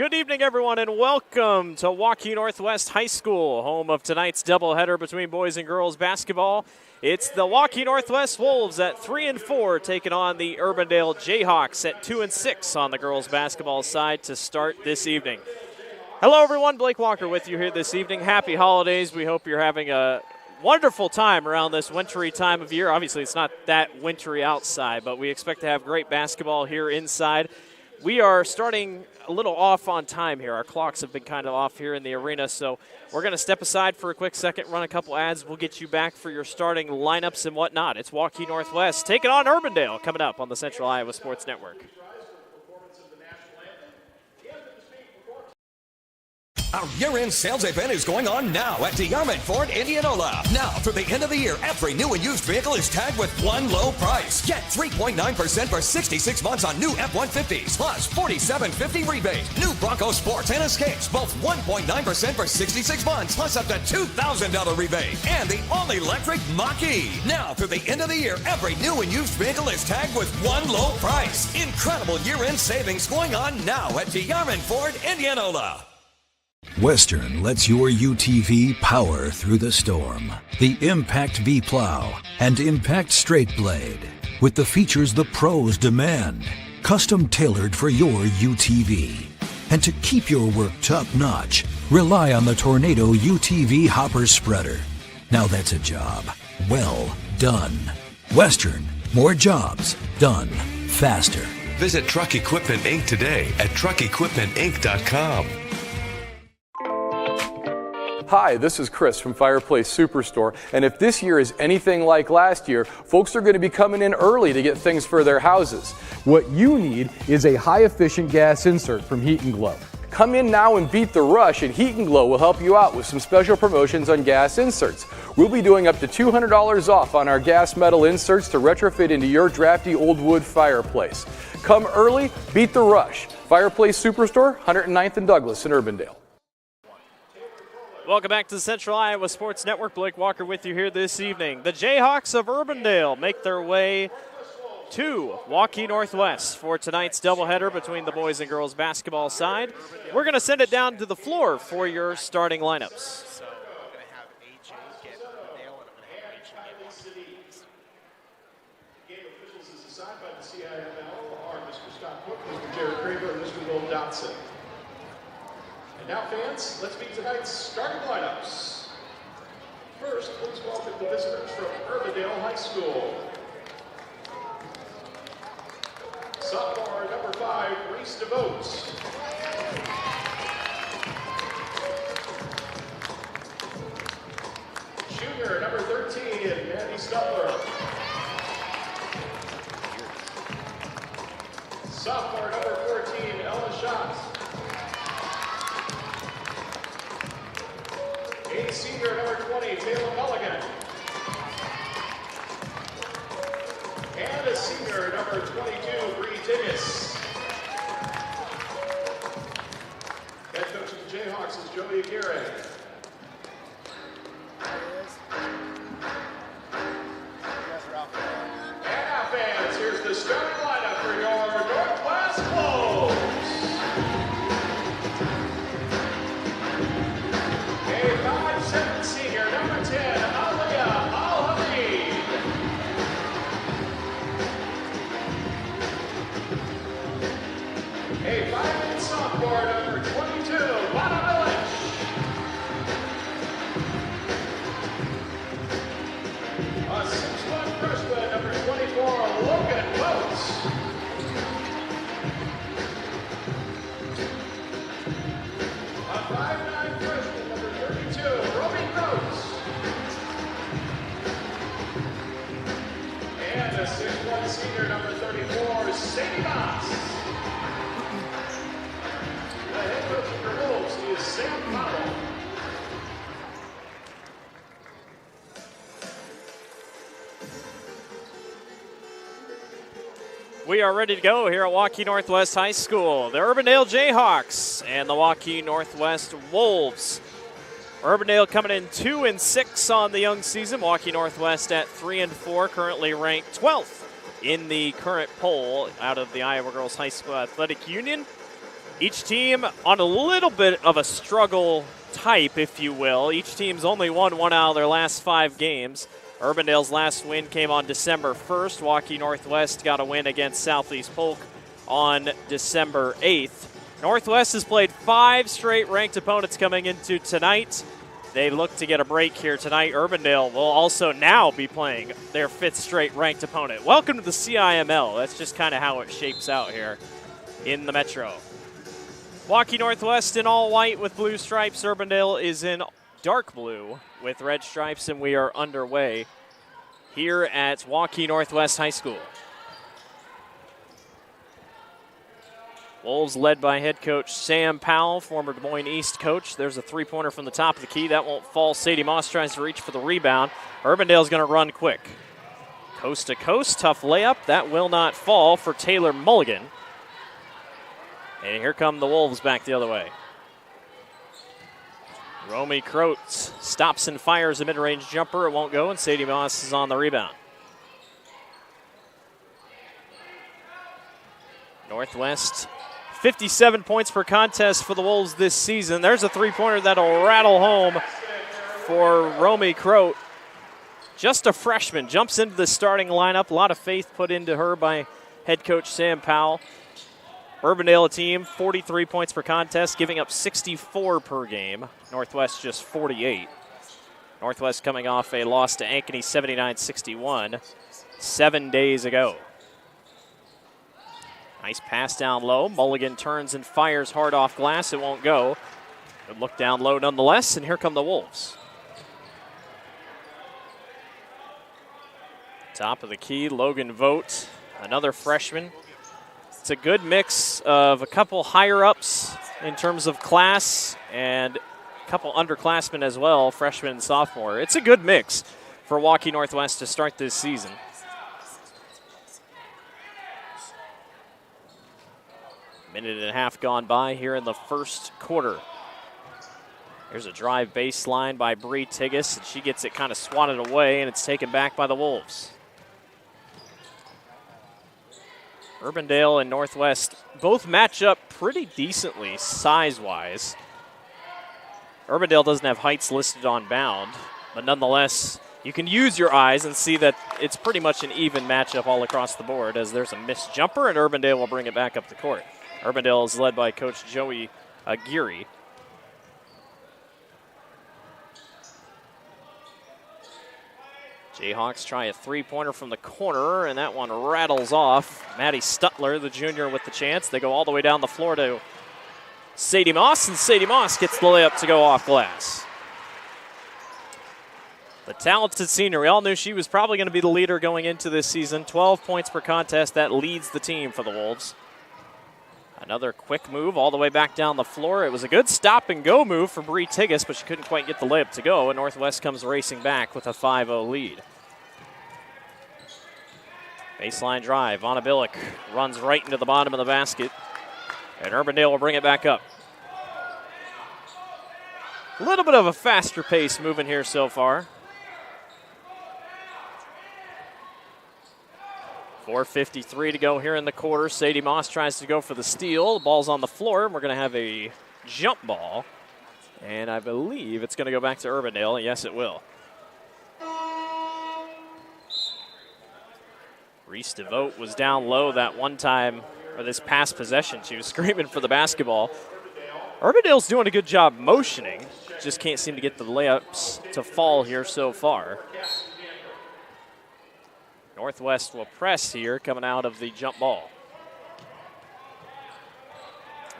Good evening, everyone, and welcome to Waukee Northwest High School, home of tonight's doubleheader between boys and girls basketball. It's the Waukee Northwest Wolves at 3-4 taking on the Urbandale Jayhawks at 2-6 on the girls basketball side to start this evening. Hello, everyone. Blake Walker with you here this evening. Happy holidays. We hope you're having a wonderful time around this wintry time of year. Obviously, it's not that wintry outside, but we expect to have great basketball here inside. We are starting a little off on time here. Our clocks have been kind of off here in the arena, so we're going to step aside for a quick second, run a couple ads. We'll get you back for your starting lineups and whatnot. It's Waukee Northwest taking on Urbandale coming up on the Central Iowa Sports Network. Our year-end sales event is going on now at DeArmond Ford Indianola. Now, through the end of the year, every new and used vehicle is tagged with one low price. Get 3.9% for 66 months on new F-150s, plus $4,750 rebate. New Bronco Sports and Escapes, both 1.9% for 66 months, plus up to $2,000 rebate. And the all-electric Waukee. Now, through the end of the year, every new and used vehicle is tagged with one low price. Incredible year-end savings going on now at DeArmond Ford Indianola. Western lets your UTV power through the storm. The Impact V-Plow and Impact Straight Blade, with the features the pros demand. Custom tailored for your UTV. And to keep your work top-notch, rely on the Tornado UTV Hopper Spreader. Now that's a job well done. Western, more jobs done faster. Visit Truck Equipment Inc. today at truckequipmentinc.com. Hi, this is Chris from Fireplace Superstore, and if this year is anything like last year, folks are going to be coming in early to get things for their houses. What you need is a high-efficient gas insert from Heat & Glow. Come in now and beat the rush, and Heat & Glow will help you out with some special promotions on gas inserts. We'll be doing up to $200 off on our gas metal inserts to retrofit into your drafty old wood fireplace. Come early, beat the rush. Fireplace Superstore, 109th and Douglas in Urbandale. Welcome back to the Central Iowa Sports Network. Blake Walker with you here this evening. The Jayhawks of Urbandale make their way to Waukee Northwest for tonight's doubleheader between the boys and girls basketball side. We're going to send it down to the floor for your starting lineups. So I'm going to have AJ get Urbandale, and I'm going to have AJ get Waukee. Game officials is assigned by the CIML are Mr. Scott Cook, Mr. Jared Kramer, and Mr. Will Dotson. And now, fans, let's meet tonight's starting lineups. First, please welcome the visitors from Urbandale High School. Sophomore number 5, Reese DeVote. Junior number 13, Mandy Stutler. Sophomore number 14, Ella Schatz. A senior number 20, Taylor Mulligan. And a senior number 22, Bree Tigges. Head coach of the Jayhawks is Joey Aguirre. And now, fans, here's the starting lineup for your Northwest Wolves. A 5'7" senior, number 10, Aliyah Al-Hamid. A 5'8" sophomore, number 22, Vana Milic. A 6'1" freshman, number 24, Logan Boats. A 5'9" freshman, number 32, Roby Gross. And a 6'1" senior, number 34, Sadie Moss. The head coach of the Wolves is Sam Powell. We are ready to go here at Waukee Northwest High School. The Urbandale Jayhawks and the Waukee Northwest Wolves. Urbandale coming in 2-6 on the young season. Waukee Northwest at 3-4, currently ranked 12th in the current poll out of the Iowa Girls High School Athletic Union. Each team on a little bit of a struggle type, if you will. Each team's only won one out of their last 5 games. Urbandale's last win came on December 1st. Waukee Northwest got a win against Southeast Polk on December 8th. Northwest has played 5 straight ranked opponents coming into tonight. They look to get a break here tonight. Urbandale will also now be playing their 5th straight ranked opponent. Welcome to the CIML. That's just kind of how it shapes out here in the Metro. Waukee Northwest in all white with blue stripes. Urbandale is in dark blue with red stripes, and we are underway here at Waukee Northwest High School. Wolves led by head coach Sam Powell, former Des Moines East coach. There's a three-pointer from the top of the key. That won't fall. Sadie Moss tries to reach for the rebound. Urbandale's going to run quick. Coast to coast, tough layup. That will not fall for Taylor Mulligan. And here come the Wolves back the other way. Romy Croat stops and fires a mid-range jumper. It won't go, and Sadie Moss is on the rebound. Northwest, 57 points per contest for the Wolves this season. There's a three-pointer that'll rattle home for Romy Croat. Just a freshman, jumps into the starting lineup. A lot of faith put into her by head coach Sam Powell. Urbandale, a team, 43 points per contest, giving up 64 per game. Northwest just 48. Northwest coming off a loss to Ankeny 79-61 7 days ago. Nice pass down low. Mulligan turns and fires hard off glass. It won't go. Good look down low nonetheless, and here come the Wolves. Top of the key, Logan Vogt, another freshman. It's a good mix of a couple higher-ups in terms of class and a couple underclassmen as well, freshman and sophomore. It's a good mix for Waukee Northwest to start this season. Minute and a half gone by here in the first quarter. Here's a drive baseline by Bree Tigas, and she gets it kind of swatted away, and it's taken back by the Wolves. Urbandale and Northwest both match up pretty decently size-wise. Urbandale doesn't have heights listed on bound, but nonetheless, you can use your eyes and see that it's pretty much an even matchup all across the board, as there's a missed jumper, and Urbandale will bring it back up the court. Urbandale is led by Coach Joey Aguirre. Jayhawks try a three-pointer from the corner, and that one rattles off. Maddie Stutler, the junior, with the chance. They go all the way down the floor to Sadie Moss, and Sadie Moss gets the layup to go off glass. The talented senior, we all knew she was probably going to be the leader going into this season. 12 points per contest, that leads the team for the Wolves. Another quick move all the way back down the floor. It was a good stop-and-go move for Bree Tigas, but she couldn't quite get the layup to go, and Northwest comes racing back with a 5-0 lead. Baseline drive. Anna Billick runs right into the bottom of the basket, and Urbandale will bring it back up. A little bit of a faster pace moving here so far. 4:53 to go here in the quarter. Sadie Moss tries to go for the steal. The ball's on the floor, and we're going to have a jump ball. And I believe it's going to go back to Urbandale. Yes, it will. Reese DeVote was down low that one time, or this past possession. She was screaming for the basketball. Urbandale's doing a good job motioning. Just can't seem to get the layups to fall here so far. Northwest will press here coming out of the jump ball.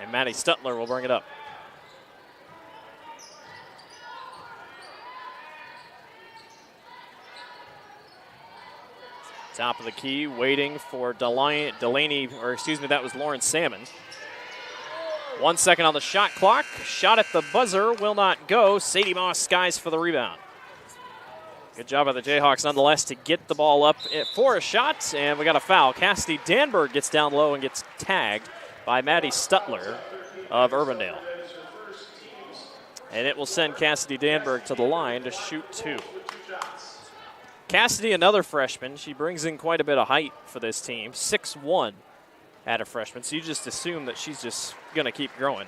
And Maddie Stutler will bring it up. Top of the key, waiting for Delaney, or excuse me, that was Lauren Salmon. 1 second on the shot clock. Shot at the buzzer will not go. Sadie Moss skies for the rebound. Good job by the Jayhawks, nonetheless, to get the ball up for a shot, and we got a foul. Cassidy Danberg gets down low and gets tagged by Maddie Stutler of Urbandale. And it will send Cassidy Danberg to the line to shoot two. Cassidy, another freshman. She brings in quite a bit of height for this team, 6'1" at a freshman, so you just assume that she's just going to keep growing.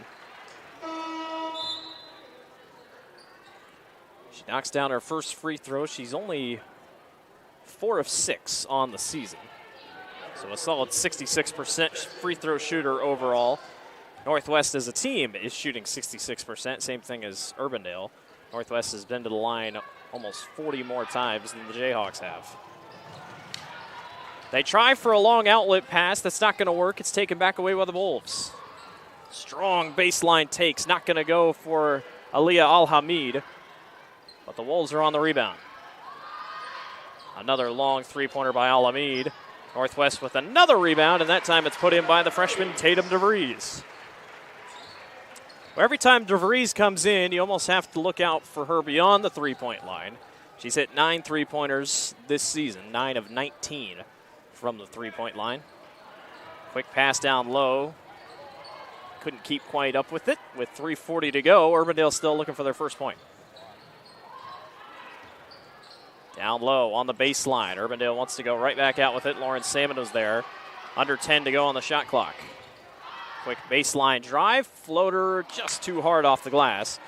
She knocks down her first free throw. She's only 4 of 6 on the season. So a solid 66% free throw shooter overall. Northwest as a team is shooting 66%, same thing as Urbandale. Northwest has been to the line almost 40 more times than the Jayhawks have. They try for a long outlet pass. That's not going to work. It's taken back away by the Wolves. Strong baseline takes. Not going to go for Aliyah Al-Hamid. But the Wolves are on the rebound. Another long three-pointer by Al-Hamid. Northwest with another rebound, and that time it's put in by the freshman Tatum DeVries. Well, every time DeVries comes in, you almost have to look out for her beyond the three-point line. She's hit 9 three-pointers this season, 9 of 19 from the three-point line. Quick pass down low. Couldn't keep quite up with it. With 3:40 to go, Urbandale still looking for their first point. Down low on the baseline. Urbandale wants to go right back out with it. Lauren Salmon was there. Under 10 to go on the shot clock. Quick baseline drive. Floater just too hard off the glass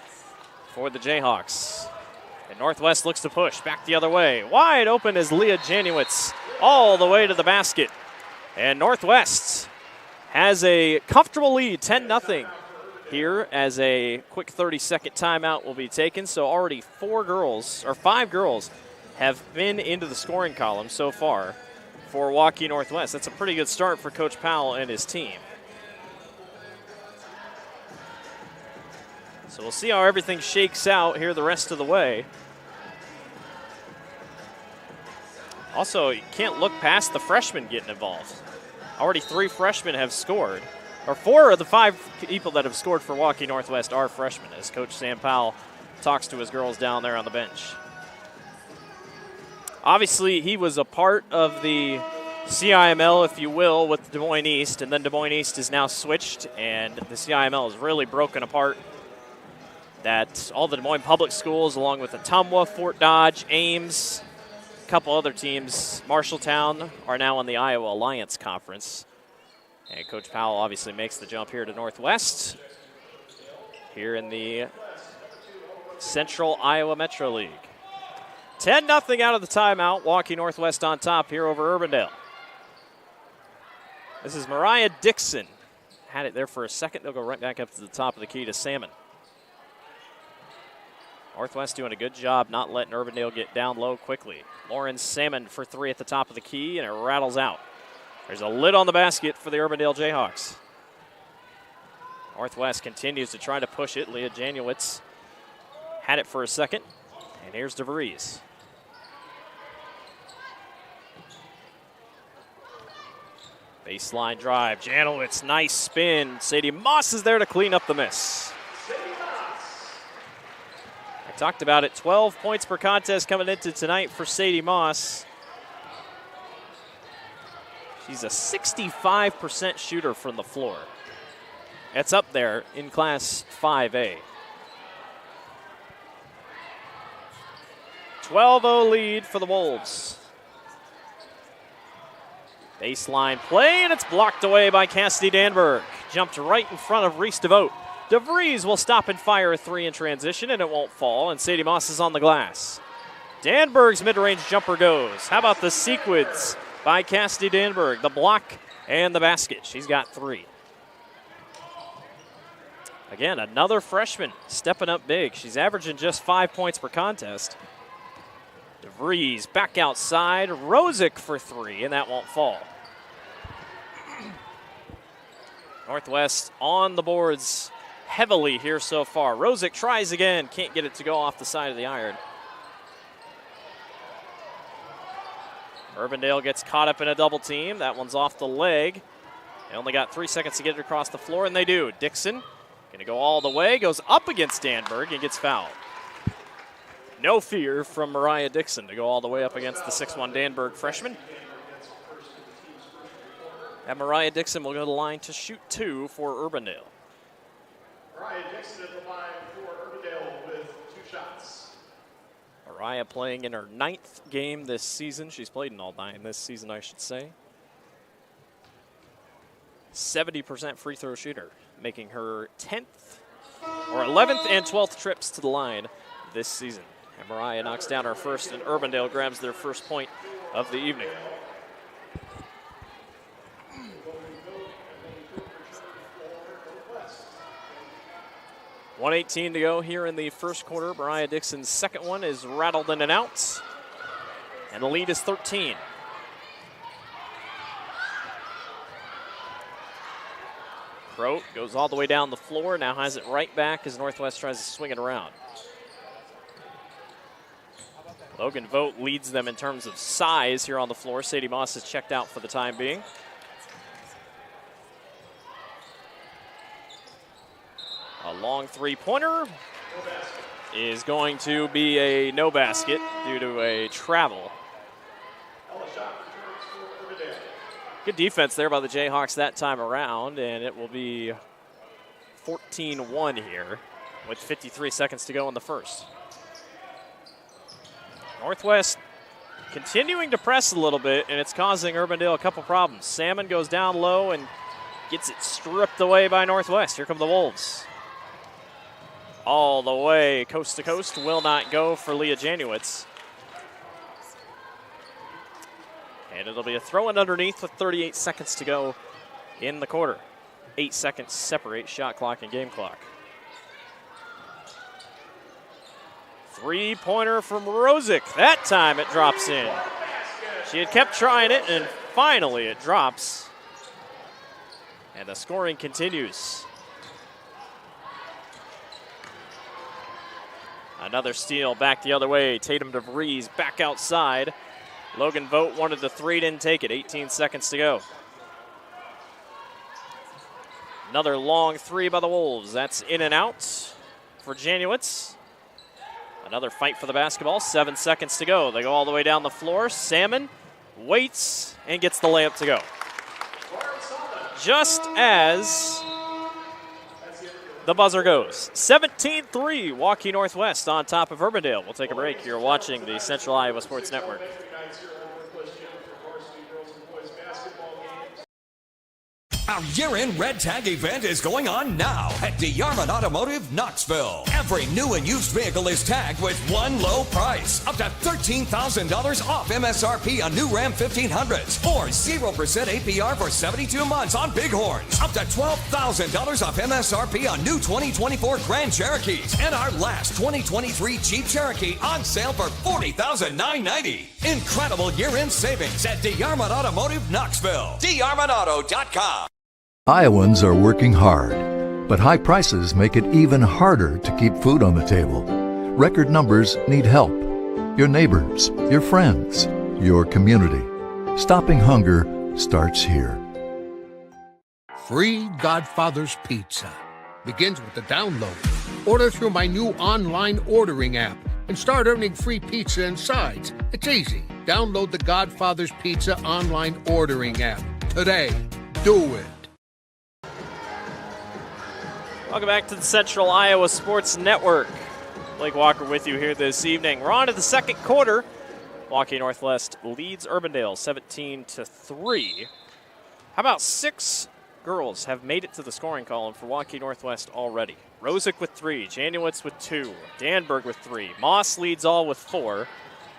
for the Jayhawks. And Northwest looks to push back the other way. Wide open is Leah Januitz all the way to the basket. And Northwest has a comfortable lead, 10-0 here, as a quick 30-second timeout will be taken. So already 5 girls have been into the scoring column so far for Waukee Northwest. That's a pretty good start for Coach Powell and his team. So we'll see how everything shakes out here the rest of the way. Also, you can't look past the freshmen getting involved. Already 3 freshmen have scored, or 4 of the 5 people that have scored for Waukee Northwest are freshmen, as Coach Sam Powell talks to his girls down there on the bench. Obviously, he was a part of the CIML, if you will, with Des Moines East, and then Des Moines East is now switched, and the CIML is really broken apart. That all the Des Moines public schools, along with Ottumwa, Fort Dodge, Ames, a couple other teams, Marshalltown, are now on the Iowa Alliance Conference. And Coach Powell obviously makes the jump here to Northwest, here in the Central Iowa Metro League. 10-0 out of the timeout. Waukee Northwest on top here over Urbandale. This is Mariah Dixon. Had it there for a second. They'll go right back up to the top of the key to Salmon. Northwest doing a good job not letting Urbandale get down low quickly. Lauren Salmon for 3 at the top of the key, and it rattles out. There's a lid on the basket for the Urbandale Jayhawks. Northwest continues to try to push it. Leah Januitz had it for a second, and here's DeVries. Baseline drive. Janowitz, nice spin. Sadie Moss is there to clean up the miss. I talked about it. 12 points per contest coming into tonight for Sadie Moss. She's a 65% shooter from the floor. It's up there in Class 5A. 12-0 lead for the Wolves. Baseline play, and it's blocked away by Cassidy Danberg. Jumped right in front of Reese DeVote. DeVries will stop and fire a 3 in transition, and it won't fall, and Sadie Moss is on the glass. Danberg's mid-range jumper goes. How about the sequence by Cassidy Danberg? The block and the basket. She's got 3. Again, another freshman stepping up big. She's averaging just 5 points per contest. DeVries back outside. Rosick for 3, and that won't fall. Northwest on the boards heavily here so far. Rosick tries again. Can't get it to go off the side of the iron. Urbandale gets caught up in a double team. That one's off the leg. They only got 3 seconds to get it across the floor, and they do. Dixon going to go all the way. Goes up against Danberg and gets fouled. No fear from Mariah Dixon to go all the way up against the 6'1 Danberg freshman. And Mariah Dixon will go to the line to shoot 2 for Urbandale. Mariah Dixon at the line for Urbandale with 2 shots. Mariah playing in her 9th game this season. She's played in all 9 this season, I should say. 70% free throw shooter, making her 10th or 11th and 12th trips to the line this season. And Mariah knocks down her first, and Urbandale grabs their first point of the evening. .118 to go here in the first quarter. Mariah Dixon's second one is rattled in and out, and the lead is 13. Croat goes all the way down the floor, now has it right back as Northwest tries to swing it around. Logan Vogt leads them in terms of size here on the floor. Sadie Moss is checked out for the time being. A long three-pointer is going to be a no basket due to a travel. Good defense there by the Jayhawks that time around, and it will be 14-1 here with 53 seconds to go in the first. Northwest continuing to press a little bit, and it's causing Urbandale a couple problems. Salmon goes down low and gets it stripped away by Northwest. Here come the Wolves. All the way coast to coast, will not go for Leah Januitz. And it'll be a throw in underneath with 38 seconds to go in the quarter. 8 seconds separate shot clock and game clock. Three-pointer from Rosick. That time it drops in. She had kept trying it, and finally it drops. And the scoring continues. Another steal back the other way. Tatum DeVries back outside. Logan Vogt wanted the three, didn't take it. 18 seconds to go. Another long three by the Wolves. That's in and out for Januitz. Another fight for the basketball. 7 seconds to go. They go all the way down the floor. Salmon waits and gets the layup to go. Just as the buzzer goes. 17-3, Waukee Northwest on top of Urbandale. We'll take a break. You're watching the Central Iowa Sports Network. Our year-end Red Tag event is going on now at DeArmond Automotive, Knoxville. Every new and used vehicle is tagged with one low price. Up to $13,000 off MSRP on new Ram 1500s. Or 0% APR for 72 months on Bighorns. Up to $12,000 off MSRP on new 2024 Grand Cherokees. And our last 2023 Jeep Cherokee on sale for $40,990. Incredible year-end savings at DeArmond Automotive, Knoxville. DeArmondAuto.com. Iowans are working hard, but high prices make it even harder to keep food on the table. Record numbers need help. Your neighbors, your friends, your community. Stopping hunger starts here. Free Godfather's Pizza begins with the download. Order through my new online ordering app and start earning free pizza and sides. It's easy. Download the Godfather's Pizza online ordering app today. Do it. Welcome back to the Central Iowa Sports Network. Blake Walker with you here this evening. We're on to the second quarter. Waukee Northwest leads Urbandale 17-3. How about 6 girls have made it to the scoring column for Waukee Northwest already? Rosick with 3, Januitz with 2, Danberg with 3. Moss leads all with 4.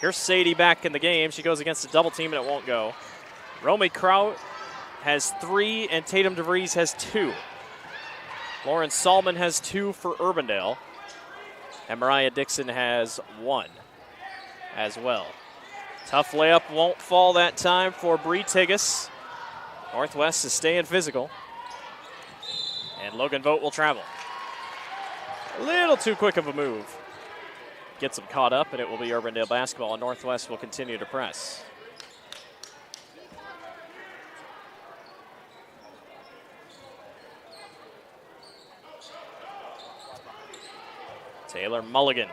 Here's Sadie back in the game. She goes against a double team and it won't go. Romy Kraut has 3 and Tatum DeVries has 2. Lauren Salmon has 2 for Urbandale. And Mariah Dixon has 1 as well. Tough layup won't fall that time for Bree Tigas. Northwest is staying physical. And Logan Vogt will travel. A little too quick of a move. Gets them caught up, and it will be Urbandale basketball, and Northwest will continue to press. Taylor Mulligan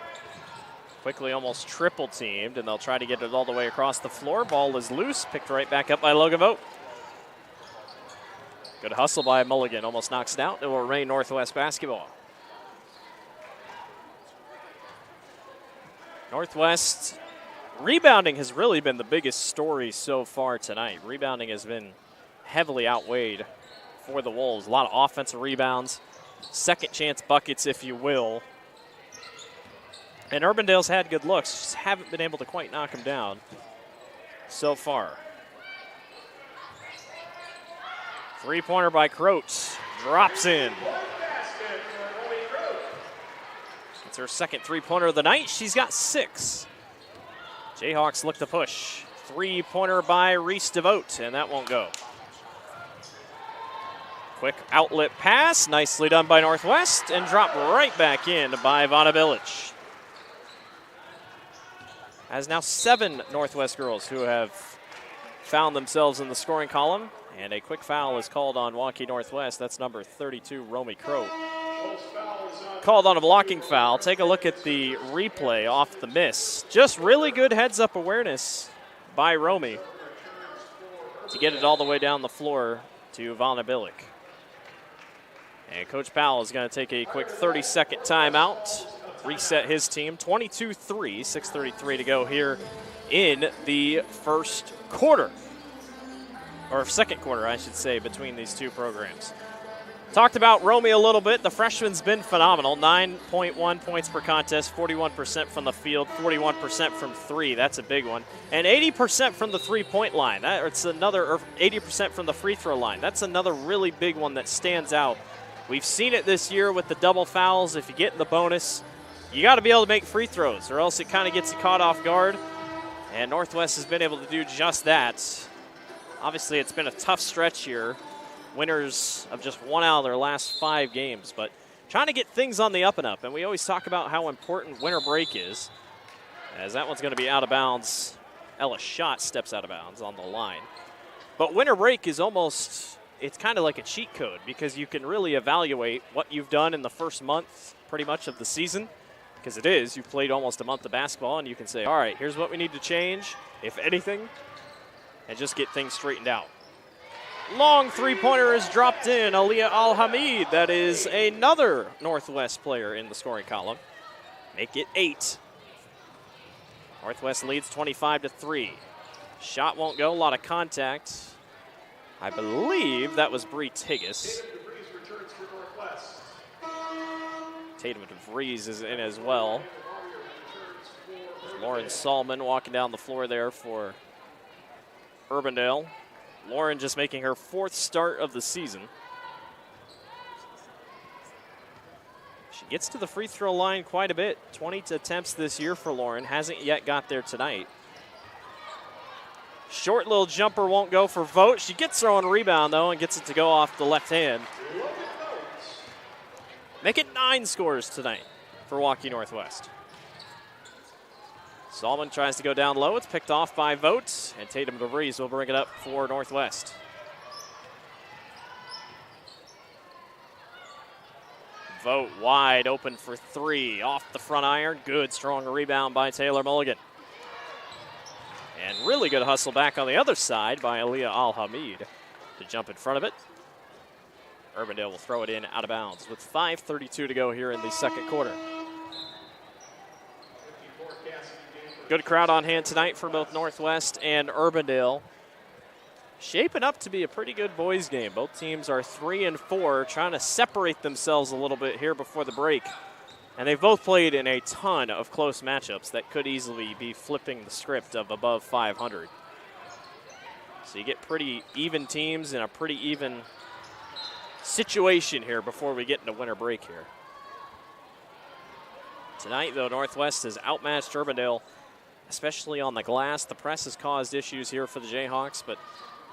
quickly almost triple teamed, and they'll try to get it all the way across the floor. Ball is loose, picked right back up by Logan Vogt. Good hustle by Mulligan, almost knocks it out. It will remain Northwest basketball. Northwest rebounding has really been the biggest story so far tonight. Rebounding has been heavily outweighed for the Wolves. A lot of offensive rebounds, second chance buckets, if you will. And Urbandale's had good looks, just haven't been able to quite knock them down so far. Three-pointer by Croats, drops in. It's her second three-pointer of the night. She's got 6. Jayhawks look to push. Three-pointer by Reese DeVote, and that won't go. Quick outlet pass, nicely done by Northwest, and dropped right back in by Vana Bilic. has now 7 Northwest girls who have found themselves in the scoring column. And a quick foul is called on Waukee Northwest. That's number 32, Romy Croat. Called on a blocking foul. Take a look at the replay off the miss. Just really good heads-up awareness by Romy to get it all the way down the floor to Vanna Billick. And Coach Powell is going to take a quick 30-second timeout, reset his team. 22-3, 6:33 to go here in the first quarter. Or second quarter, I should say, between these two programs. Talked about Romy a little bit. The freshman's been phenomenal. 9.1 points per contest, 41% from the field, 41% from three. That's a big one. And 80% from the three-point line. It's another, or 80% from the free throw line. That's another really big one that stands out. We've seen it this year with the double fouls. If you get in the bonus, you got to be able to make free throws, or else it kind of gets you caught off guard. And Northwest has been able to do just that. Obviously, it's been a tough stretch here. Winners of just 1 out of their last 5 games, but trying to get things on the up and up. And we always talk about how important winter break is, as that one's going to be out of bounds. Ella Schott steps out of bounds on the line. But winter break is almost, it's kind of like a cheat code, because you can really evaluate what you've done in the first month pretty much of the season, because it is. You've played almost a month of basketball, and you can say, all right, here's what we need to change, if anything, and just get things straightened out. Long three-pointer is dropped in. Aliyah Al-Hamid, that is another Northwest player in the scoring column. Make it 8. Northwest leads 25-3. Shot won't go, a lot of contact. I believe that was Bree Tigas. Tatum DeVries is in as well. Lauren Salmon walking down the floor there for Urbandale. Lauren just making her 4th start of the season. She gets to the free throw line quite a bit. 20 attempts this year for Lauren. Hasn't yet got there tonight. Short little jumper won't go for Vogt. She gets her own rebound, though, and gets it to go off the left hand. Make it 9 scores tonight for Waukee Northwest. Salmon tries to go down low. It's picked off by Vogt, and Tatum DeVries will bring it up for Northwest. Vogt wide open for 3. Off the front iron. Good, strong rebound by Taylor Mulligan. And really good hustle back on the other side by Aliyah Al-Hamid to jump in front of it. Urbandale will throw it in out of bounds with 5:32 to go here in the second quarter. Good crowd on hand tonight for both Northwest and Urbandale. Shaping up to be a pretty good boys game. Both teams are 3-4, trying to separate themselves a little bit here before the break. And they've both played in a ton of close matchups that could easily be flipping the script of above 500. So you get pretty even teams in a pretty even situation here before we get into winter break here. Tonight, though, Northwest has outmatched Urbandale, especially on the glass. The press has caused issues here for the Jayhawks, but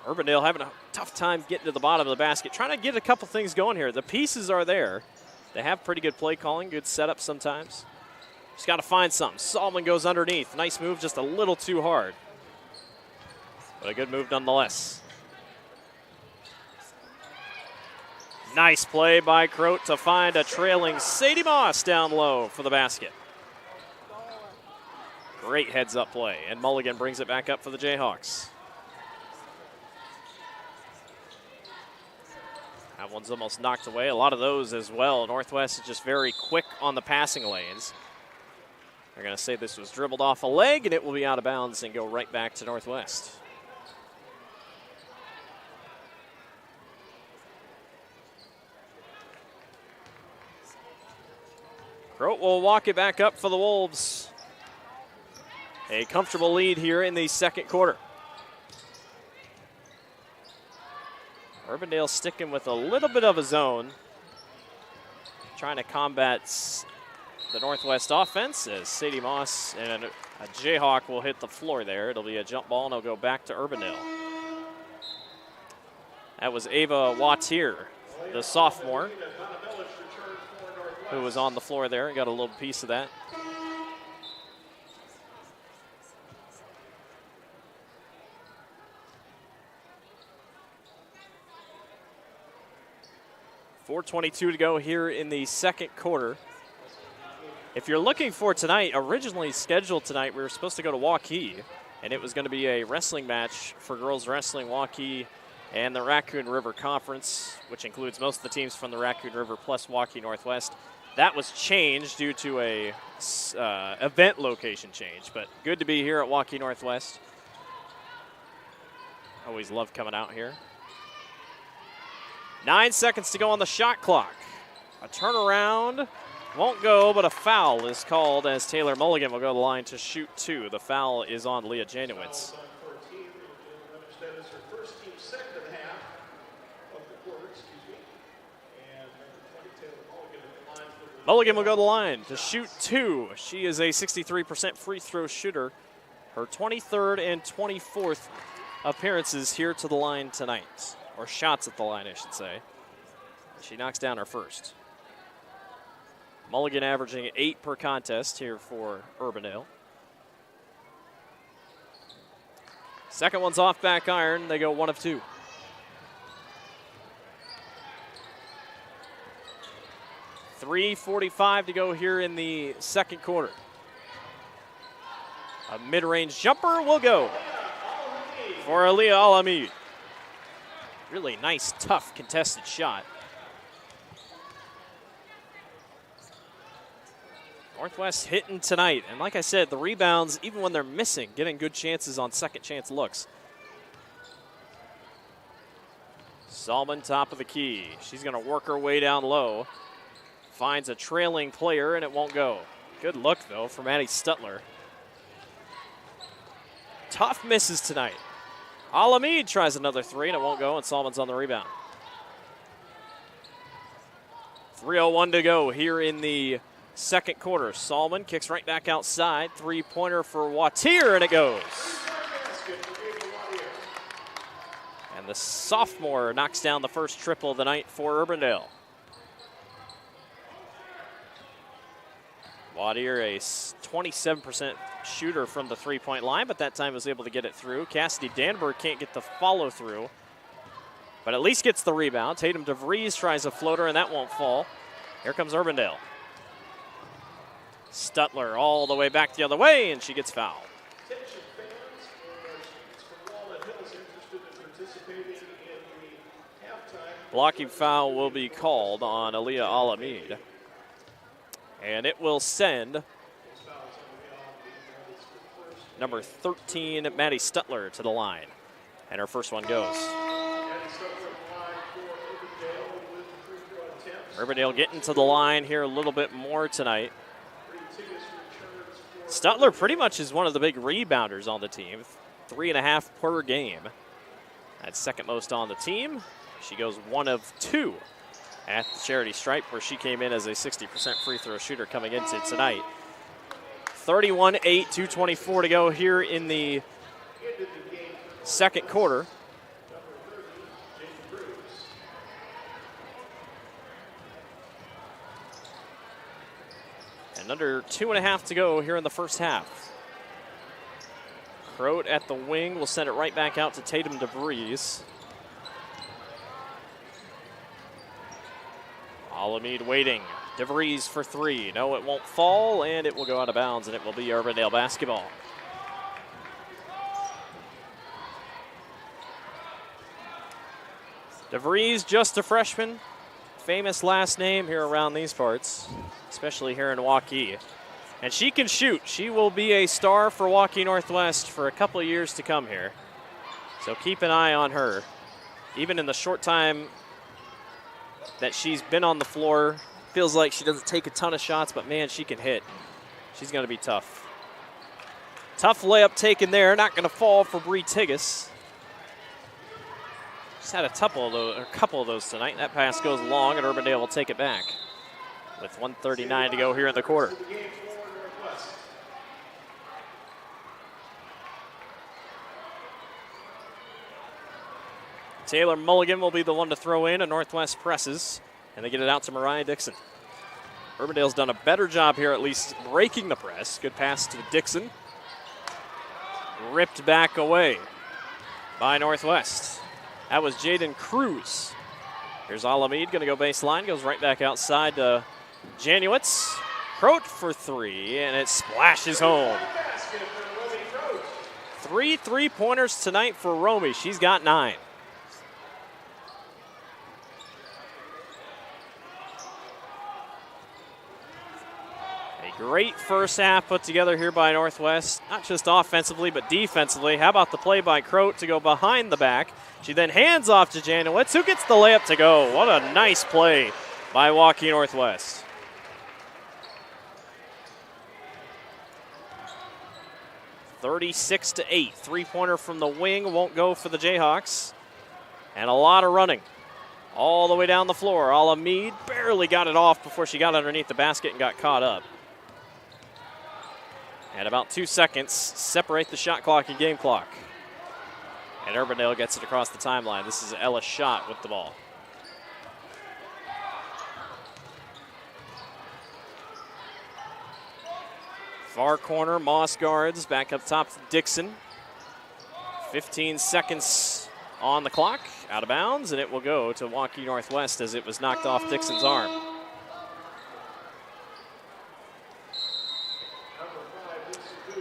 Urbandale having a tough time getting to the bottom of the basket, trying to get a couple things going here. The pieces are there. They have pretty good play calling, good setup sometimes. Just got to find something. Salmon goes underneath. Nice move, just a little too hard. But a good move nonetheless. Nice play by Croat to find a trailing Sadie Moss down low for the basket. Great heads-up play, and Mulligan brings it back up for the Jayhawks. That one's almost knocked away. A lot of those as well. Northwest is just very quick on the passing lanes. They're going to say this was dribbled off a leg, and it will be out of bounds and go right back to Northwest. Croat will walk it back up for the Wolves. A comfortable lead here in the second quarter. Urbandale sticking with a little bit of a zone, trying to combat the Northwest offense as Sadie Moss and a Jayhawk will hit the floor there. It'll be a jump ball, and it'll go back to Urbandale. That was Ava Wattier, the sophomore, who was on the floor there and got a little piece of that. 4:22 to go here in the second quarter. If you're looking for tonight, originally scheduled tonight, we were supposed to go to Waukee, and it was going to be a wrestling match for girls wrestling Waukee and the Raccoon River Conference, which includes most of the teams from the Raccoon River plus Waukee Northwest. That was changed due to a event location change, but good to be here at Waukee Northwest. Always love coming out here. 9 seconds to go on the shot clock. A turnaround won't go, but a foul is called as Taylor Mulligan will go to the line to shoot two. The foul is on Leah Janowitz. Mulligan will go to the line to shoot two. She is a 63% free throw shooter. Her 23rd and 24th appearances here to the line tonight, or shots at the line, I should say. She knocks down her first. Mulligan averaging 8 per contest here for Urbandale. Second one's off back iron. They go 1 of 2. .345 to go here in the second quarter. A mid-range jumper will go for Aliyah Alamid. Really nice, tough, contested shot. Northwest hitting tonight. And like I said, the rebounds, even when they're missing, getting good chances on second chance looks. Salmon, top of the key. She's going to work her way down low. Finds a trailing player, and it won't go. Good look, though, from Maddie Stutler. Tough misses tonight. Alamid tries another three, and it won't go, and Salmon's on the rebound. 3:01 to go here in the second quarter. Salmon kicks right back outside. Three-pointer for Waukee, and it goes. And the sophomore knocks down the first triple of the night for Urbandale. Waukee, a 27% shooter from the three-point line, but that time was able to get it through. Cassidy Danberg can't get the follow-through, but at least gets the rebound. Tatum DeVries tries a floater, and that won't fall. Here comes Urbandale. Stutler all the way back the other way, and she gets fouled. Blocking foul will be called on Aliyah Alamid. And it will send number 13, Maddie Stutler, to the line. And her first one goes. Urbandale getting to the line here a little bit more tonight. Stutler pretty much is one of the big rebounders on the team. 3.5 per game. That's second most on the team. She goes 1 of 2 at the charity stripe, where she came in as a 60% free throw shooter coming into tonight. 31-8, 2:24 to go here in the second quarter. And under 2.5 to go here in the first half. Croat at the wing will send it right back out to Tatum DeVries. Alamid waiting. DeVries for three. No, it won't fall, and it will go out of bounds, and it will be Urbandale basketball. DeVries, just a freshman. Famous last name here around these parts, especially here in Waukee. And she can shoot. She will be a star for Waukee Northwest for a couple of years to come here. So keep an eye on her. Even in the short time that she's been on the floor, feels like she doesn't take a ton of shots, but man, she can hit. She's going to be tough. Tough layup taken there. Not going to fall for Bree Tigas. Just had a couple of those tonight. That pass goes long, and Urbandale will take it back with 1:39 to go here in the quarter. Taylor Mulligan will be the one to throw in, and Northwest presses, and they get it out to Mariah Dixon. Urbandale's done a better job here, at least breaking the press. Good pass to Dixon. Ripped back away by Northwest. That was Jaden Cruz. Here's Alamede, going to go baseline, goes right back outside to Januitz. Croat for three, and it splashes home. 3 3-pointers tonight for Romy. She's got 9. A great first half put together here by Northwest, not just offensively, but defensively. How about the play by Croat to go behind the back? She then hands off to Janowitz, who gets the layup to go. What a nice play by Waukee Northwest. 36-8. 3-pointer from the wing won't go for the Jayhawks. And a lot of running all the way down the floor. Alamede barely got it off before she got underneath the basket and got caught up. And about 2 seconds separate the shot clock and game clock. And Urbandale gets it across the timeline. This is Ella Schott with the ball. Far corner, Moss guards, back up top to Dixon. 15 seconds on the clock, out of bounds, and it will go to Waukee Northwest as it was knocked off Dixon's arm.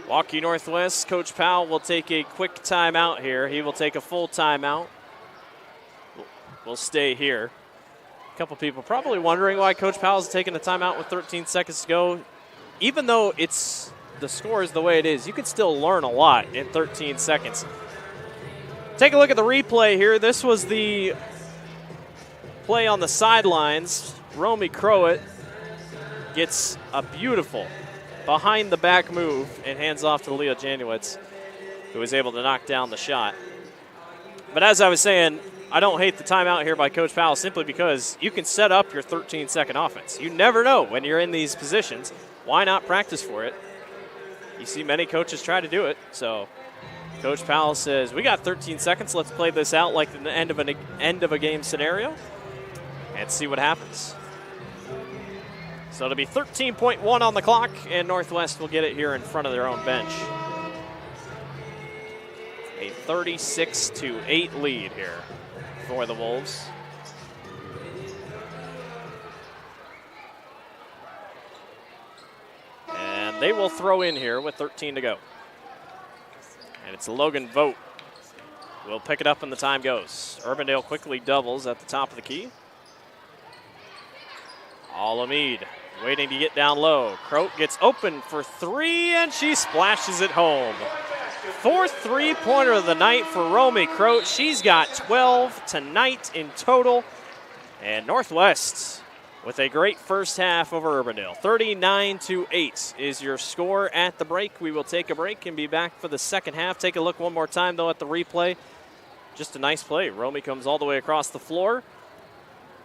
Waukee Northwest, Coach Powell will take a quick timeout here. He will take a full timeout. We'll stay here. A couple people probably wondering why Coach Powell's taking a timeout with 13 seconds to go. Even though the score is the way it is, you can still learn a lot in 13 seconds. Take a look at the replay here. This was the play on the sidelines. Romy Crowett gets a beautiful behind-the-back move and hands off to Leah Janowitz, who was able to knock down the shot. But as I was saying, I don't hate the timeout here by Coach Powell simply because you can set up your 13-second offense. You never know when you're in these positions. Why not practice for it? You see many coaches try to do it. So Coach Powell says, we got 13 seconds. Let's play this out like the end of a game scenario and see what happens. So it'll be 13.1 on the clock, and Northwest will get it here in front of their own bench. A 36-8 lead here for the Wolves. And they will throw in here with 13 to go. And it's Logan Vogt. We'll pick it up when the time goes. Urbandale quickly doubles at the top of the key. Alamede waiting to get down low. Croat gets open for three, and she splashes it home. 4th 3-pointer of the night for Romy Croat. She's got 12 tonight in total. And Northwest with a great first half over Urbandale. 39-8 is your score at the break. We will take a break and be back for the second half. Take a look one more time, though, at the replay. Just a nice play. Romy comes all the way across the floor.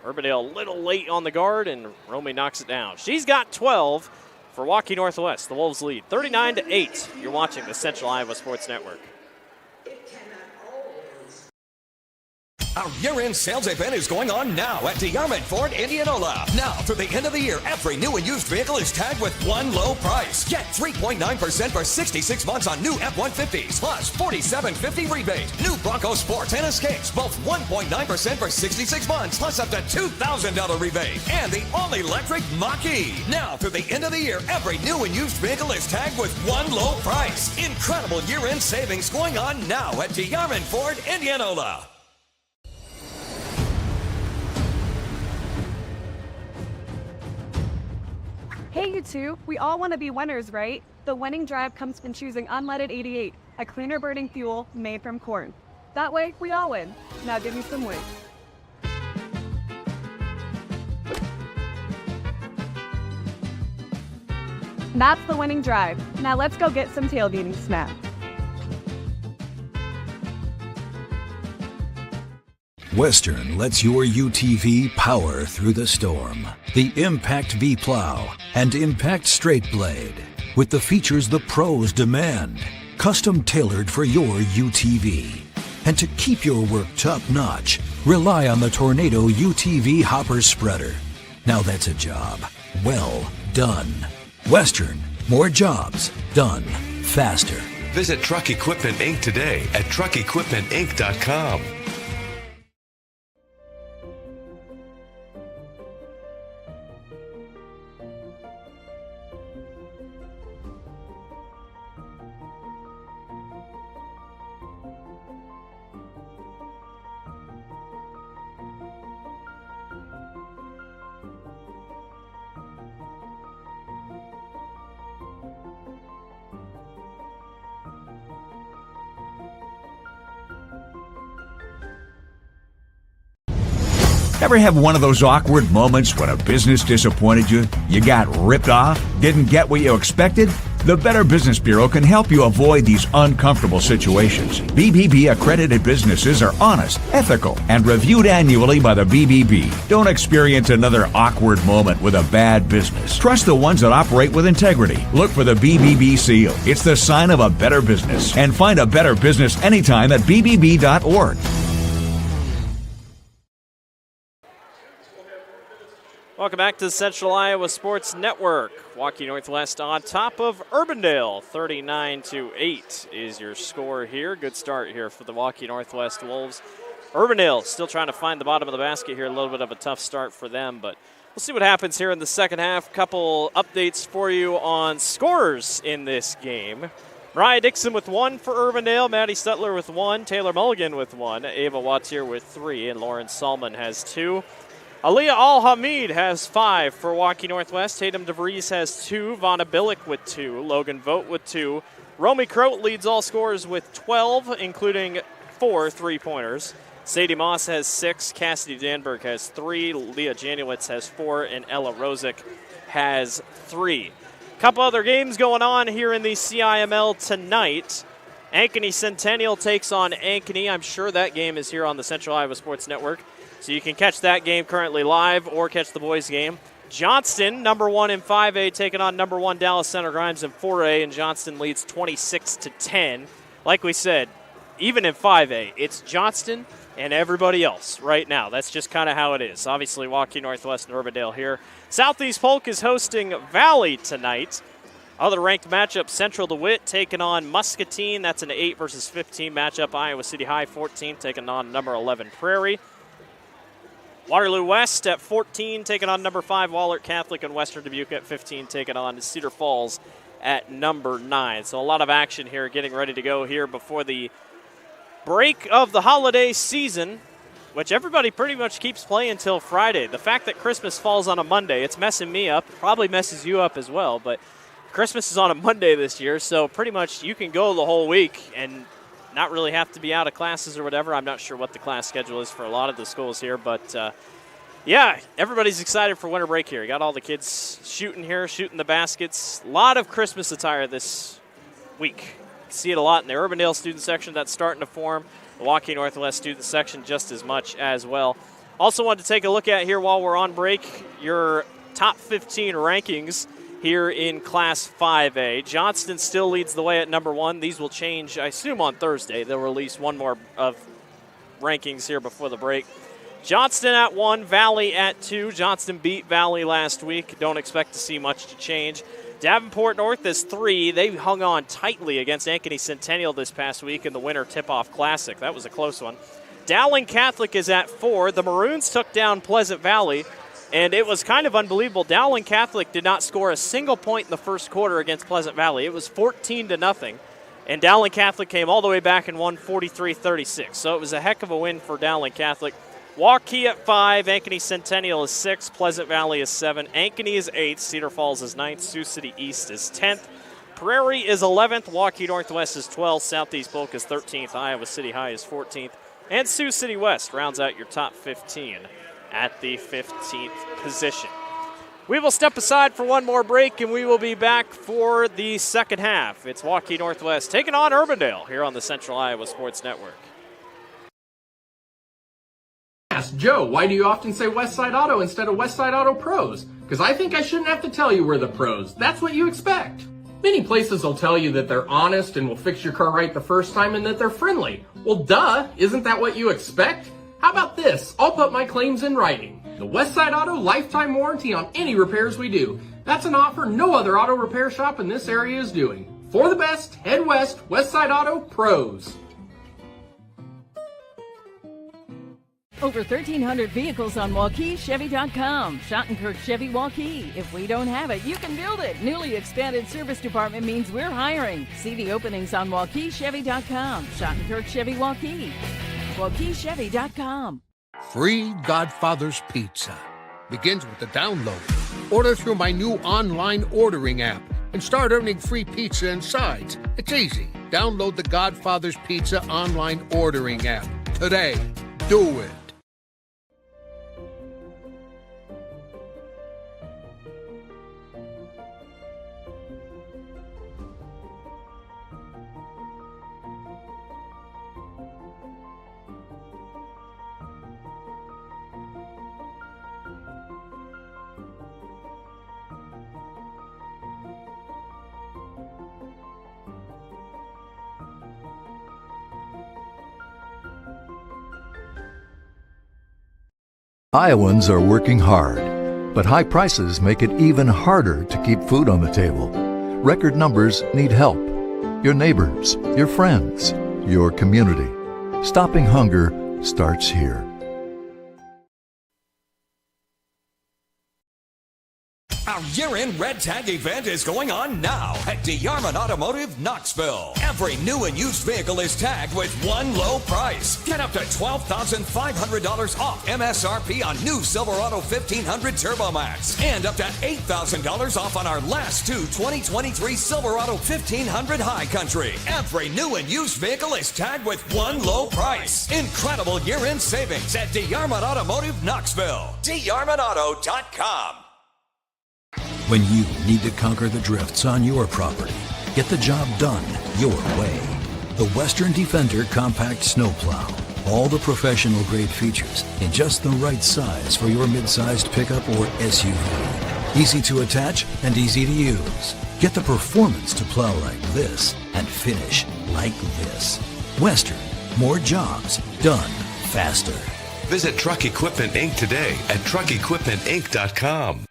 Urbandale a little late on the guard, and Romy knocks it down. She's got 12 for Waukee Northwest. The Wolves lead 39-8. You're watching the Central Iowa Sports Network. Our year-end sales event is going on now at DeArmond Ford Indianola. Now, through the end of the year, every new and used vehicle is tagged with one low price. Get 3.9% for 66 months on new F-150s, plus $47.50 rebate. New Bronco Sports and Escapes, both 1.9% for 66 months, plus up to $2,000 rebate. And the all-electric Mach-E. Now, through the end of the year, every new and used vehicle is tagged with one low price. Incredible year-end savings going on now at DeArmond Ford Indianola. Hey, you two. We all want to be winners, right? The winning drive comes from choosing unleaded 88, a cleaner burning fuel made from corn. That way, we all win. Now give me some wins. That's the winning drive. Now let's go get some tailgating snacks. Western lets your UTV power through the storm. The Impact V Plow and Impact Straight Blade, with the features the pros demand. Custom tailored for your UTV. And to keep your work top-notch, rely on the Tornado UTV Hopper Spreader. Now that's a job well done. Western, more jobs done faster. Visit Truck Equipment Inc. today at truckequipmentinc.com. Ever have one of those awkward moments when a business disappointed you? You got ripped off? Didn't get what you expected? The Better Business Bureau can help you avoid these uncomfortable situations. BBB accredited businesses are honest, ethical, and reviewed annually by the BBB. Don't experience another awkward moment with a bad business. Trust the ones that operate with integrity. Look for the BBB seal. It's the sign of a better business. And find a better business anytime at bbb.org. Welcome back to the Central Iowa Sports Network. Waukee Northwest on top of Urbandale. 39-8 is your score here. Good start here for the Waukee Northwest Wolves. Urbandale still trying to find the bottom of the basket here. A little bit of a tough start for them, but we'll see what happens here in the second half. Couple updates for you on scores in this game. Mariah Dixon with 1 for Urbandale. Maddie Stutler with 1. Taylor Mulligan with 1. Ava Wattier with 3. And Lauren Salmon has 2. Aliyah Al-Hamid has 5 for Waukee Northwest. Tatum DeVries has 2. Vanna Billick with 2. Logan Vogt with 2. Romy Croat leads all scorers with 12, including 4 3-pointers. Sadie Moss has 6. Cassidy Danberg has 3. Leah Janowitz has 4. And Ella Rosick has 3. Couple other games going on here in the CIML tonight. Ankeny Centennial takes on Ankeny. I'm sure that game is here on the Central Iowa Sports Network. So you can catch that game currently live or catch the boys' game. Johnston, number 1 in 5A, taking on number 1 Dallas Center Grimes in 4A, and Johnston leads 26-10. Like we said, even in 5A, it's Johnston and everybody else right now. That's just kind of how it is. Obviously, Waukee Northwest and Urbandale here. Southeast Polk is hosting Valley tonight. Other ranked matchup, Central DeWitt taking on Muscatine. That's an 8 versus 15 matchup. Iowa City High 14 taking on number 11 Prairie. Waterloo West at 14 taking on number 5 Wahlert Catholic, and Western Dubuque at 15 taking on Cedar Falls at number 9. So a lot of action here getting ready to go here before the break of the holiday season, which everybody pretty much keeps playing until Friday. The fact that Christmas falls on a Monday, it's messing me up. It probably messes you up as well, but Christmas is on a Monday this year, so pretty much you can go the whole week and not really have to be out of classes or whatever. I'm not sure what the class schedule is for a lot of the schools here, but yeah, everybody's excited for winter break here. You got all the kids shooting here, shooting the baskets. A lot of Christmas attire this week. You see it a lot in the Urbandale student section that's starting to form. The Waukee Northwest student section just as much as well. Also wanted to take a look at here while we're on break, your top 15 rankings here in Class 5A. Johnston still leads the way at number 1. These will change, I assume, on Thursday. They'll release one more of rankings here before the break. Johnston at 1, Valley at 2. Johnston beat Valley last week. Don't expect to see much to change. Davenport North is 3. They hung on tightly against Ankeny Centennial this past week in the Winter Tip-Off Classic. That was a close one. Dowling Catholic is at 4. The Maroons took down Pleasant Valley, and it was kind of unbelievable. Dowling Catholic did not score a single point in the first quarter against Pleasant Valley. It was 14-0, and Dowling Catholic came all the way back and won 43-36. So it was a heck of a win for Dowling Catholic. Waukee at 5, Ankeny Centennial is 6, Pleasant Valley is 7, Ankeny is 8, Cedar Falls is 9th, Sioux City East is 10th, Prairie is 11th, Waukee Northwest is 12th, Southeast Polk is 13th, Iowa City High is 14th, and Sioux City West rounds out your top 15 at the 15th position. We will step aside for one more break, and we will be back for the second half. It's Waukee Northwest taking on Urbandale here on the Central Iowa Sports Network. Ask Joe, why do you often say Westside Auto instead of Westside Auto Pros? Because I think I shouldn't have to tell you we're the pros. That's what you expect. Many places will tell you that they're honest and will fix your car right the first time and that they're friendly. Well, duh, isn't that what you expect? How about this? I'll put my claims in writing. The Westside Auto lifetime warranty on any repairs we do. That's an offer no other auto repair shop in this area is doing. For the best, head west, Westside Auto Pros. Over 1,300 vehicles on WaukeeChevy.com. Schottenkirk Chevy Waukee. If we don't have it, you can build it. Newly expanded service department means we're hiring. See the openings on WaukeeChevy.com. Schottenkirk Chevy Waukee. WaukeeChevy.com. Free Godfather's Pizza. Begins with the download. Order through my new online ordering app and start earning free pizza and sides. It's easy. Download the Godfather's Pizza online ordering app today. Do it. Iowans are working hard, but high prices make it even harder to keep food on the table. Record numbers need help. Your neighbors, your friends, your community. Stopping hunger starts here. Our year-end Red Tag event is going on now at DeArmond Automotive, Knoxville. Every new and used vehicle is tagged with one low price. Get up to $12,500 off MSRP on new Silverado 1500 Turbo Max and up to $8,000 off on our last two 2023 Silverado 1500 High Country. Every new and used vehicle is tagged with one low price. Incredible year-end savings at DeArmond Automotive, Knoxville. DeArmondAuto.com. When you need to conquer the drifts on your property, get the job done your way. The Western Defender Compact Snowplow. All the professional grade features in just the right size for your mid-sized pickup or SUV. Easy to attach and easy to use. Get the performance to plow like this and finish like this. Western. More jobs done faster. Visit Truck Equipment Inc. today at truckequipmentinc.com.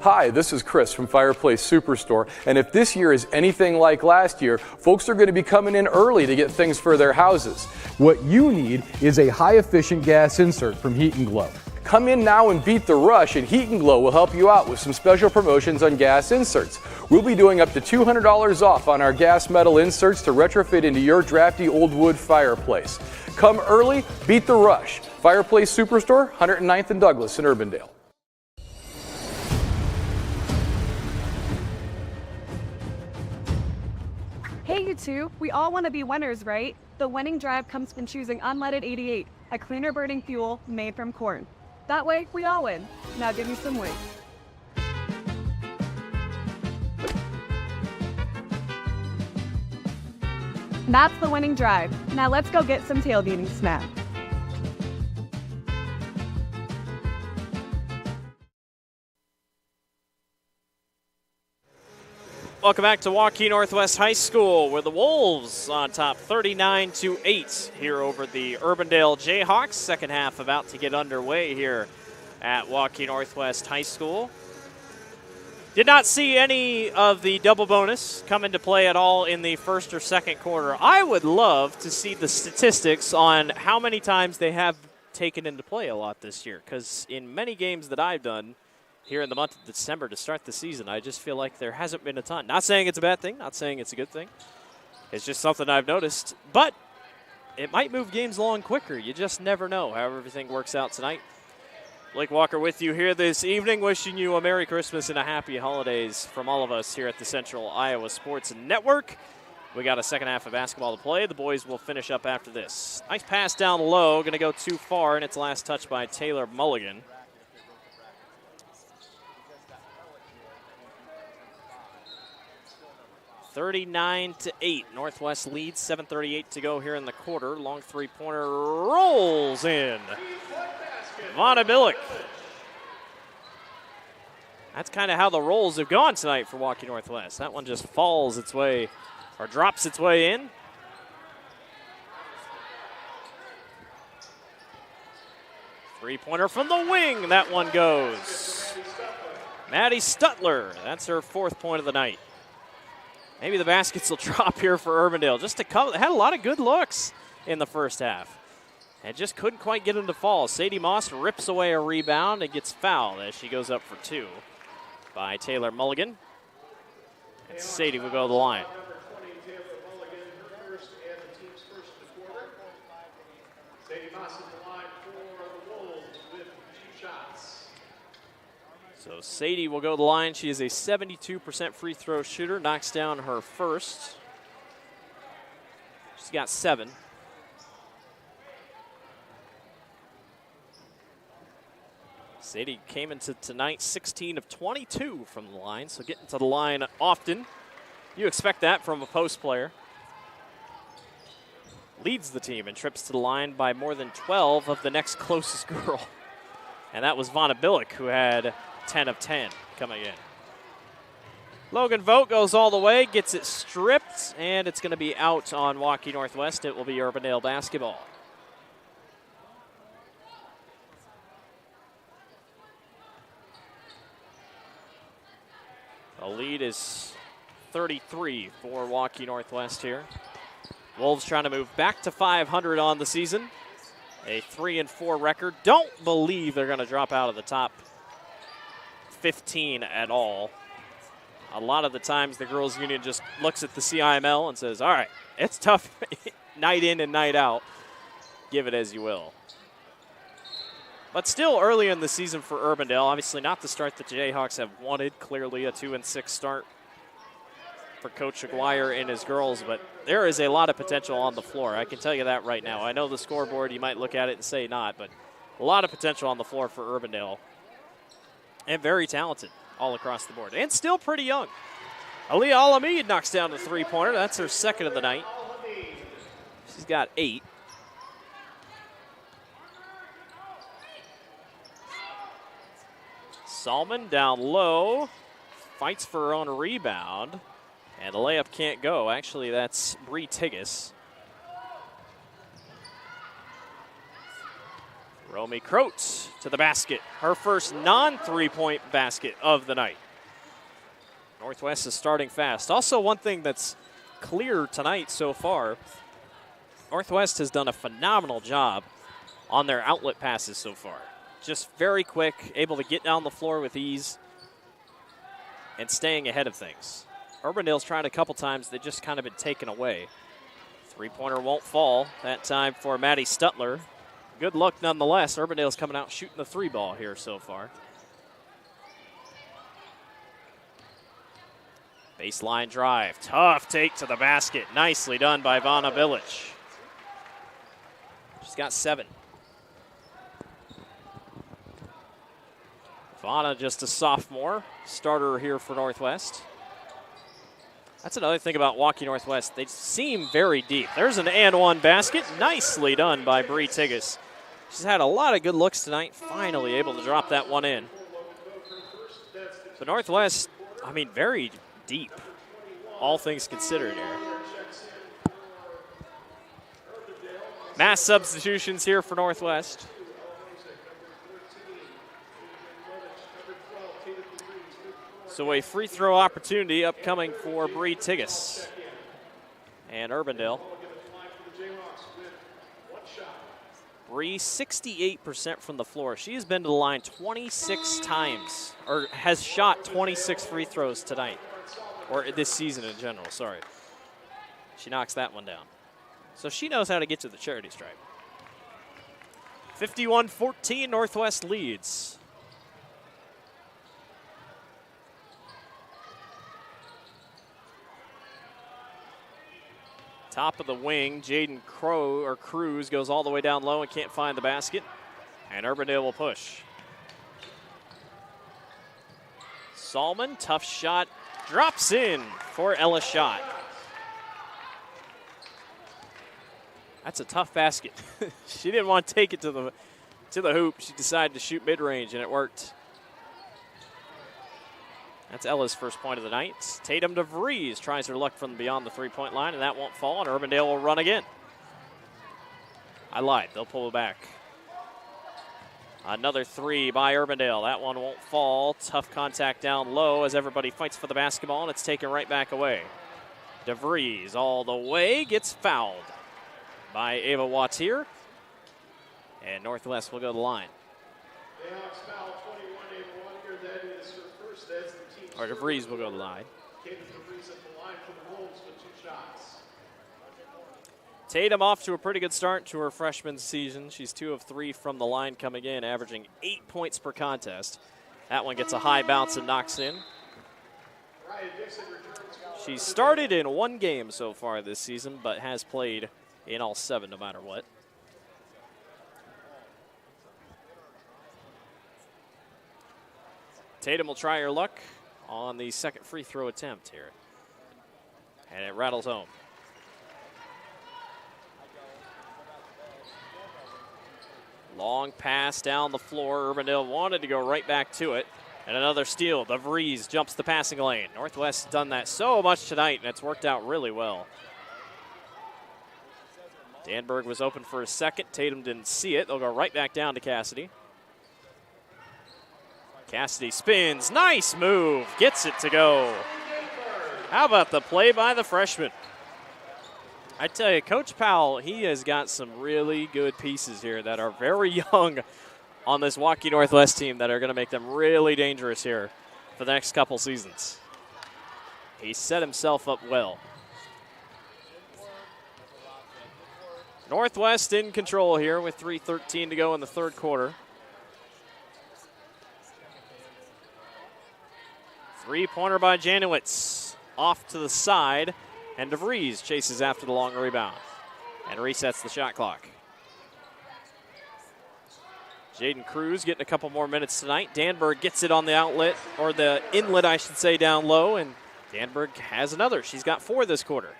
Hi, this is Chris from Fireplace Superstore, and if this year is anything like last year, folks are going to be coming in early to get things for their houses. What you need is a high-efficient gas insert from Heat & Glow. Come in now and beat the rush, and Heat & Glow will help you out with some special promotions on gas inserts. We'll be doing up to $200 off on our gas metal inserts to retrofit into your drafty old wood fireplace. Come early, beat the rush. Fireplace Superstore, 109th and Douglas in Urbandale. Hey, you two, we all want to be winners, right? The winning drive comes from choosing unleaded 88, a cleaner burning fuel made from corn. That way, we all win. Now give me some weight. That's the winning drive. Now let's go get some tailgating snacks. Welcome back to Waukee Northwest High School, where the Wolves on top 39-8 here over the Urbandale Jayhawks. Second half about to get underway here at Waukee Northwest High School. Did not see any of the double bonus come into play at all in the first or second quarter. I would love to see the statistics on how many times they have taken into play a lot this year, because in many games that I've done here in the month of December to start the season, I just feel like there hasn't been a ton. Not saying it's a bad thing, not saying it's a good thing. It's just something I've noticed. But it might move games along quicker. You just never know how everything works out tonight. Blake Walker with you here this evening, wishing you a Merry Christmas and a Happy Holidays from all of us here at the Central Iowa Sports Network. We got a second half of basketball to play. The boys will finish up after this. Nice pass down low, going to go too far, and it's last touched by Taylor Mulligan. 39-8. Northwest leads, 7:38 to go here in the quarter. Long three-pointer rolls in. Vonnebillick. That's kind of how the rolls have gone tonight for Waukee Northwest. That one just falls its way, or drops its way in. Three-pointer from the wing. That one goes. Maddie Stutler. That's her fourth point of the night. Maybe the baskets will drop here for Urbandale. Just to cover, had a lot of good looks in the first half. And just couldn't quite get them to fall. Sadie Moss rips away a rebound and gets fouled as she goes up for two by Taylor Mulligan. And Sadie will go to the line. So Sadie will go to the line. She is a 72% free throw shooter. Knocks down her first. She's got 7. Sadie came into tonight 16 of 22 from the line, so getting to the line often. You expect that from a post player. Leads the team and trips to the line by more than 12 of the next closest girl. And that was Vonnebillick, who had 10 of 10 coming in. Logan Vogt goes all the way, gets it stripped, and it's going to be out on Waukee Northwest. It will be Urbandale basketball. The lead is 33 for Waukee Northwest here. Wolves trying to move back to 500 on the season. A 3-4 record. Don't believe they're going to drop out of the top 15 at all. A lot of the times the girls' union just looks at the CIML and says, all right, it's tough night in and night out. Give it as you will. But still early in the season for Urbandale. Obviously not the start that the Jayhawks have wanted. Clearly a 2-6 start for Coach Aguirre and his girls. But there is a lot of potential on the floor. I can tell you that right now. I know the scoreboard, you might look at it and say not, but a lot of potential on the floor for Urbandale. And very talented all across the board. And still pretty young. Aaliyah Alamid knocks down the three-pointer. That's her second of the night. She's got 8. Salmon down low, fights for her own rebound, and the layup can't go. Actually, that's Bree Tigas. Romy Croats to the basket. Her first non-three-point basket of the night. Northwest is starting fast. Also, one thing that's clear tonight so far, Northwest has done a phenomenal job on their outlet passes so far. Just very quick, able to get down the floor with ease and staying ahead of things. Urbandale's tried a couple times. They've just kind of been taken away. Three-pointer won't fall that time for Maddie Stutler. Good luck nonetheless. Urbandale's coming out shooting the three ball here so far. Baseline drive. Tough take to the basket. Nicely done by Vana Village. She's got 7. Vana, just a sophomore, starter here for Northwest. That's another thing about Waukee Northwest. They seem very deep. There's an and-one basket. Nicely done by Bree Tigas. She's had a lot of good looks tonight. Finally able to drop that one in. So Northwest, I mean, very deep, all things considered here. Mass substitutions here for Northwest. So a free throw opportunity upcoming for Bree Tigas and Urbandale. Bree, 68% from the floor. She has been to the line 26 times, or has shot 26 free throws tonight, or this season in general, sorry. She knocks that one down. So she knows how to get to the charity stripe. 51-14, Northwest leads. Top of the wing, Jaden Cruz goes all the way down low and can't find the basket. And Urbandale will push. Salmon, tough shot, drops in for Ella Schott. That's a tough basket. She didn't want to take it to the hoop. She decided to shoot mid-range, and it worked. That's Ella's first point of the night. Tatum DeVries tries her luck from beyond the three-point line, and that won't fall, and Urbandale will run again. I lied. They'll pull it back. Another three by Urbandale. That one won't fall. Tough contact down low as everybody fights for the basketball, and it's taken right back away. DeVries all the way, gets fouled by Ava Watts here, and Northwest will go to the line. Or DeVries will go to the line. Tatum off to a pretty good start to her freshman season. She's 2 of 3 from the line coming in, averaging 8 points per contest. That one gets a high bounce and knocks in. She's started in 1 game so far this season, but has played in all 7 no matter what. Tatum will try her luck on the second free throw attempt here. And it rattles home. Long pass down the floor. Urbandale wanted to go right back to it. And another steal. DeVries jumps the passing lane. Northwest has done that so much tonight, and it's worked out really well. Danberg was open for a second. Tatum didn't see it. They'll go right back down to Cassidy. Cassidy spins. Nice move. Gets it to go. How about the play by the freshman? I tell you, Coach Powell, he has got some really good pieces here that are very young on this Waukee Northwest team that are going to make them really dangerous here for the next couple seasons. He set himself up well. Northwest in control here with 3:13 to go in the third quarter. Three-pointer by Janowitz. Off to the side, and DeVries chases after the long rebound and resets the shot clock. Jaden Cruz getting a couple more minutes tonight. Danberg gets it on the outlet, or the inlet, I should say, down low, and Danberg has another. She's got 4 this quarter.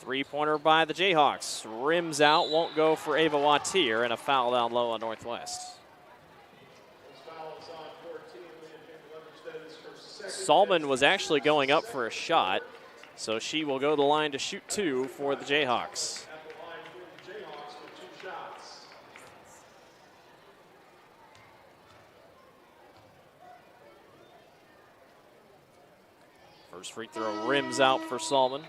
Three-pointer by the Jayhawks. Rims out, won't go for Ava Wattier, and a foul down low on Northwest. Salmon was actually going up for a shot, so she will go to the line to shoot 2 for the Jayhawks. First free throw rims out for Salmon.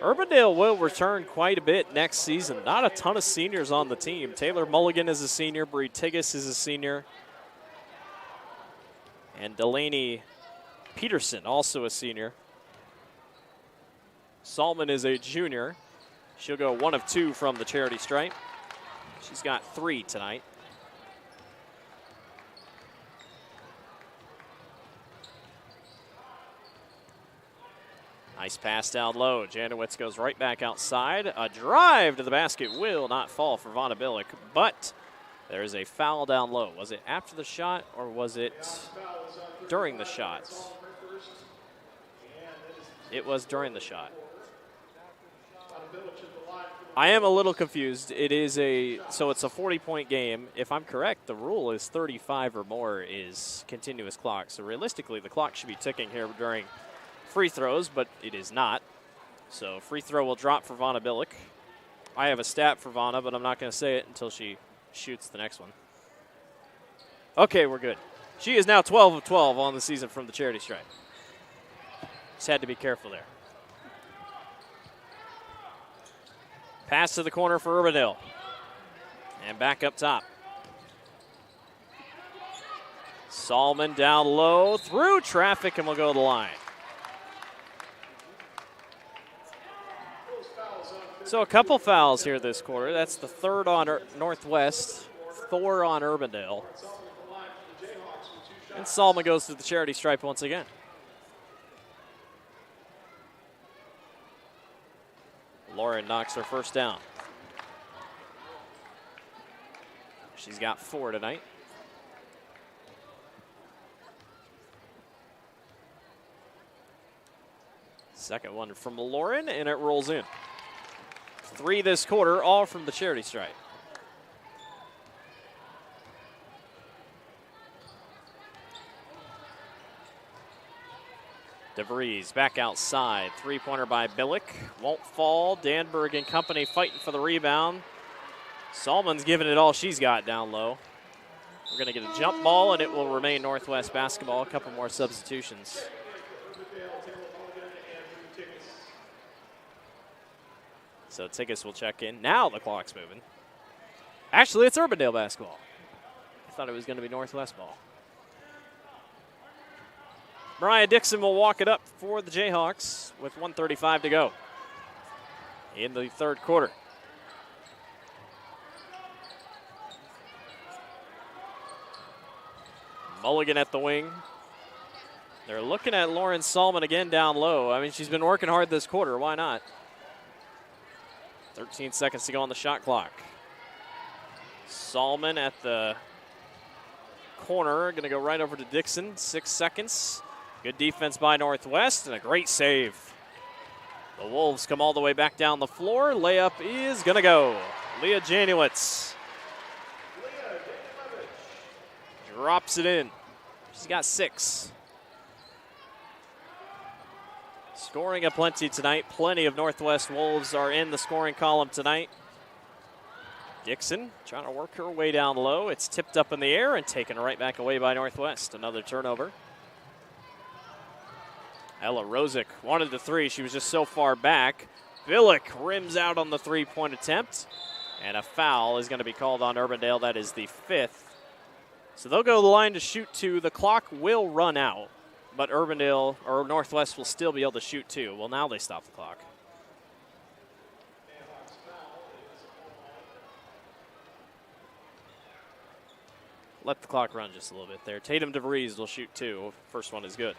Urbandale will return quite a bit next season. Not a ton of seniors on the team. Taylor Mulligan is a senior. Bree Tigas is a senior. And Delaney Peterson, also a senior. Salmon is a junior. She'll go 1 of 2 from the charity stripe. She's got 3 tonight. Nice pass down low. Janowitz goes right back outside. A drive to the basket will not fall for Vonna Billick, but there is a foul down low. Was it after the shot or was it during the shot? It was during the shot. I am a little confused. It's a 40-point game. If I'm correct, the rule is 35 or more is continuous clock. So realistically, the clock should be ticking here during free throws, but it is not. So free throw will drop for Vonna Billick. I have a stat for Vonna, but I'm not going to say it until she shoots the next one. Okay, we're good. She is now 12 of 12 on the season from the charity stripe. Just had to be careful there. Pass to the corner for Urbandale. And back up top. Salmon down low, through traffic, and will go to the line. So a couple fouls here this quarter. That's the 3rd on Northwest, 4 on Urbandale. And Salmon goes to the charity stripe once again. Lauren knocks her first down. She's got 4 tonight. Second one from Lauren, and it rolls in. 3 this quarter, all from the charity stripe. DeVries back outside. Three-pointer by Billick. Won't fall. Danberg and company fighting for the rebound. Salmon's giving it all she's got down low. We're going to get a jump ball, and it will remain Northwest basketball. A couple more substitutions. So Tigas will check in. Now the clock's moving. Actually, it's Urbandale basketball. I thought it was going to be Northwest ball. Mariah Dixon will walk it up for the Jayhawks with 1:35 to go in the third quarter. Mulligan at the wing. They're looking at Lauren Salmon again down low. I mean, she's been working hard this quarter. Why not? 13 seconds to go on the shot clock. Salmon at the corner. Going to go right over to Dixon. 6 seconds. Good defense by Northwest and a great save. The Wolves come all the way back down the floor. Layup is going to go. Leah Janowitz drops it in. She's got 6. Scoring aplenty tonight. Plenty of Northwest Wolves are in the scoring column tonight. Dixon trying to work her way down low. It's tipped up in the air and taken right back away by Northwest. Another turnover. Ella Rosick wanted the three. She was just so far back. Billick rims out on the three-point attempt. And a foul is going to be called on Urbandale. That is the 5th. So they'll go to the line to shoot 2. The clock will run out, but Urbandale or Northwest will still be able to shoot 2. Well, now they stop the clock. Let the clock run just a little bit there. Tatum DeVries will shoot 2. First one is good.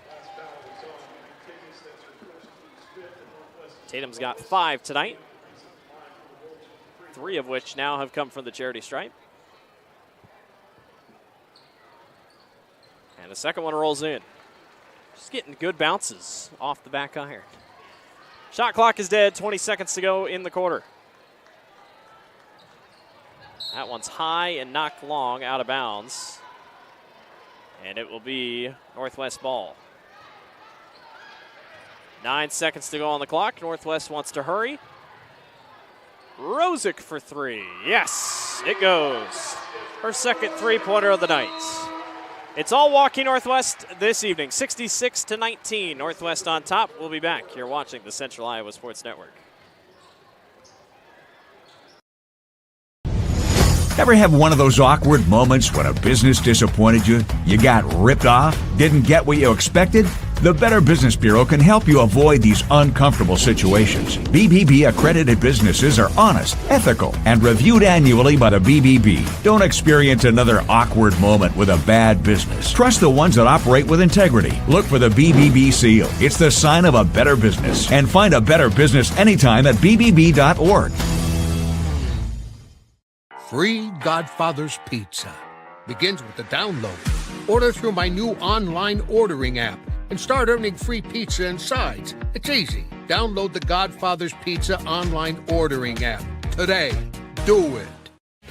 Tatum's got 5 tonight, 3 of which now have come from the charity stripe. And the second one rolls in. Just getting good bounces off the back iron. Shot clock is dead, 20 seconds to go in the quarter. That one's high and knocked long out of bounds. And it will be Northwest ball. 9 seconds to go on the clock. Northwest wants to hurry. Rosick for 3. Yes, it goes. Her second three-pointer of the night. It's all Waukee Northwest this evening, 66-19. Northwest on top. We'll be back. You're watching the Central Iowa Sports Network. Ever have one of those awkward moments when a business disappointed you? You got ripped off? Didn't get what you expected? The Better Business Bureau can help you avoid these uncomfortable situations. BBB accredited businesses are honest, ethical, and reviewed annually by the BBB. Don't experience another awkward moment with a bad business. Trust the ones that operate with integrity. Look for the BBB seal. It's the sign of a better business. And find a better business anytime at bbb.org. Free Godfather's Pizza begins with the download. Order through my new online ordering app and start earning free pizza and sides. It's easy. Download the Godfather's Pizza online ordering app today. Do it.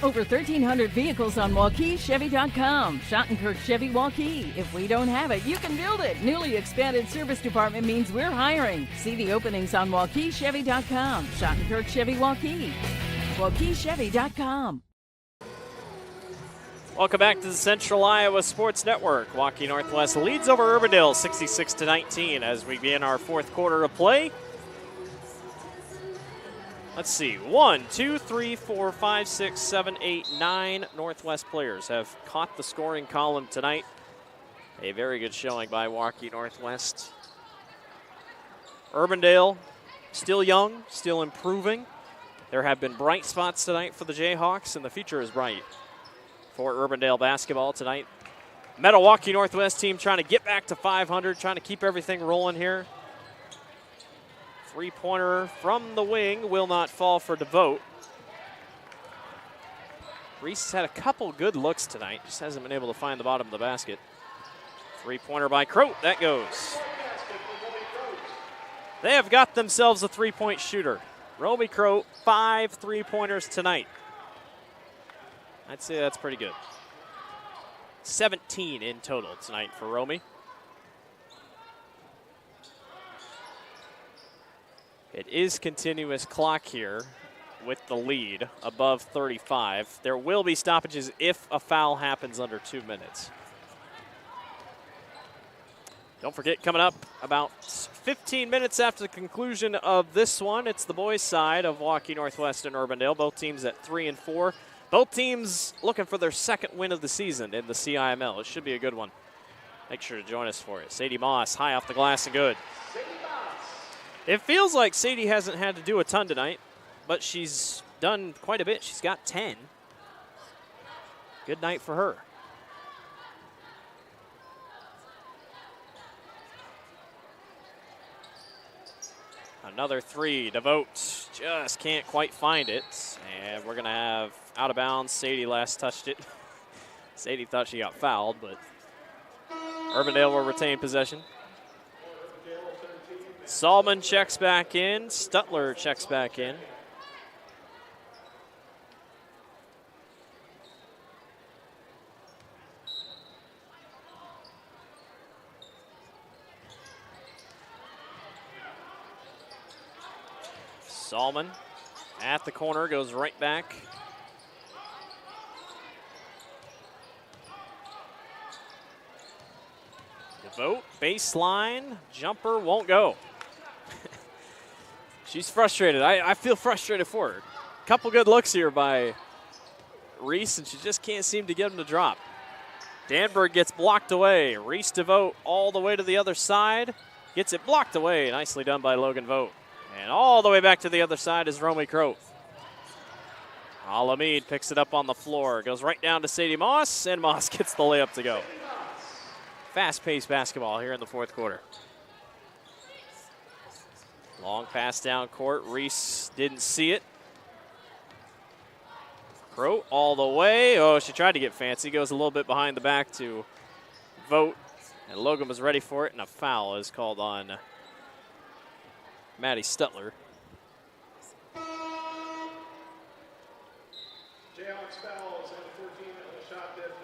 Over 1,300 vehicles on WaukeeChevy.com. Schottenkirk Chevy Waukee. If we don't have it, you can build it. Newly expanded service department means we're hiring. See the openings on WaukeeChevy.com. Schottenkirk Chevy Waukee. WaukeeChevy.com. Welcome back to the Central Iowa Sports Network. Waukee Northwest leads over Urbandale 66-19 as we begin our fourth quarter of play. Let's see, 1, 2, 3, 4, 5, 6, 7, 8, 9 Northwest players have caught the scoring column tonight. A very good showing by Waukee Northwest. Urbandale still young, still improving. There have been bright spots tonight for the Jayhawks, and the future is bright for Urbandale basketball tonight. Waukee Northwest team trying to get back to 500, trying to keep everything rolling here. Three-pointer from the wing will not fall for DeVote. Reese has had a couple good looks tonight, just hasn't been able to find the bottom of the basket. Three-pointer by Croat, that goes. They have got themselves a three-point shooter. Romy Croat, 5 three-pointers tonight. I'd say that's pretty good. 17 in total tonight for Romy. It is continuous clock here with the lead above 35. There will be stoppages if a foul happens under 2 minutes. Don't forget, coming up about 15 minutes after the conclusion of this one, it's the boys' side of Waukee Northwest and Urbandale. Both teams at 3 and 4. Both teams looking for their second win of the season in the CIML. It should be a good one. Make sure to join us for it. Sadie Moss, high off the glass and good. It feels like Sadie hasn't had to do a ton tonight, but she's done quite a bit. She's got 10. Good night for her. Another three. DeVote just can't quite find it. And we're going to have out of bounds. Sadie last touched it. Sadie thought she got fouled, but Urbandale will retain possession. Salmon checks back in. Stutler checks back in. Salmon at the corner, goes right back. Vote, baseline, jumper won't go. She's frustrated. I feel frustrated for her. Couple good looks here by Reese, and she just can't seem to get him to drop. Danberg gets blocked away. Reese to Vote all the way to the other side. Gets it blocked away. Nicely done by Logan Vote. And all the way back to the other side is Romy Croat. Alamede picks it up on the floor. Goes right down to Sadie Moss, and Moss gets the layup to go. Fast-paced basketball here in the fourth quarter. Long pass down court. Reese didn't see it. Croat all the way. Oh, she tried to get fancy. Goes a little bit behind the back to Vote. And Logan was ready for it, and a foul is called on Maddie Stutler.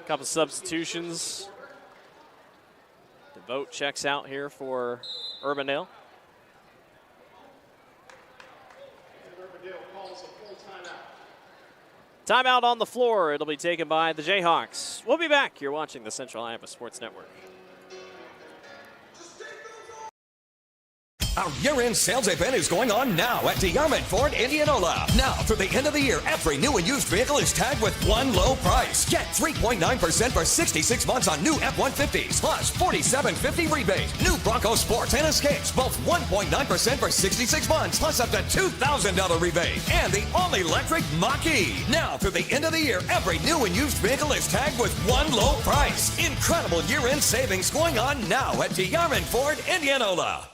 A couple substitutions. The Vote checks out here for Urbandale. Timeout on the floor. It'll be taken by the Jayhawks. We'll be back. You're watching the Central Iowa Sports Network. Our year-end sales event is going on now at DeArmond Ford Indianola. Now, through the end of the year, every new and used vehicle is tagged with one low price. Get 3.9% for 66 months on new F-150s, plus $47.50 rebate. New Bronco Sports and Escapes, both 1.9% for 66 months, plus up to $2,000 rebate. And the all-electric Waukee. Now, through the end of the year, every new and used vehicle is tagged with one low price. Incredible year-end savings going on now at DeArmond Ford Indianola.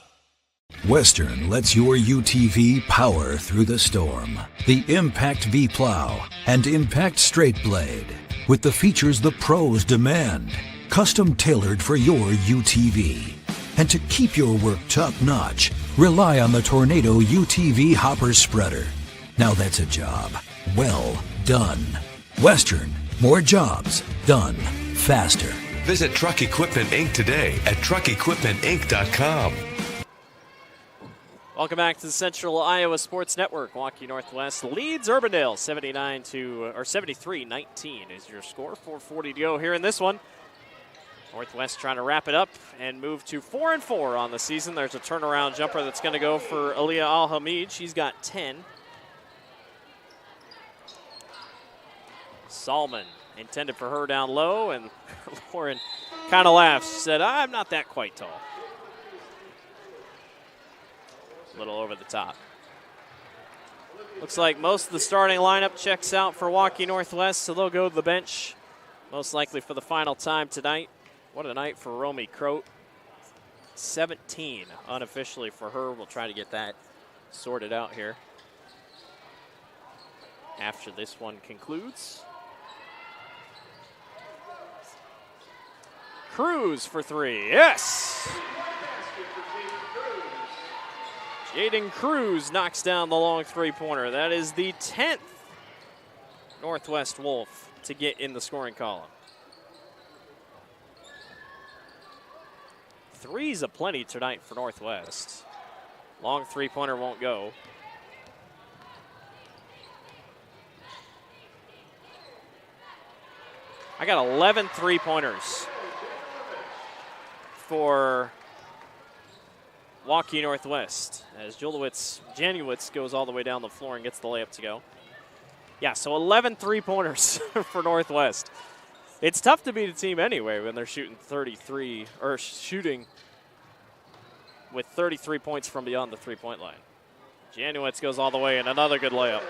Western lets your UTV power through the storm. The Impact V Plow and Impact Straight Blade, with the features the pros demand. Custom tailored for your UTV. And to keep your work top-notch, rely on the Tornado UTV Hopper Spreader. Now that's a job well done. Western, more jobs done faster. Visit Truck Equipment Inc. today at truckequipmentinc.com. Welcome back to the Central Iowa Sports Network. Waukee Northwest leads Urbandale 73-19 is your score. 4:40 to go here in this one. Northwest trying to wrap it up and move to 4-4 on the season. There's a turnaround jumper that's going to go for Aliyah Al-Hamid. She's got 10. Salman intended for her down low, and Lauren kind of laughs. She said, I'm not that quite tall. A little over the top. Looks like most of the starting lineup checks out for Waukee Northwest, so they'll go to the bench, most likely for the final time tonight. What a night for Romy Croat. 17 unofficially for her. We'll try to get that sorted out here after this one concludes. Cruz for three. Yes! Jaden Cruz knocks down the long three-pointer. That is the 10th Northwest Wolf to get in the scoring column. Three's aplenty tonight for Northwest. Long three-pointer won't go. I got 11 three-pointers for Waukee Northwest as Januwitz goes all the way down the floor and gets the layup to go. Yeah, so 11 three-pointers for Northwest. It's tough to beat a team anyway when they're shooting 33 or shooting with 33 points from beyond the three-point line. Januwitz goes all the way and another good layup.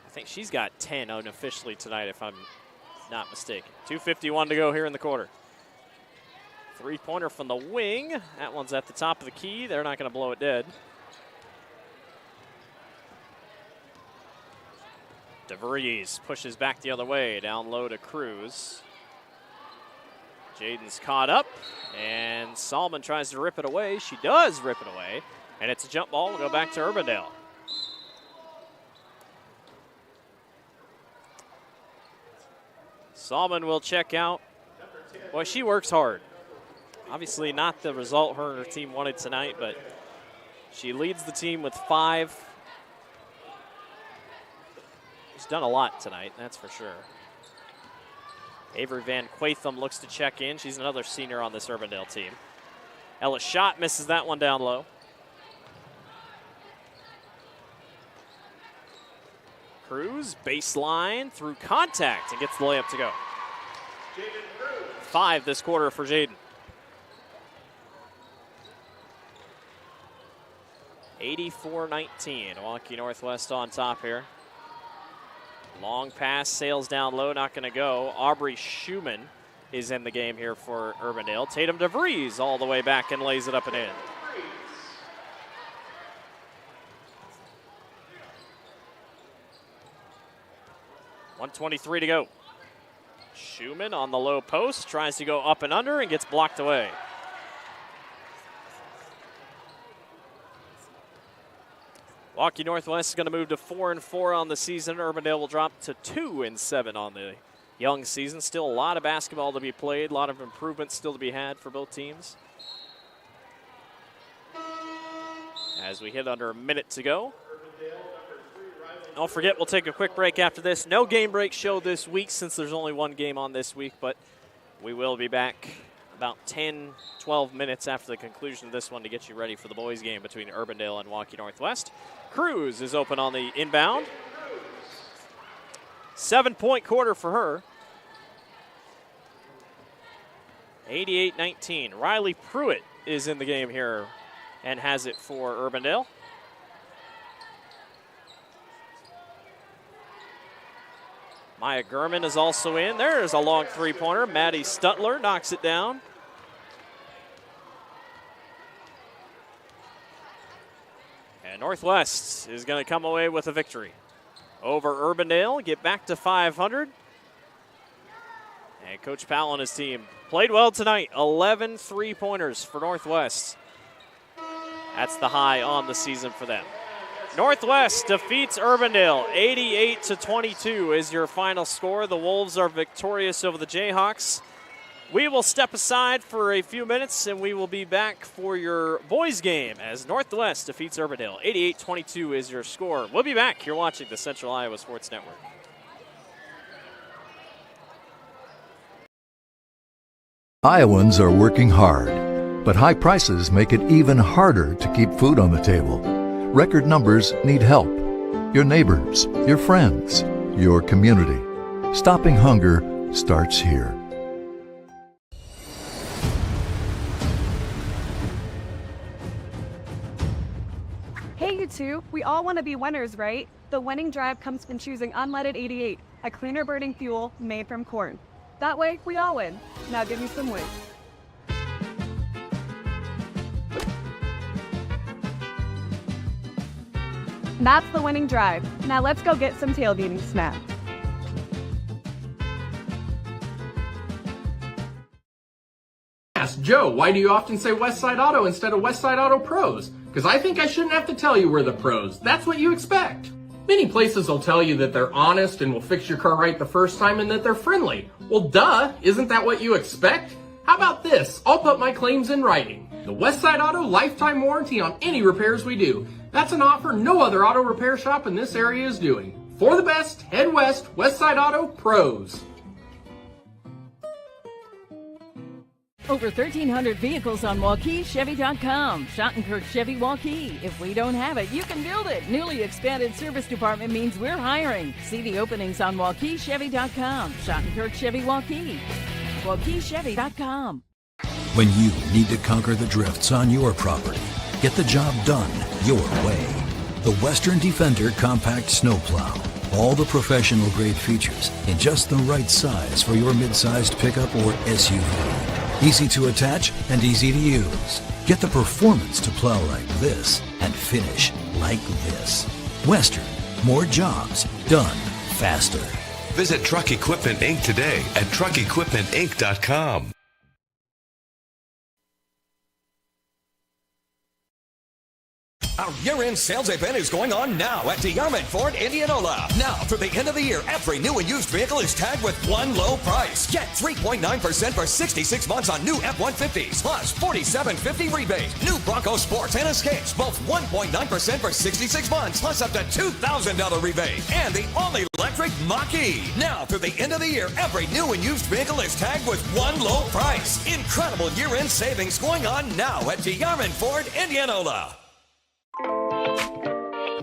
I think she's got 10 unofficially tonight if I'm not mistaken. 2:51 to go here in the quarter. Three-pointer from the wing. That one's at the top of the key. They're not going to blow it dead. DeVries pushes back the other way. Down low to Cruz. Jaden's caught up, and Salman tries to rip it away. She does rip it away, and it's a jump ball. We'll go back to Urbandale. Salman will check out. Boy, she works hard. Obviously not the result her and her team wanted tonight, but she leads the team with 5. She's done a lot tonight, that's for sure. Avery Van Quatham looks to check in. She's another senior on this Urbandale team. Ella Schott misses that one down low. Cruz, baseline through contact and gets the layup to go. 5 this quarter for Jaden. 84-19. Waukee Northwest on top here. Long pass, sails down low, not going to go. Aubrey Schumann is in the game here for Urbandale. Tatum DeVries all the way back and lays it up and in. .123 to go. Schumann on the low post, tries to go up and under and gets blocked away. Waukee Northwest is going to move to 4-4 on the season. Urbandale will drop to 2-7 on the young season. Still a lot of basketball to be played, a lot of improvements still to be had for both teams. As we hit under a minute to go. Don't forget, we'll take a quick break after this. No game break show this week since there's only one game on this week, but we will be back about 10, 12 minutes after the conclusion of this one to get you ready for the boys' game between Urbandale and Waukee Northwest. Cruz is open on the inbound. 7-point quarter for her. 88-19. Riley Pruitt is in the game here and has it for Urbandale. Maya Gurman is also in. There's a long three-pointer. Maddie Stutler knocks it down. And Northwest is going to come away with a victory over Urbandale, get back to 500. And Coach Powell and his team played well tonight. 11 three-pointers for Northwest. That's the high on the season for them. Northwest defeats Urbandale. 88-22 is your final score. The Wolves are victorious over the Jayhawks. We will step aside for a few minutes, and we will be back for your boys' game as Northwest defeats Urbandale. 88-22 is your score. We'll be back. You're watching the Central Iowa Sports Network. Iowans are working hard, but high prices make it even harder to keep food on the table. Record numbers need help. Your neighbors, your friends, your community. Stopping hunger starts here. Hey, you two, we all want to be winners, right? The winning drive comes from choosing unleaded 88, a cleaner burning fuel made from corn. That way, we all win. Now give me some weight. That's the winning drive. Now let's go get some tailgating snacks. Ask Joe, why do you often say Westside Auto instead of Westside Auto Pros? Because I think I shouldn't have to tell you we're the pros. That's what you expect. Many places will tell you that they're honest and will fix your car right the first time and that they're friendly. Well, duh, isn't that what you expect? How about this? I'll put my claims in writing. The Westside Auto lifetime warranty on any repairs we do. That's an offer no other auto repair shop in this area is doing. For the best, head west, Westside Auto Pros. Over 1,300 vehicles on WaukeeChevy.com. Schottenkirk Chevy Waukee. If we don't have it, you can build it. Newly expanded service department means we're hiring. See the openings on WaukeeChevy.com. Schottenkirk Chevy Waukee. WaukeeChevy.com. When you need to conquer the drifts on your property, get the job done your way. The Western Defender Compact Snowplow. All the professional grade features in just the right size for your mid-sized pickup or SUV. Easy to attach and easy to use. Get the performance to plow like this and finish like this. Western, more jobs done faster. Visit Truck Equipment Inc. today at truckequipmentinc.com. Our year-end sales event is going on now at DeArmond Ford Indianola. Now, through the end of the year, every new and used vehicle is tagged with one low price. Get 3.9% for 66 months on new F-150s, plus $47.50 rebate. New Bronco Sports and Escapes, both 1.9% for 66 months, plus up to $2,000 rebate. And the all-electric Waukee. Now, through the end of the year, every new and used vehicle is tagged with one low price. Incredible year-end savings going on now at DeArmond Ford Indianola.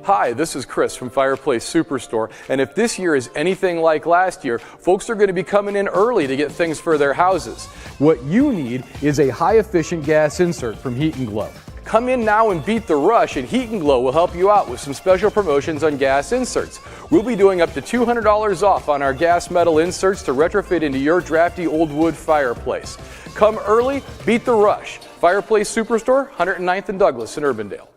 Hi, this is Chris from Fireplace Superstore, and if this year is anything like last year, folks are going to be coming in early to get things for their houses. What you need is a high-efficient gas insert from Heat and Glow. Come in now and beat the rush, and Heat and Glow will help you out with some special promotions on gas inserts. We'll be doing up to $200 off on our gas metal inserts to retrofit into your drafty old wood fireplace. Come early, beat the rush. Fireplace Superstore, 109th and Douglas in Urbandale.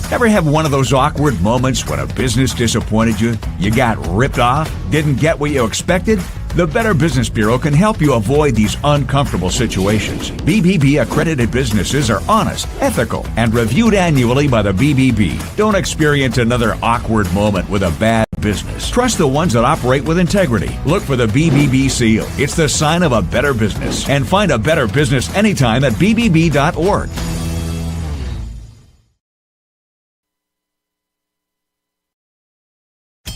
Ever have one of those awkward moments when a business disappointed you? You got ripped off? Didn't get what you expected? The Better Business Bureau can help you avoid these uncomfortable situations. BBB accredited businesses are honest, ethical, and reviewed annually by the BBB. Don't experience another awkward moment with a bad business. Trust the ones that operate with integrity. Look for the BBB seal. It's the sign of a better business. And find a better business anytime at bbb.org.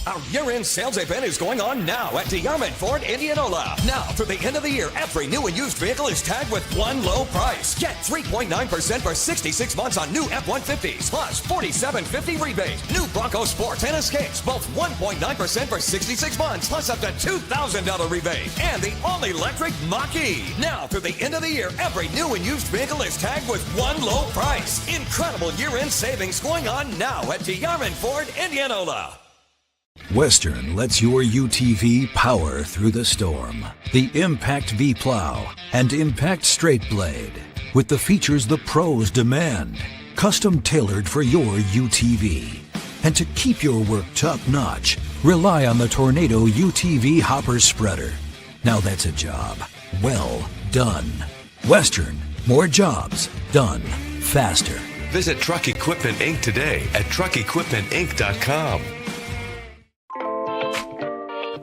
Our year-end sales event is going on now at DeArmond Ford Indianola. Now, through the end of the year, every new and used vehicle is tagged with one low price. Get 3.9% for 66 months on new F-150s, plus $47.50 rebate. New Bronco Sports and Escapes, both 1.9% for 66 months, plus up to $2,000 rebate. And the all-electric Waukee. Now, through the end of the year, every new and used vehicle is tagged with one low price. Incredible year-end savings going on now at DeArmond Ford Indianola. Western lets your UTV power through the storm. The Impact V Plow and Impact Straight Blade, with the features the pros demand, custom tailored for your UTV. And to keep your work top-notch, rely on the Tornado UTV Hopper Spreader. Now that's a job well done. Western, more jobs done faster. Visit Truck Equipment Inc. today at truckequipmentinc.com.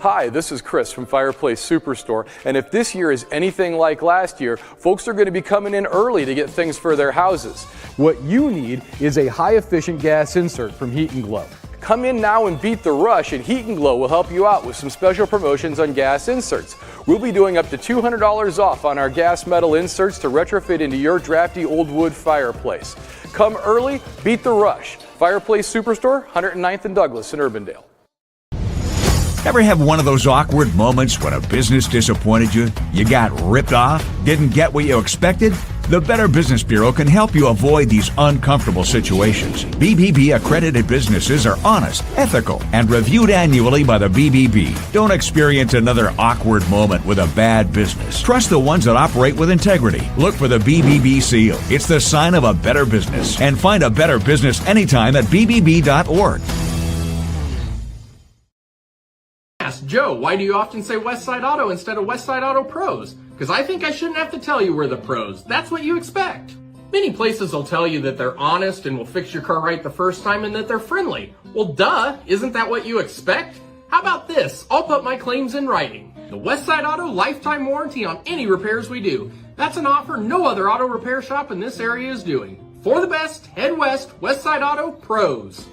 Hi, this is Chris from Fireplace Superstore, and if this year is anything like last year, folks are going to be coming in early to get things for their houses. What you need is a high-efficient gas insert from Heat and Glow. Come in now and beat the rush, and Heat and Glow will help you out with some special promotions on gas inserts. We'll be doing up to $200 off on our gas metal inserts to retrofit into your drafty old wood fireplace. Come early, beat the rush. Fireplace Superstore, 109th and Douglas in Urbandale. Ever have one of those awkward moments when a business disappointed you? You got ripped off? Didn't get what you expected? The Better Business Bureau can help you avoid these uncomfortable situations. BBB accredited businesses are honest, ethical, and reviewed annually by the BBB. Don't experience another awkward moment with a bad business. Trust the ones that operate with integrity. Look for the BBB seal. It's the sign of a better business. And find a better business anytime at bbb.org. Ask Joe, why do you often say Westside Auto instead of Westside Auto Pros? Because I think I shouldn't have to tell you we're the pros. That's what you expect. Many places will tell you that they're honest and will fix your car right the first time and that they're friendly. Well, duh, isn't that what you expect? How about this? I'll put my claims in writing. The Westside Auto lifetime warranty on any repairs we do. That's an offer no other auto repair shop in this area is doing. For the best, head west, Westside Auto Pros.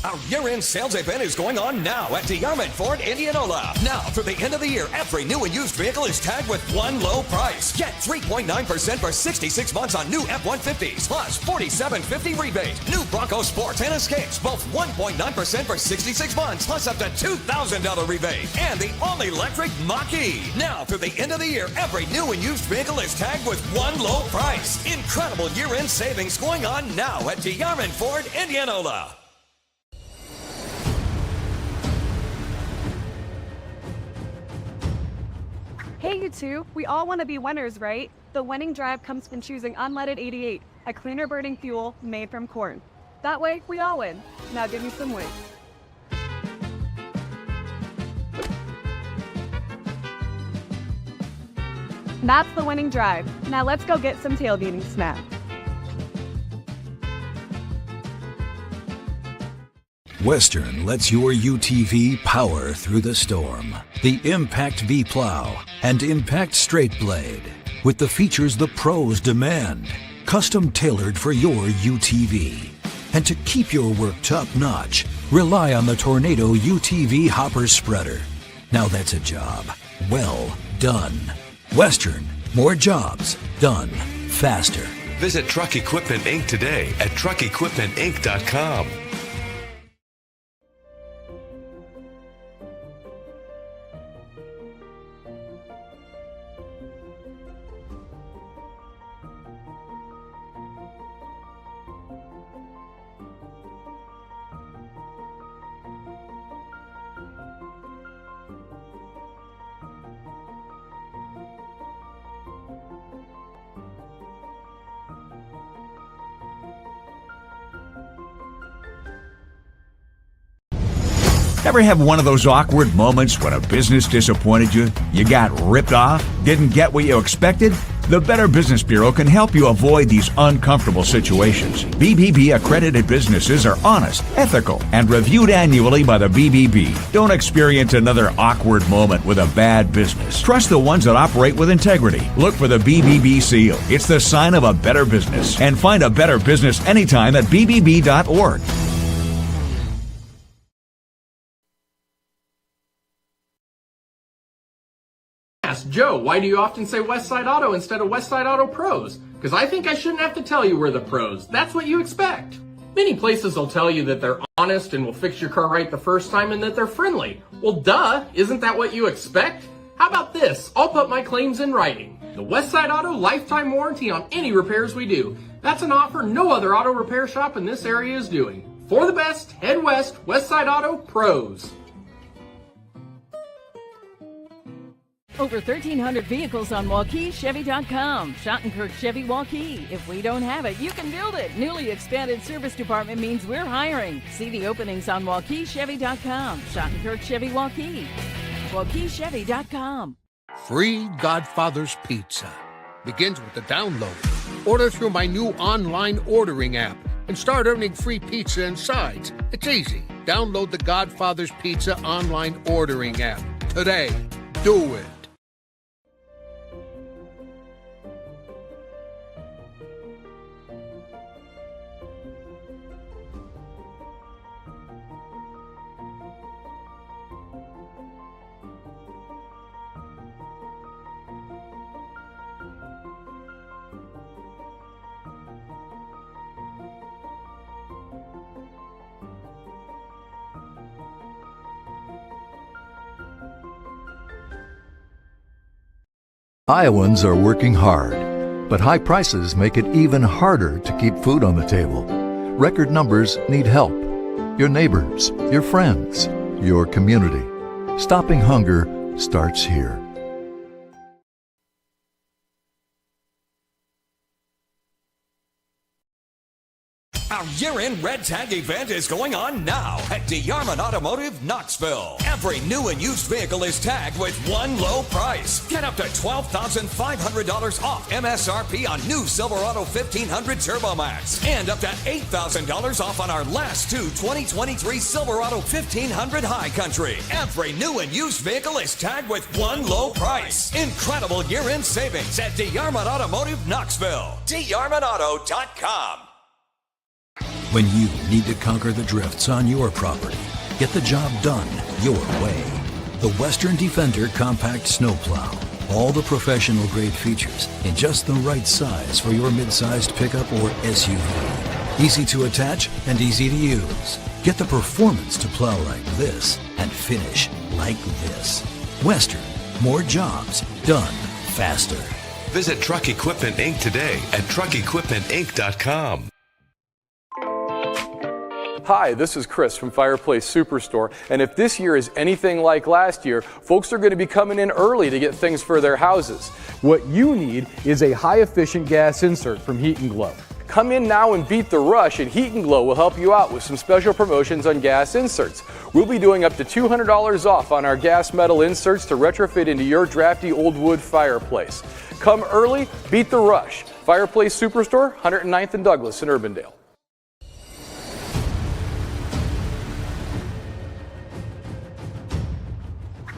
Our year-end sales event is going on now at DeArmond Ford Indianola. Now, through the end of the year, every new and used vehicle is tagged with one low price. Get 3.9% for 66 months on new F-150s, plus $47.50 rebate. New Bronco Sports and Escapes, both 1.9% for 66 months, plus up to $2,000 rebate. And the all-electric Waukee. Now, through the end of the year, every new and used vehicle is tagged with one low price. Incredible year-end savings going on now at DeArmond Ford Indianola. Hey, you two, we all want to be winners, right? The winning drive comes from choosing unleaded 88, a cleaner burning fuel made from corn. That way, we all win. Now give me some wins. That's the winning drive. Now let's go get some tailgating snacks. Western lets your UTV power through the storm. The Impact V Plow and Impact Straight Blade, with the features the pros demand, custom tailored for your UTV. And to keep your work top-notch, rely on the Tornado UTV Hopper Spreader. Now that's a job well done. Western, more jobs done faster. Visit Truck Equipment Inc. today at truckequipmentinc.com. Ever have one of those awkward moments when a business disappointed you? You got ripped off? Didn't get what you expected? The Better Business Bureau can help you avoid these uncomfortable situations. BBB accredited businesses are honest, ethical, and reviewed annually by the BBB. Don't experience another awkward moment with a bad business. Trust the ones that operate with integrity. Look for the BBB seal. It's the sign of a better business. And find a better business anytime at bbb.org. Ask Joe, why do you often say Westside Auto instead of Westside Auto Pros? Because I think I shouldn't have to tell you we're the pros. That's what you expect. Many places will tell you that they're honest and will fix your car right the first time and that they're friendly. Well, duh, isn't that what you expect? How about this? I'll put my claims in writing. The Westside Auto lifetime warranty on any repairs we do. That's an offer no other auto repair shop in this area is doing. For the best, head west, Westside Auto Pros. Over 1,300 vehicles on WaukeeChevy.com. Schottenkirk Chevy Waukee. If we don't have it, you can build it. Newly expanded service department means we're hiring. See the openings on WaukeeChevy.com. Schottenkirk Chevy Waukee. WaukeeChevy.com. Free Godfather's Pizza. Begins with the download. Order through my new online ordering app and start earning free pizza and sides. It's easy. Download the Godfather's Pizza online ordering app today. Do it. Iowans are working hard, but high prices make it even harder to keep food on the table. Record numbers need help. Your neighbors, your friends, your community. Stopping hunger starts here. Our year-end Red Tag event is going on now at DeArmond Automotive, Knoxville. Every new and used vehicle is tagged with one low price. Get up to $12,500 off MSRP on new Silverado 1500 Turbo Max and up to $8,000 off on our last two 2023 Silverado 1500 High Country. Every new and used vehicle is tagged with one low price. Incredible year-end savings at DeArmond Automotive, Knoxville. DeArmondAuto.com. When you need to conquer the drifts on your property, get the job done your way. The Western Defender Compact Snowplow. All the professional grade features in just the right size for your mid-sized pickup or SUV. Easy to attach and easy to use. Get the performance to plow like this and finish like this. Western. More jobs done faster. Visit Truck Equipment Inc. today at truckequipmentinc.com. Hi, this is Chris from Fireplace Superstore, and if this year is anything like last year, folks are going to be coming in early to get things for their houses. What you need is a high-efficient gas insert from Heat and Glow. Come in now and beat the rush, and Heat and Glow will help you out with some special promotions on gas inserts. We'll be doing up to $200 off on our gas metal inserts to retrofit into your drafty old wood fireplace. Come early, beat the rush. Fireplace Superstore, 109th and Douglas in Urbandale.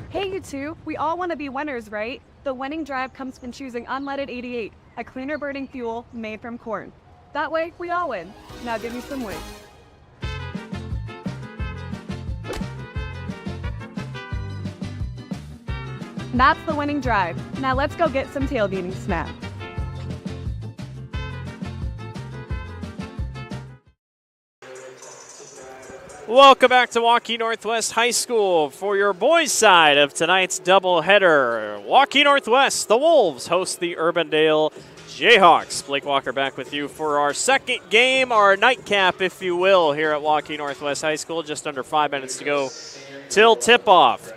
Hey, you two, we all want to be winners, right? The winning drive comes from choosing unleaded 88, a cleaner burning fuel made from corn. That way, we all win. Now give me some wings. That's the winning drive. Now let's go get some tailgating snacks. Welcome back to Waukee Northwest High School for your boys' side of tonight's doubleheader. Waukee Northwest, the Wolves host the Urbandale Jayhawks. Blake Walker back with you for our second game, our nightcap, if you will, here at Waukee Northwest High School. Just under 5 minutes to go till tip-off.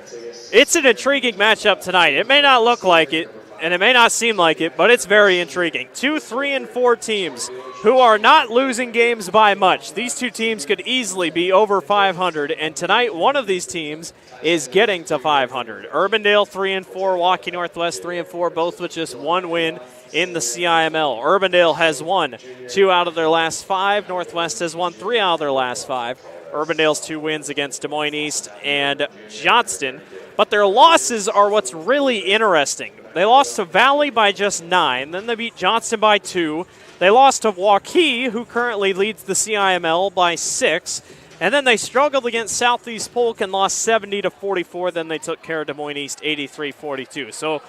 It's an intriguing matchup tonight. It may not look like it, and it may not seem like it, but it's very intriguing. 2, 3, and 4 teams who are not losing games by much. These two teams could easily be over 500, and tonight one of these teams is getting to 500. Urbandale 3 and 4, Waukee Northwest 3 and 4, both with just one win in the CIML. Urbandale has won 2 out of their last 5. Northwest has won 3 out of their last 5. Urbandale's 2 wins against Des Moines East and Johnston. But their losses are what's really interesting. They lost to Valley by just 9. Then they beat Johnston by 2. They lost to Waukee, who currently leads the CIML, by 6. And then they struggled against Southeast Polk and lost 70-44. Then they took care of Des Moines East 83-42. So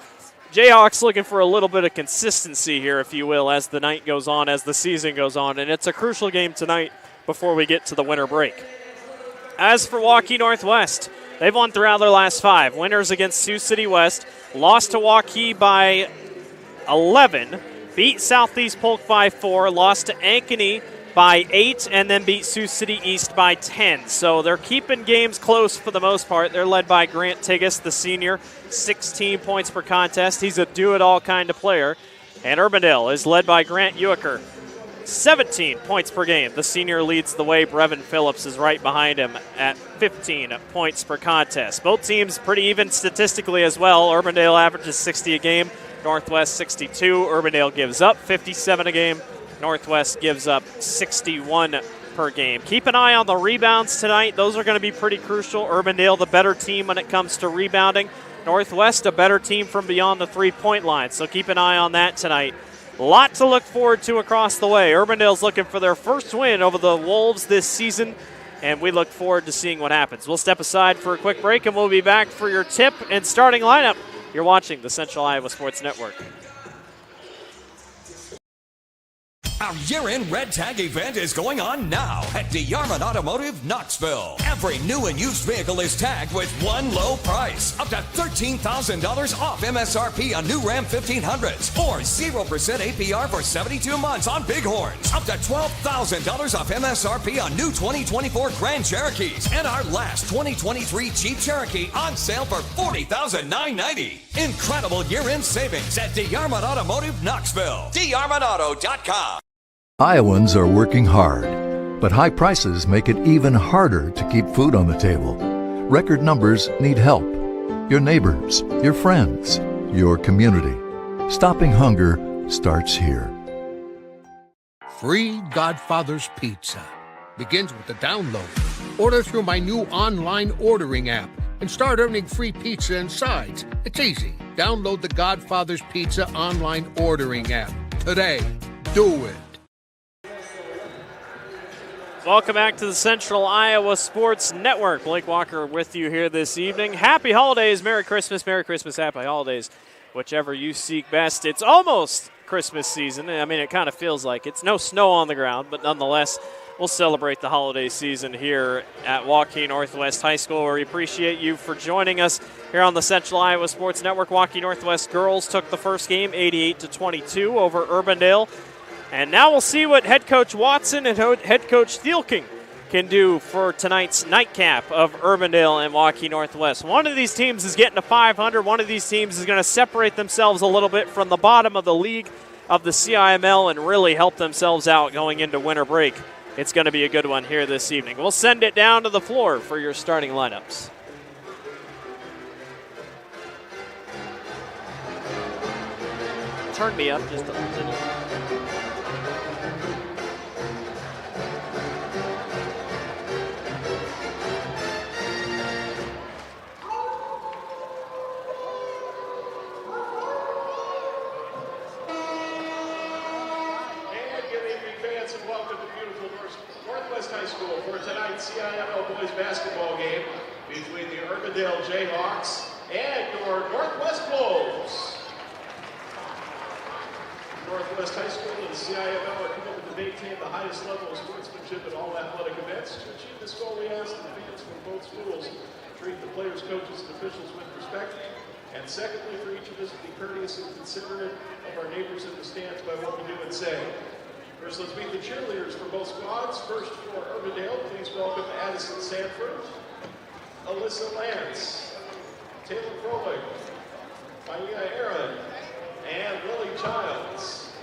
Jayhawks looking for a little bit of consistency here, if you will, as the night goes on, as the season goes on. And it's a crucial game tonight before we get to the winter break. As for Waukee Northwest, they've won 3 out of their last 5. Winners against Sioux City West, lost to Waukee by 11, beat Southeast Polk by 4, lost to Ankeny by 8, and then beat Sioux City East by 10. So they're keeping games close for the most part. They're led by Grant Tigas, the senior, 16 points per contest. He's a do-it-all kind of player. And Urbandale is led by Grant Uecker, 17 points per game. The senior leads the way. Brevin Phillips is right behind him at 15 points per contest. Both teams pretty even statistically as well. Urbandale averages 60 a game, Northwest 62. Urbandale gives up 57 a game. Northwest gives up 61 per game. Keep an eye on the rebounds tonight. Those are going to be pretty crucial. Urbandale, the better team when it comes to rebounding. Northwest, a better team from beyond the three-point line. So keep an eye on that tonight. A lot to look forward to across the way. Urbandale's looking for their first win over the Wolves this season, and we look forward to seeing what happens. We'll step aside for a quick break, and we'll be back for your tip and starting lineup. You're watching the Central Iowa Sports Network. Our year-end Red Tag event is going on now at DeArmond Automotive, Knoxville. Every new and used vehicle is tagged with one low price. Up to $13,000 off MSRP on new Ram 1500s. Or 0% APR for 72 months on Bighorns. Up to $12,000 off MSRP on new 2024 Grand Cherokees. And our last 2023 Jeep Cherokee on sale for $40,990. Incredible year-end savings at DeArmond Automotive, Knoxville. DeArmondAuto.com. Iowans are working hard, but high prices make it even harder to keep food on the table. Record numbers need help. Your neighbors, your friends, your community. Stopping hunger starts here. Free Godfather's Pizza begins with the download. Order through my new online ordering app and start earning free pizza and sides. It's easy. Download the Godfather's Pizza online ordering app today. Do it. Welcome back to the Central Iowa Sports Network. Blake Walker with you here this evening. Happy holidays, Merry Christmas, Happy holidays, whichever you seek best. It's almost Christmas season. I mean, it kind of feels like it's no snow on the ground, but nonetheless, we'll celebrate the holiday season here at Waukee Northwest High School. We appreciate you for joining us here on the Central Iowa Sports Network. Waukee Northwest girls took the first game 88-22 over Urbandale. And now we'll see what head coach Watson and head coach Thielking can do for tonight's nightcap of Urbandale and Waukee Northwest. One of these teams is getting to 500. One of these teams is going to separate themselves a little bit from the bottom of the league of the CIML and really help themselves out going into winter break. It's going to be a good one here this evening. We'll send it down to the floor for your starting lineups. Turn me up just a little. High School for tonight's CIML boys basketball game between the Urbandale Jayhawks and your Northwest Wolves. Northwest High School and the CIML are committed to maintain the highest level of sportsmanship in all athletic events. To achieve this goal, we ask the fans from both schools treat the players, coaches, and officials with respect. And secondly, for each of us to be courteous and considerate of our neighbors in the stands by what we do and say. First, let's meet the cheerleaders for both squads. First for Urbandale, please welcome Addison Sanford, Alyssa Lance, Taylor Froelich, Maia Aaron, and Lily Childs.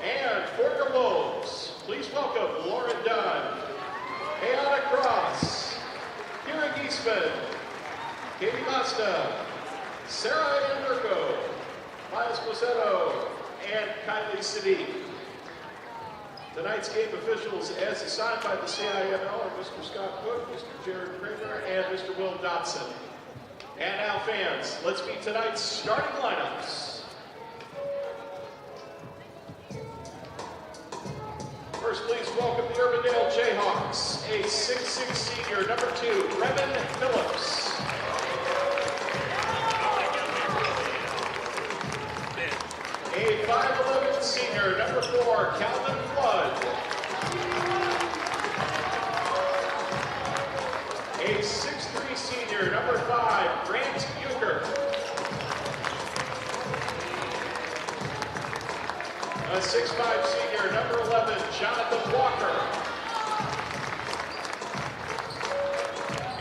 And for your Wolves, please welcome Lauren Dunn, Ayana Cross, Kira Giesman, Katie Masta, Sarah Andurko, Miles Posetto, and Kylie Siddiq. Tonight's game officials, as assigned by the CIML, are Mr. Scott Cook, Mr. Jared Kramer, and Mr. Will Dotson. And now, fans, let's meet tonight's starting lineups. First, please welcome the Urbandale Jayhawks, a 6'6" senior, number 2, Revan Phillips. A 5'11" senior, number 4, Calvin Flood. A 6'3" senior, number 5, Grant Euchre. A 6'5" senior, number 11, Jonathan Walker.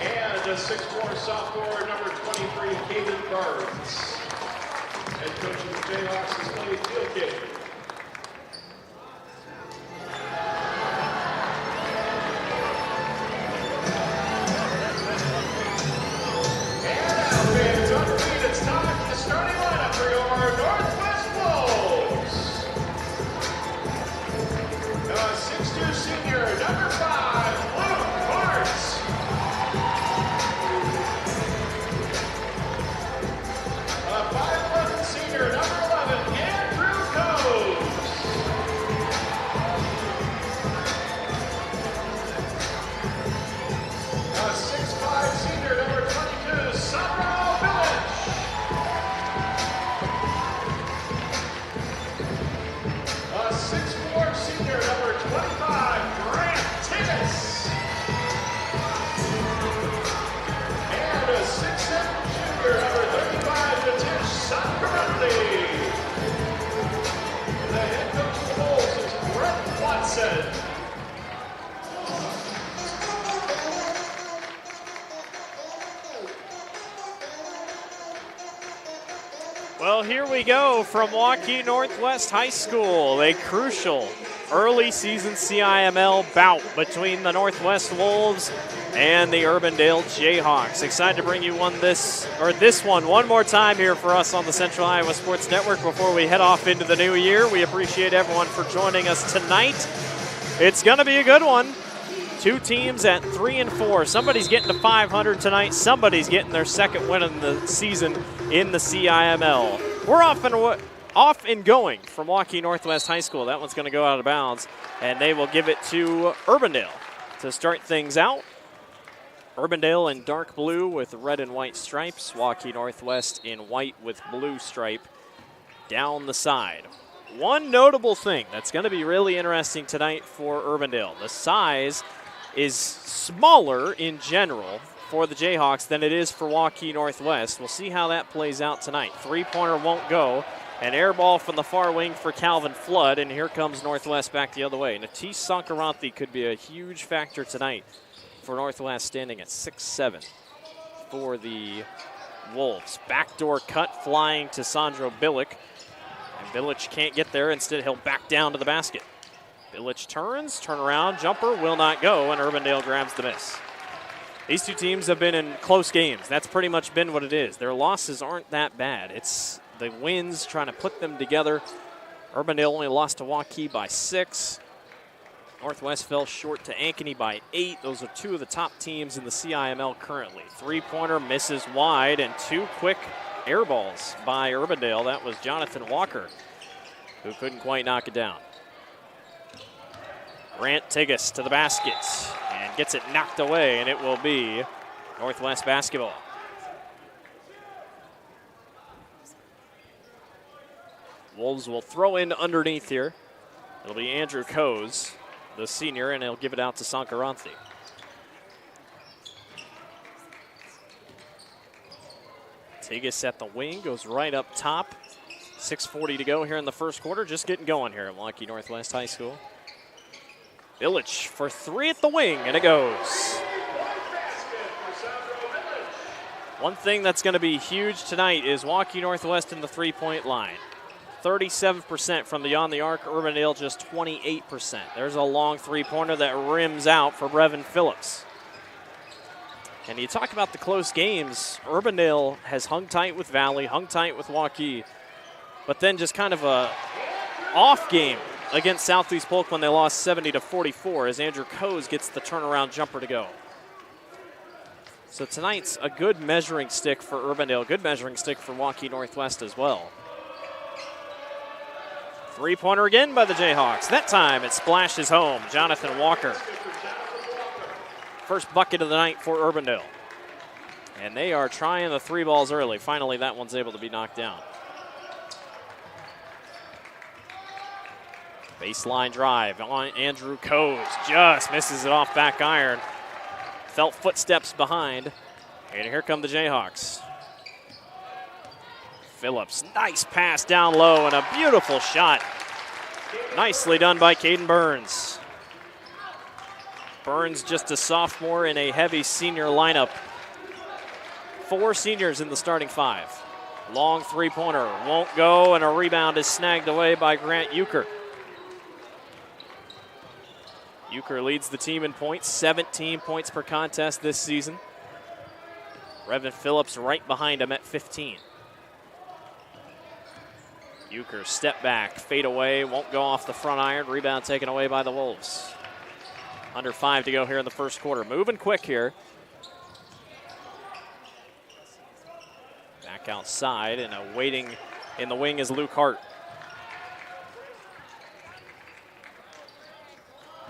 And a 6'4" sophomore, number 23, Caden Barnes. Head coach of the Jayhawks is Clay Thielking. And now, fans, underneath, it's time for the starting lineup for your Northwest Wolves. A 6'2" senior, number 5, Luke Barnes. A 5'11" senior, number 11, Andrew Coates. A 6'5" senior, number 22, Sandra Village. A 6'4" senior, number 25, Grant Titus. And a 6'7" junior, number 35, Natish Sankarati. The head coach of the Wolves is Brett Watson. Well, here we go from Waukee Northwest High School. A crucial early season CIML bout between the Northwest Wolves and the Urbandale Jayhawks. Excited to bring you this one one more time here for us on the Central Iowa Sports Network before we head off into the new year. We appreciate everyone for joining us tonight. It's going to be a good one. Two teams at 3-4. Somebody's getting to 500 tonight. Somebody's getting their second win of the season in the CIML. We're off and going from Waukee Northwest High School. That one's going to go out of bounds, and they will give it to Urbandale to start things out. Urbandale in dark blue with red and white stripes. Waukee Northwest in white with blue stripe down the side. One notable thing that's going to be really interesting tonight for Urbandale. The size is smaller in general for the Jayhawks than it is for Waukee Northwest. We'll see how that plays out tonight. Three-pointer won't go. An air ball from the far wing for Calvin Flood, and here comes Northwest back the other way. Natish Sankaranthi could be a huge factor tonight for Northwest, standing at 6'7" for the Wolves. Backdoor cut flying to Sandro Bilic, and Bilic can't get there. Instead, he'll back down to the basket. Bilic turns, turnaround, jumper will not go, and Urbandale grabs the miss. These two teams have been in close games. That's pretty much been what it is. Their losses aren't that bad. It's the wins trying to put them together. Urbandale only lost to Waukee by 6. Northwest fell short to Ankeny by 8. Those are two of the top teams in the CIML currently. Three-pointer misses wide, and two quick air balls by Urbandale. That was Jonathan Walker, who couldn't quite knock it down. Grant Tigas to the basket and gets it knocked away, and it will be Northwest basketball. Wolves will throw in underneath here. It'll be Andrew Coase, the senior, and he'll give it out to Sankaranthi. Tigas at the wing, goes right up top. 6:40 to go here in the first quarter. Just getting going here at Waukee Northwest High School. Bilic for three at the wing, and it goes. One thing that's going to be huge tonight is Waukee Northwest in the three-point line. 37% from beyond the arc, Urbandale just 28%. There's a long three-pointer that rims out for Brevin Phillips. And you talk about the close games, Urbandale has hung tight with Valley, hung tight with Waukee, but then just kind of a off game against Southeast Polk when they lost 70-44 as Andrew Coase gets the turnaround jumper to go. So tonight's a good measuring stick for Urbandale, good measuring stick for Waukee Northwest as well. Three-pointer again by the Jayhawks. That time it splashes home. Jonathan Walker. First bucket of the night for Urbandale. And they are trying the three balls early. Finally, that one's able to be knocked down. Baseline drive on Andrew Coase. Just misses it off back iron. Felt footsteps behind. And here come the Jayhawks. Phillips, nice pass down low and a beautiful shot. Nicely done by Caden Burns. Burns just a sophomore in a heavy senior lineup. 4 seniors in the starting 5. Long three-pointer won't go, and a rebound is snagged away by Grant Euchre. Euchre leads the team in points, 17 points per contest this season. Brevin Phillips right behind him at 15. Euchre step back, fade away, won't go off the front iron. Rebound taken away by the Wolves. Under 5 to go here in the first quarter. Moving quick here. Back outside, and waiting in the wing is Luke Hart.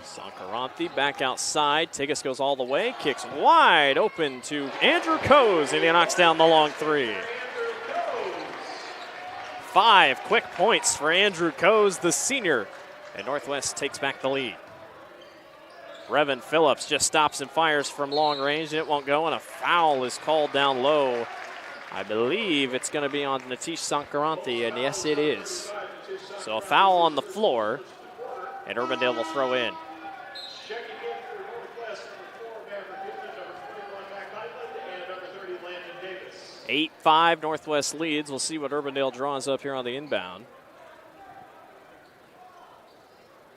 Sankaranthi back outside. Tigas goes all the way, kicks wide open to Andrew Coase, and he knocks down the long three. 5 quick points for Andrew Coase, the senior, and Northwest takes back the lead. Brevin Phillips just stops and fires from long range, and it won't go, and a foul is called down low. I believe it's going to be on Natish Sankaranthi, and yes, it is. So a foul on the floor, and Urbandale will throw in. 8-5 Northwest leads. We'll see what Urbandale draws up here on the inbound.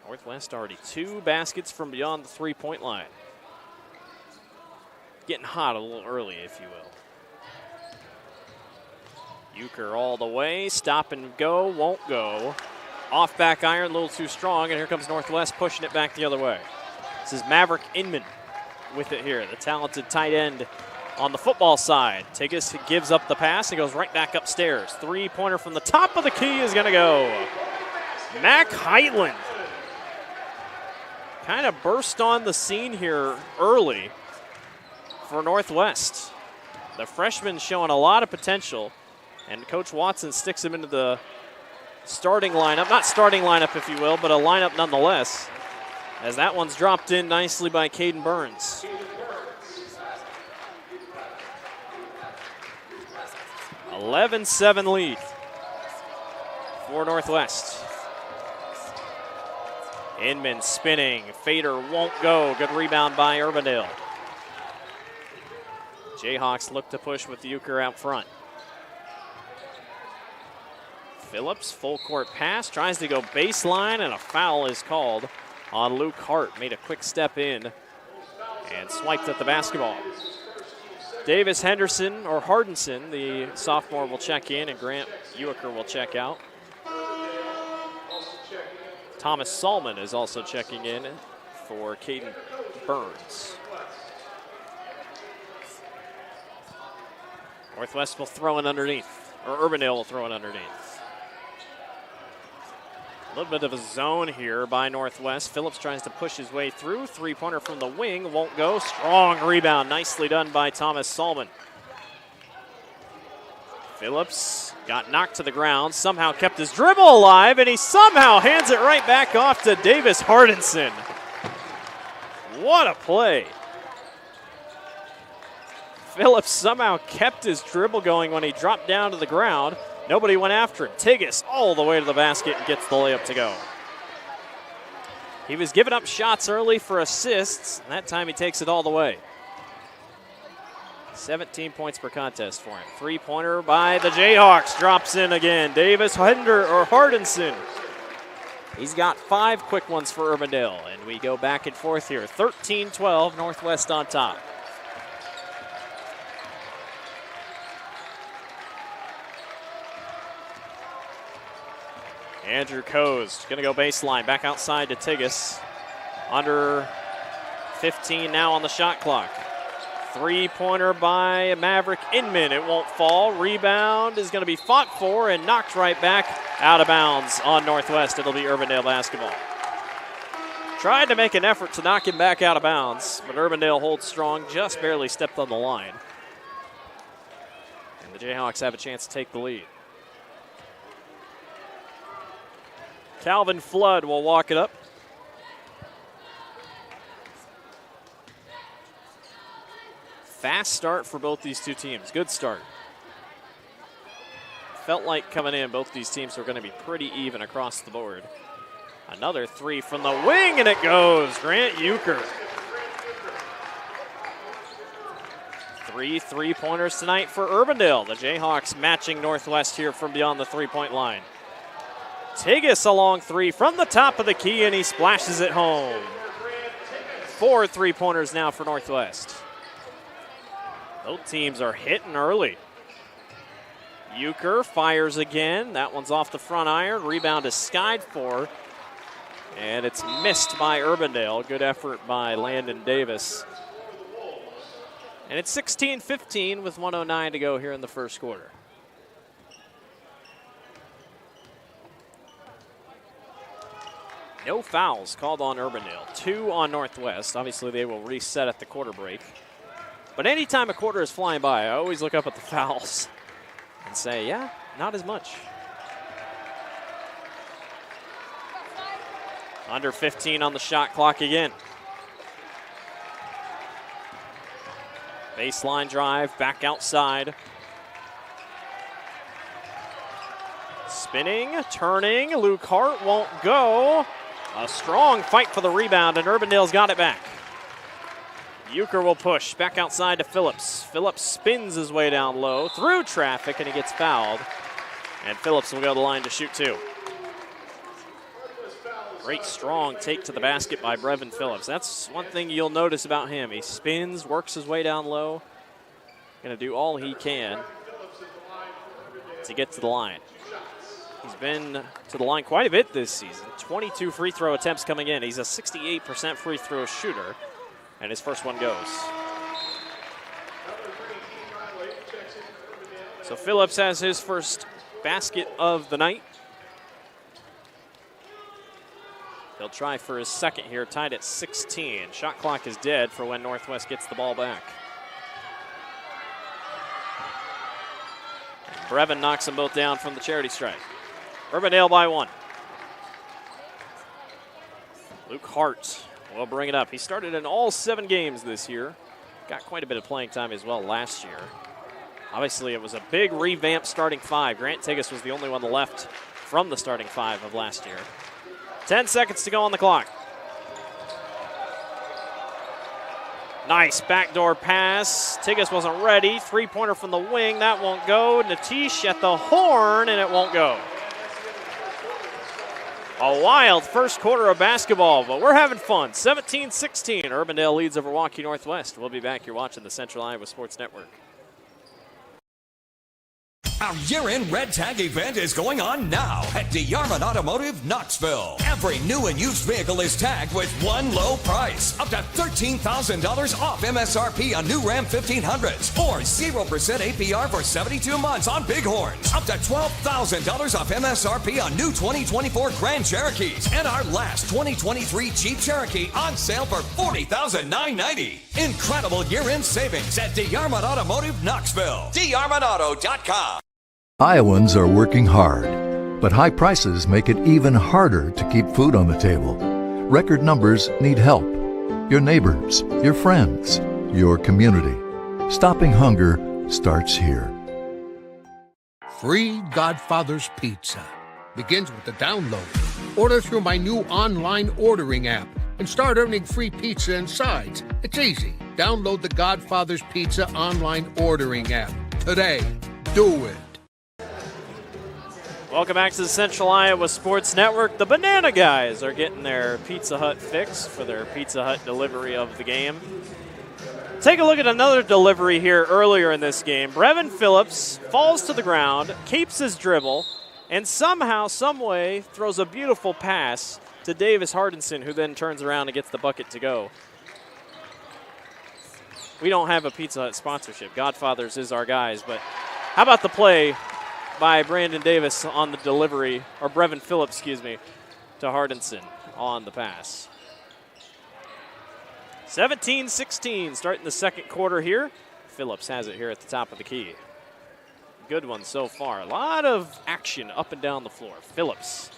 Northwest already 2 baskets from beyond the three-point line. Getting hot a little early, if you will. Euchre all the way, stop and go, won't go. Off back iron, a little too strong, and here comes Northwest pushing it back the other way. This is Maverick Inman with it here, the talented tight end on the football side. Tigas gives up the pass and goes right back upstairs. Three-pointer from the top of the key is going to go. Mac Heitland kind of burst on the scene here early for Northwest. The freshman showing a lot of potential, and Coach Watson sticks him into the starting lineup. Not starting lineup, if you will, but a lineup nonetheless, as that one's dropped in nicely by Caden Burns. – 11-7 lead for Northwest. Inman spinning. Fader won't go. Good rebound by Urbandale. Jayhawks look to push with Euchre out front. Phillips, full court pass, tries to go baseline, and a foul is called on Luke Hart. Made a quick step in and swiped at the basketball. Davis Henderson, or Hardinson, the sophomore, will check in, and Grant Euchre will check out. Thomas Salmon is also checking in for Caden Burns. Northwest will throw it underneath, or Urbandale will throw it underneath. A little bit of a zone here by Northwest. Phillips tries to push his way through. Three-pointer from the wing, won't go. Strong rebound, nicely done by Thomas Salmon. Phillips got knocked to the ground, somehow kept his dribble alive, and he somehow hands it right back off to Davis Hardinson. What a play. Phillips somehow kept his dribble going when he dropped down to the ground. Nobody went after him. Tigges all the way to the basket and gets the layup to go. He was giving up shots early for assists, and that time he takes it all the way. 17 points per contest for him. Three-pointer by the Jayhawks drops in again. Davis Hardinson. He's got 5 quick ones for Urbandale, and we go back and forth here. 13-12, Northwest on top. Andrew Coase going to go baseline, back outside to Tigges. Under 15 now on the shot clock. Three-pointer by Maverick Inman. It won't fall. Rebound is going to be fought for and knocked right back out of bounds on Northwest. It'll be Urbandale basketball. Tried to make an effort to knock him back out of bounds, but Urbandale holds strong, just barely stepped on the line. And the Jayhawks have a chance to take the lead. Calvin Flood will walk it up. Fast start for both these two teams. Good start. Felt like coming in, both these teams were going to be pretty even across the board. Another three from the wing, and it goes. Grant Euchre. 3 3-pointers tonight for Urbandale. The Jayhawks matching Northwest here from beyond the three-point line. Tigges a long three from the top of the key, and he splashes it home. 4 3-pointers now for Northwest. Both teams are hitting early. Euchre fires again. That one's off the front iron. Rebound is skied for, and it's missed by Urbandale. Good effort by Landon Davis. And it's 16-15 with 1:09 to go here in the first quarter. No fouls called on Urbandale. 2 on Northwest. Obviously, they will reset at the quarter break. But anytime a quarter is flying by, I always look up at the fouls and say, yeah, not as much. Under 15 on the shot clock again. Baseline drive, back outside. Spinning, turning, Luke Hart won't go. A strong fight for the rebound, and Urbandale's got it back. Euchre will push back outside to Phillips. Phillips spins his way down low through traffic, and he gets fouled. And Phillips will go to the line to shoot 2. Great strong take to the basket by Brevin Phillips. That's one thing you'll notice about him. He spins, works his way down low. Going to do all he can to get to the line. He's been to the line quite a bit this season. 22 free throw attempts coming in. He's a 68% free throw shooter, and his first one goes. So Phillips has his first basket of the night. He'll try for his second here, tied at 16. Shot clock is dead for when Northwest gets the ball back. Brevin knocks them both down from the charity stripe. Urbandale by 1. Luke Hart will bring it up. He started in all 7 games this year. Got quite a bit of playing time as well last year. Obviously, it was a big revamped starting 5. Grant Tigas was the only one left from the starting 5 of last year. 10 seconds to go on the clock. Nice backdoor pass. Tigas wasn't ready. 3-pointer from the wing. That won't go. Natish at the horn, and it won't go. A wild first quarter of basketball, but we're having fun. 17-16. Urbandale leads over Waukee Northwest. We'll be back. You're watching the Central Iowa Sports Network. Our year-end Red Tag event is going on now at DeYarman Automotive, Knoxville. Every new and used vehicle is tagged with one low price. Up to $13,000 off MSRP on new Ram 1500s. Or 0% APR for 72 months on Bighorns. Up to $12,000 off MSRP on new 2024 Grand Cherokees. And our last 2023 Jeep Cherokee on sale for $40,990. Incredible year-end savings at DeYarman Automotive, Knoxville. DeYarmanAuto.com. Iowans are working hard, but high prices make it even harder to keep food on the table. Record numbers need help. Your neighbors, your friends, your community. Stopping hunger starts here. Free Godfather's Pizza begins with the download. Order through my new online ordering app and start earning free pizza and sides. It's easy. Download the Godfather's Pizza online ordering app today. Do it. Welcome back to the Central Iowa Sports Network. The Banana Guys are getting their Pizza Hut fix for their Pizza Hut delivery of the game. Take a look at another delivery here earlier in this game. Brevin Phillips falls to the ground, keeps his dribble, and somehow, someway, throws a beautiful pass to Davis Hardinson, who then turns around and gets the bucket to go. We don't have a Pizza Hut sponsorship. Godfathers is our guys, but how about the play by Brandon Davis on the delivery, or Brevin Phillips, excuse me, to Hardinson on the pass. 17-16, starting the second quarter here. Phillips has it here at the top of the key. Good one so far. A lot of action up and down the floor. Phillips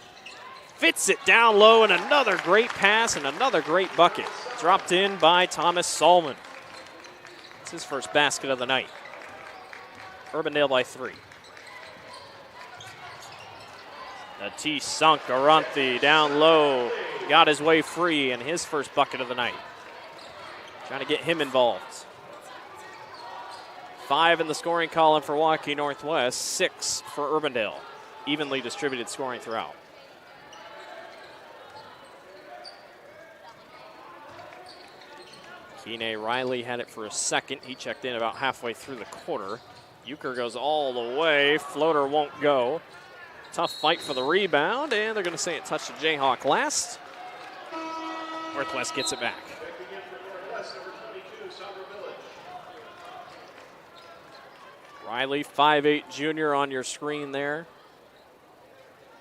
fits it down low, and another great pass and another great bucket. Dropped in by Thomas Solman. It's his first basket of the night. Urbandale by 3. Natish Sankaranthi down low, got his way free, and his first bucket of the night. Trying to get him involved. 5 in the scoring column for Waukee Northwest, 6 for Urbandale. Evenly distributed scoring throughout. Keenan Riley had it for a second. He checked in about halfway through the quarter. Euchre goes all the way. Floater won't go. Tough fight for the rebound, and they're going to say it touched the Jayhawk last. Northwest gets it back. Riley, 5'8" junior on your screen there.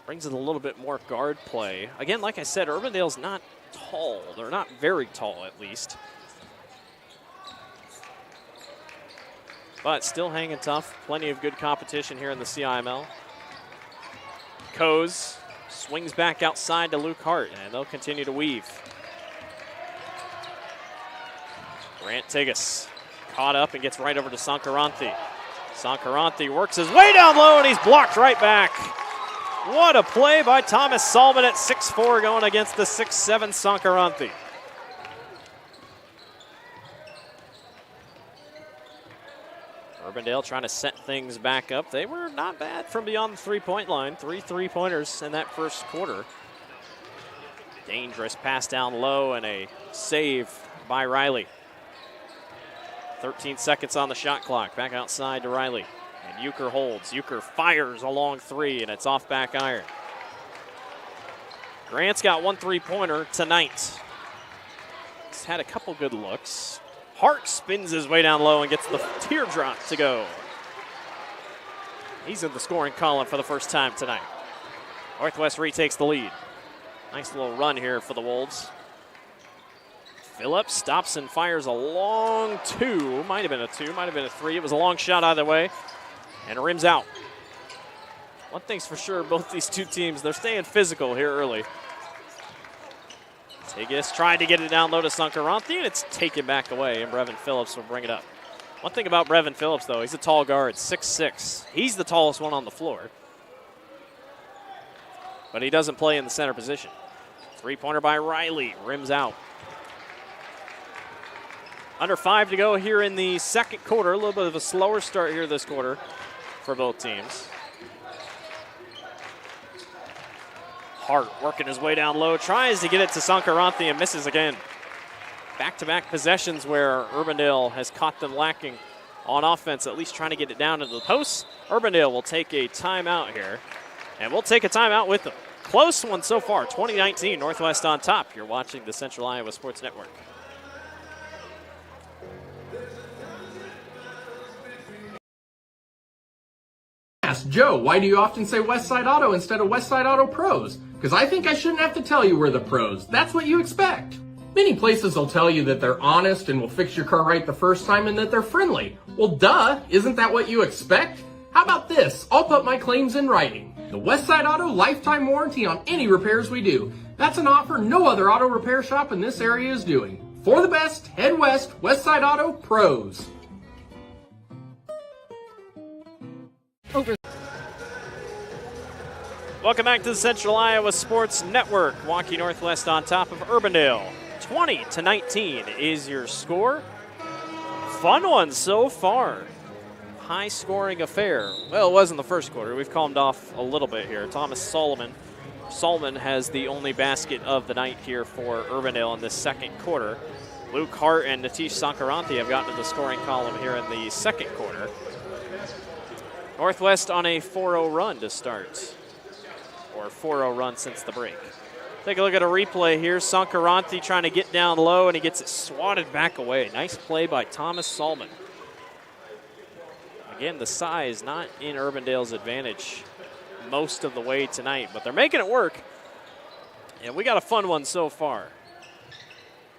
Brings in a little bit more guard play. Again, like I said, Urbandale's not tall. They're not very tall, at least. But still hanging tough. Plenty of good competition here in the CIML. Coase swings back outside to Luke Hart, and they'll continue to weave. Grant Tigas caught up and gets right over to Sankaranthi. Sankaranthi works his way down low, and he's blocked right back. What a play by Thomas Solman at 6'4", going against the 6'7" Sankaranthi. Urbandale trying to set things back up. They were not bad from beyond the three-point line. 3 3-pointers in that first quarter. Dangerous pass down low and a save by Riley. 13 seconds on the shot clock. Back outside to Riley. And Euchre holds. Euchre fires a long 3, and it's off back iron. Grant's got 1 3-pointer tonight. He's had a couple good looks. Hart spins his way down low and gets the teardrop to go. He's in the scoring column for the first time tonight. Northwest retakes the lead. Nice little run here for the Wolves. Phillips stops and fires a long two. Might have been a two, might have been a three. It was a long shot either way. And rims out. One thing's for sure, both these two teams, they're staying physical here early. Tigas tried to get it down low to Sankaranthi, and it's taken back away, and Brevin Phillips will bring it up. One thing about Brevin Phillips, though, he's a tall guard, 6'6". He's the tallest one on the floor. But he doesn't play in the center position. Three-pointer by Riley, rims out. Under 5 to go here in the second quarter. A little bit of a slower start here this quarter for both teams. Hart working his way down low, tries to get it to Sankaranthi and misses again. Back-to-back possessions where Urbandale has caught them lacking on offense, at least trying to get it down into the post. Urbandale will take a timeout here, and we'll take a timeout with them. Close one so far, 2019, Northwest on top. You're watching the Central Iowa Sports Network. Ask Joe, why do you often say Westside Auto instead of Westside Auto Pros? Because I think I shouldn't have to tell you we're the pros. That's what you expect. Many places will tell you that they're honest and will fix your car right the first time and that they're friendly. Well, duh, isn't that what you expect? How about this? I'll put my claims in writing. The Westside Auto lifetime warranty on any repairs we do. That's an offer no other auto repair shop in this area is doing. For the best, head west, Westside Auto Pros. Welcome back to the Central Iowa Sports Network. Waukee Northwest on top of Urbandale. 20-19 is your score. Fun one so far. High-scoring affair. Well, it was in the first quarter. We've calmed off a little bit here. Thomas Solomon has the only basket of the night here for Urbandale in this second quarter. Luke Hart and Natish Sankaranthi have gotten to the scoring column here in the second quarter. Northwest on a 4-0 run to start. Or 4-0 run since the break. Take a look at a replay here. Sankaranthi trying to get down low, and he gets it swatted back away. Nice play by Thomas Solomon. Again, the size not in Urbandale's advantage most of the way tonight, but they're making it work. And we got a fun one so far.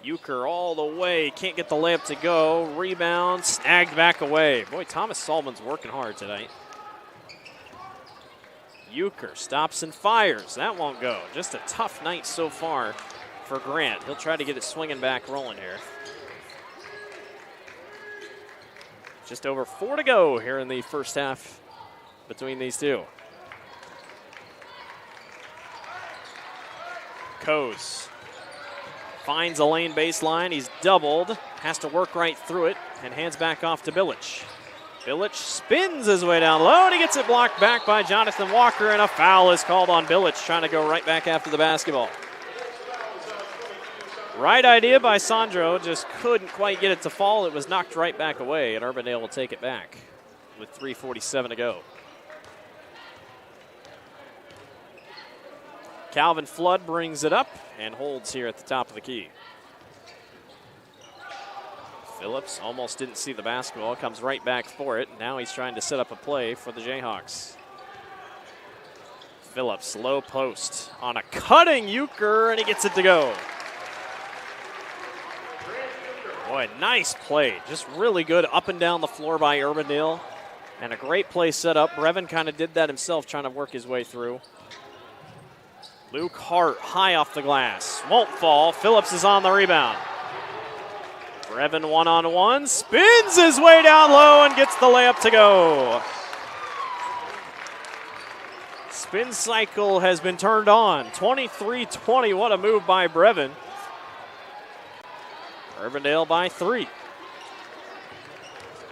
Euchre all the way, can't get the layup to go. Rebound, snagged back away. Boy, Thomas Solomon's working hard tonight. Euchre stops and fires. That won't go. Just a tough night so far for Grant. He'll try to get it swinging back rolling here. Just over 4 to go here in the first half between these two. Coase finds a lane baseline. He's doubled, has to work right through it, and hands back off to Bilic. Bilic spins his way down low, and he gets it blocked back by Jonathan Walker, and a foul is called on Bilic, trying to go right back after the basketball. Right idea by Sandro, just couldn't quite get it to fall. It was knocked right back away, and Urbandale will take it back with 3:47 to go. Calvin Flood brings it up and holds here at the top of the key. Phillips almost didn't see the basketball, comes right back for it. Now he's trying to set up a play for the Jayhawks. Phillips, low post on a cutting Euchre, and he gets it to go. Boy, nice play. Just really good up and down the floor by Urbandale. And a great play set up. Brevin kind of did that himself, trying to work his way through. Luke Hart high off the glass. Won't fall. Phillips is on the rebound. Brevin one-on-one, spins his way down low and gets the layup to go. Spin cycle has been turned on. 23-20, what a move by Brevin. Urbandale by 3.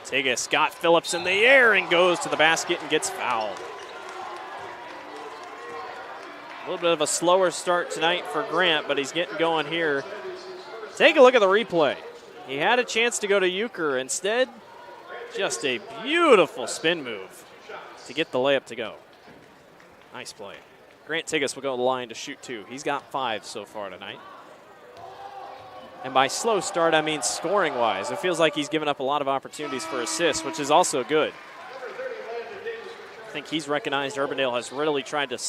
Tigas Scott Phillips in the air and goes to the basket and gets fouled. A little bit of a slower start tonight for Grant, but he's getting going here. Take a look at the replay. He had a chance to go to Euchre. Instead, just a beautiful spin move to get the layup to go. Nice play. Grant Tigas will go to the line to shoot 2. He's got 5 so far tonight. And by slow start, I mean scoring-wise. It feels like he's given up a lot of opportunities for assists, which is also good. I think he's recognized Urbandale has really tried to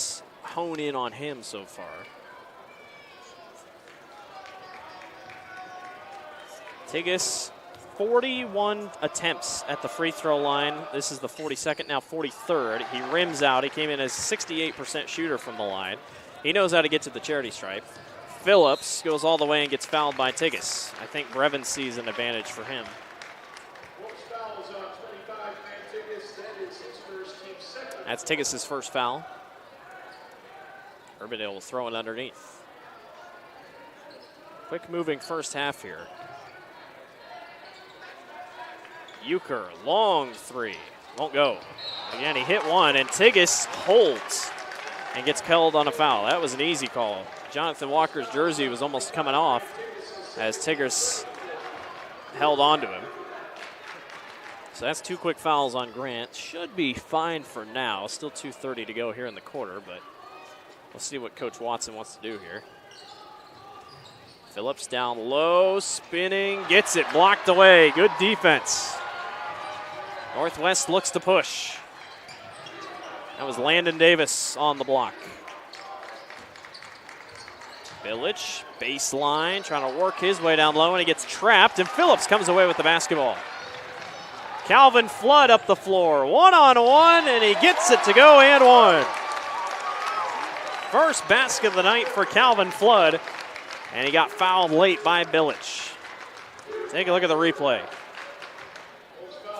hone in on him so far. Tigas, 41 attempts at the free throw line. This is the 42nd, now 43rd. He rims out. He came in as 68% shooter from the line. He knows how to get to the charity stripe. Phillips goes all the way and gets fouled by Tigas. I think Brevin sees an advantage for him. That's Tigas' first foul. Urbandale will throw it underneath. Quick moving first half here. Euchre, long three. Won't go. Again, he hit one, and Tigas holds and gets called on a foul. That was an easy call. Jonathan Walker's jersey was almost coming off as Tigas held on to him. So that's 2 quick fouls on Grant. Should be fine for now. Still 2:30 to go here in the quarter, but we'll see what Coach Watson wants to do here. Phillips down low, spinning, gets it blocked away. Good defense. Northwest looks to push. That was Landon Davis on the block. Village, baseline, trying to work his way down low, and he gets trapped, and Phillips comes away with the basketball. Calvin Flood up the floor, one-on-one, and he gets it to go and one. First basket of the night for Calvin Flood, and he got fouled late by Village. Take a look at the replay.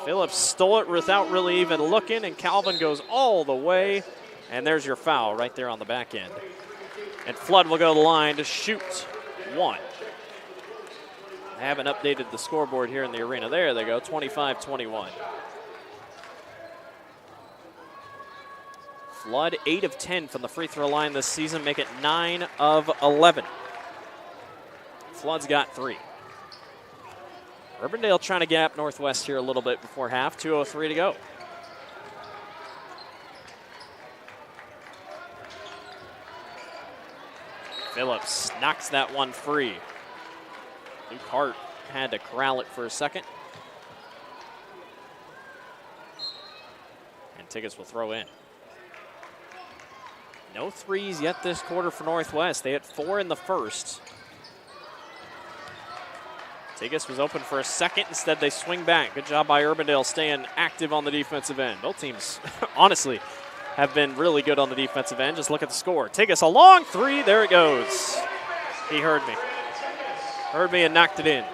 Phillips stole it without really even looking, and Calvin goes all the way, and there's your foul right there on the back end. And Flood will go to the line to shoot one. I haven't updated the scoreboard here in the arena. There they go, 25-21. Flood, 8 of 10 from the free throw line this season, make it 9 of 11. Flood's got 3. Urbandale trying to gap Northwest here a little bit before half, 2:03 to go. Phillips knocks that one free. Luke Hart had to corral it for a second. And Tigas will throw in. No threes yet this quarter for Northwest. They had 4 in the first. Tigas was open for a second. Instead, they swing back. Good job by Urbandale staying active on the defensive end. Both teams, honestly, have been really good on the defensive end. Just look at the score. Tigas a long 3. There it goes. He heard me. Heard me and knocked it in.